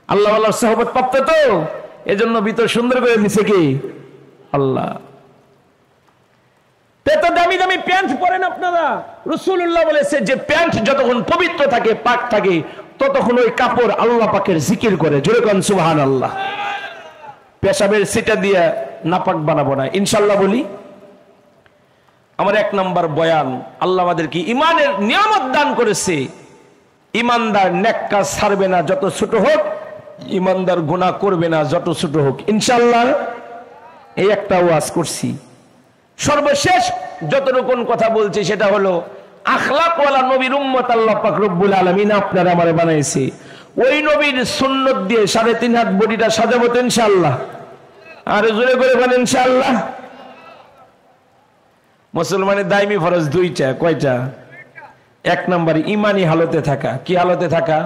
Speaker 1: আল্লাহওয়ালার সহবত প্রাপ্ত, তো এজন্য ভিতর সুন্দর করে দিছে কি আল্লাহ। এত দামি দামি প্যান্ট পরেন আপনারা। রাসূলুল্লাহ বলেছে যে প্যান্ট যতক্ষণ পবিত্র থাকে, পাক থাকে, ততক্ষণ ওই কাপড় আল্লাহ পাকের জিকির করে। জোরে কোন সুবহানাল্লাহ। পেশাবের সিটা দিয়ে নাপাক বানাবো না ইনশাআল্লাহ বলি। আমার 1 নাম্বার বয়ান, আল্লাহ আমাদেরকে ইমানের নিয়ামত দান করেছে। ইমানদার নেক কাজ ছাড়বে না যত ছোট হোক, ইমানদার গুনাহ করবে না যত ছোট হোক ইনশাআল্লাহ। এই একটা ওয়াজ করছি। সর্বশেষ যতটুকু কথা বলছি সেটা হলো আখলাকওয়ালা নবীর উম্মত আল্লাহ পাক রব্বুল আলামিন আপনারা আমারে বানাইছে। ওই নবীর সুন্নত দিয়ে 3.5 হাত বডিটা সাজাবো তো ইনশাআল্লাহ। আর জোরে করে বলেন ইনশাআল্লাহ। মুসলমানের দায়মি ফরজ 2টা। কয়টা? 1 নাম্বার ইমানি হালতে থাকা। কি হালতে থাকা?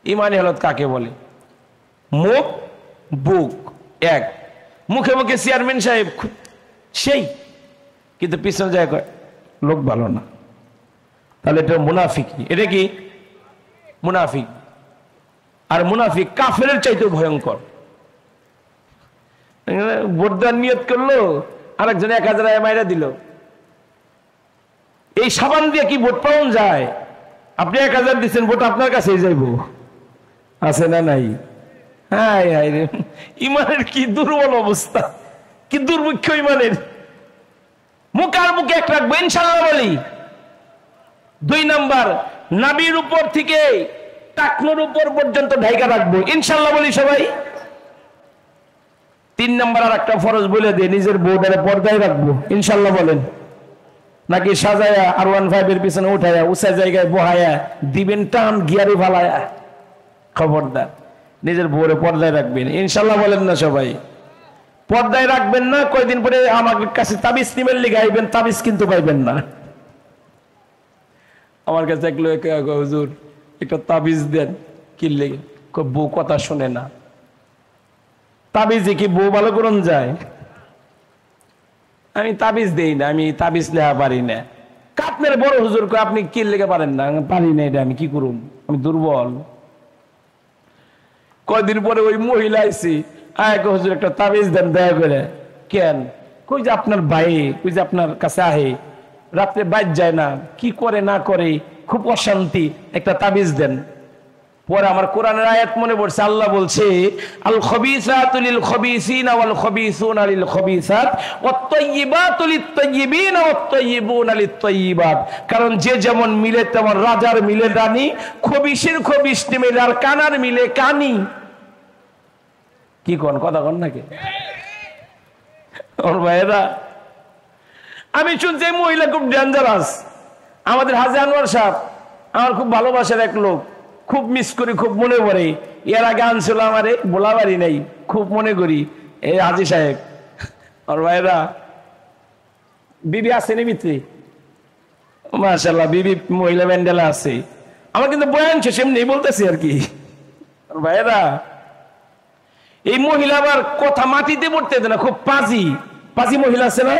Speaker 1: ইমানি হালত কাকে বলে? মুখ, বুক এক। মুখে মুখে চেয়ারম্যান সাহেব সেই, কিন্তু পিছনে যায় লোক ভালো না, তাহলে এটা মুনাফিকি। এটা কি? মুনাফিক। আর মুনাফিক কাফেরের চাইতেও ভয়ঙ্কর। ভোট দেওয়ার নিয়ত করলো, আরেকজন 1000 মাইরা দিল। এই সাবান দিয়ে কি ভোট পাওয়া যায়? আপনি 1000 দিচ্ছেন, ভোট আপনার কাছেই যাইব, আছে না নাই? হ্যাঁ, ইমানের কি দুর্বল অবস্থা, কি দুর্ভিক্ষ ইমানের। মুখ আর মুখে এক রাখবো ইনশাআল্লাহ বলি। 2 নাম্বার নাভির উপর থেকে টাকনুর উপর পর্যন্ত ঢাইকা রাখবো ইনশাআল্লাহ বলি সবাই। 3 নাম্বার আর একটা ফরজ বলে দিয়ে, নিজের বউটারে পর্দায় রাখবো ইনশাআল্লাহ বলেন। নাকি সাজায়া R15 এর পিছনে উঠায়া উঁচা জায়গায় বহায়া দিবেন টান, গিয়ারে ফালায়া? খবরদার, নিজের বউরে পর্দায় রাখবেন ইনশাআল্লাহ বলেন না সবাই। পর্দায় রাখবেন না, কয়দিন পরে আমার কাছে তাবিজ নিবেন লিখে আইবেন, তাবিজ কিন্তু পাইবেন না। আমার কাছে এক লোক, হুজুর একটা তাবিজ দেন। কি লেগে? বউ কথা শোনে না। তাবিজে কি বউ ভালো করুন যায়? আমি তাবিজ দেই না, আমি তাবিজ লেখা পারি না। কাপনের বড় হুজুর কয় আপনি কি লেখা পারেন না? পারি না, এটা আমি কি করুন, আমি দুর্বল। কয়দিন পরে ওই মহিলা আইসি, হুজুর একটা তাবিজ দেন দয়া করে। কেন? কই যে আপনার ভাই, কই যে আপনার কাছে আহে, রাত্রে বাইর যায় না, কি করে না করে, খুব অশান্তি, একটা তাবিজ দেন। পরে আমার কোরআনের আয়াত মনে পড়ছে, আল্লাহ বলছে আল খবিসাতু লিল খবিসিনা ওয়াল খবিসুনা লিল খবিসাত ওয়াত তাইয়্যিবাতু লিত তাইয়্যিবিনা ওয়াত তাইয়্যিবুনা লিত তাইয়্যিবাত। কারণ যে যেমন মিলে তেমন রাজার মিলে রানী, খবিসের খবিস মিলে আর কানার মিলে কানি। কি কোন কথা কোন নাকি ওর ভাইরা? আমি শুনছি মহিলা খুব ডেঞ্জারাস। আমাদের হাজী আনোয়ার সাহেব আমার খুব ভালোবাসার এক লোক, খুব মিস করি, খুব মনে পড়ে। এর আগে আনছিল আমারে, বলা পারি নাই, খুব মনে করি। এই হাজী সাহেব ওর ভাইরা, বিবি আছে নি মিত্রি? মাশাআল্লাহ, বিবি মহিলা ম্যান্ডেলা আছে। আমার কিন্তু বয়ান শেষ এমনি বলতেছি আর কি। ওর ভাইরা, এই মহিলা আবার কথা মাটিতে পড়তে দেয় না, খুব পাজি পাজি মহিলা আছে না?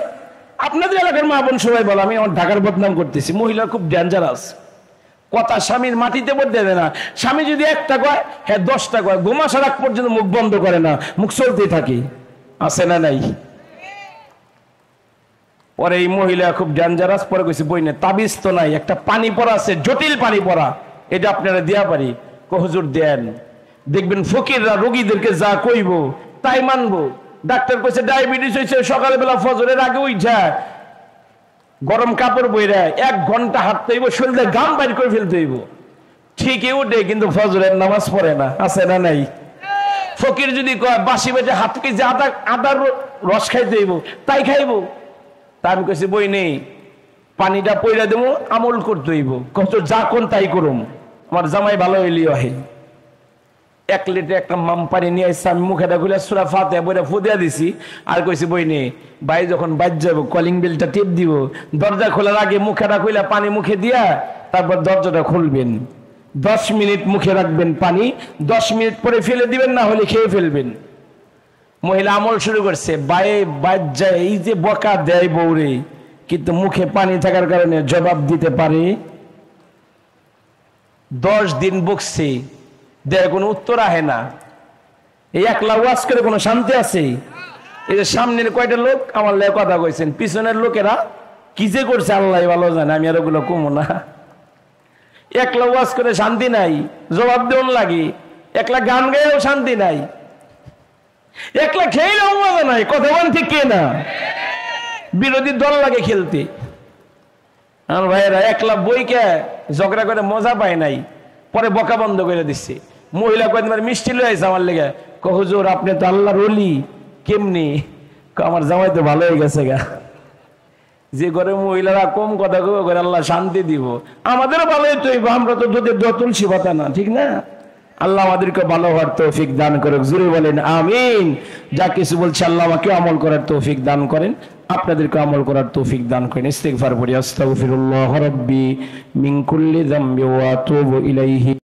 Speaker 1: আপনাদের এলাকার মা বোন সবাই বলো, আমি আমার ঢাকার বদনাম করতেছি। মহিলা খুব ডেঞ্জারাস, কথা স্বামীর মাটিতে পড়তে দেয় না। স্বামী যদি একটা কয়, হ্যাঁ 10টা কয়, ঘুমাসার আগ পর্যন্ত মুখ বন্ধ করে না, মুখ চলতে থাকে, আছে না নাই? পরে এই মহিলা খুব ডেঞ্জারাস। পরে কইছি বই না, তাবিজ তো নাই, একটা পানি পড়া আছে, জটিল পানি পড়া, এটা আপনারা দেয়া পারি। হুজুর দেন, দেখবেন ফকিররা রোগীদেরকে যা কইব তাই মানবো। ডাক্তার কইছে ডায়াবেটিস হয়েছে, সকালবেলা ফজরের আগে উঠা গরম কাপড় বইরা 1 ঘন্টা হাঁটতে হইব, শরীরে গাম বাইর করে ফেলতে হইব। ঠিকই উঠে, কিন্তু ফজরের নামাজ পড়ে না, আছে না নাই? ফকির যদি কয় বাসি বেটে হাত কেজি আদার রস খাইতে হইব, তাই খাইব। তা আমি কইছি বই নেই, পানিটা পইরা দেবো, আমল করতে হইব। কত যা কোন তাই করুম, আমার জামাই ভালো হইলিও হে। 1 লিটার একটা মাম পানি নিয়ে আসছে, আমি মুখেটা খুলে সূরা ফাতিহা বইটা ফুদিয়া দিছি। আর কইছি বই নেই, ভাই যখন বাজ যাবো কলিং বেলটা টিপ দিব, দরজা খোলার আগে মুখেটা খুলে পানি মুখে দিয়া তারপর দরজাটা খুলবেন। 10 মিনিট মুখে রাখবেন পানি, 10 মিনিট পরে ফেলে দিবেন, না হলে খেয়ে ফেলবেন। মহিলা আমল শুরু করছে, বাচ্চা এই যে বকা দেয় বউরে, কিন্তু মুখে পানি থাকার কারণে জবাব দিতে পারে। 10 দিন বকছে, দেয় কোনো উত্তর আহে না। এই একলা ওয়াজ করে কোনো শান্তি আছে? এই যে সামনের কয়টা লোক আমার লেগে কথা কইছেন, পিছনের লোকেরা কি যে করছে আল্লাহ ভালো জানে, আমি আর ওগুলো কমো না। একলা ওয়াজ করে শান্তি নাই, জবাব দেওয়ার লাগে। একলা গান গাইও শান্তি নাই, একলা খেলেও মজা নাই। কথা বলেন ঠিক কে না? বিরোধী দল লাগে খেলতে। আমার ভাইয়েরা একলা বইকে ঝগড়া করে মজা পায় নাই, পরে বকা বন্ধ করে দিচ্ছে। মহিলা কয়েকবার মিষ্টি লয়ে আছে আমার লেগে, হুজুর আপনি তো আল্লাহর ওলি। কেমনি? আমার জামাই তো ভালো হয়ে গেছে গা। যে ঘরে মহিলারা কম কথা কবে করে আল্লাহ শান্তি দিব, আমাদেরও ভালো হইতে হইব। আমরা তো দুধের তুলসী পাতা না, ঠিক না? আল্লাহ আমাদেরকে ভালো হওয়ার তৌফিক দান করুক, জোরে বলেন আমিন। যা কিছু বলছে আল্লাহ আমাকে আমল করার তৌফিক দান করেন, আপনাদেরকে আমল করার তৌফিক দান করেন। ইস্তিগফার পড়ি, আস্তাগফিরুল্লাহ রাব্বি মিন কুল্লি যামবি ওয়া আতুবু ইলাইহি।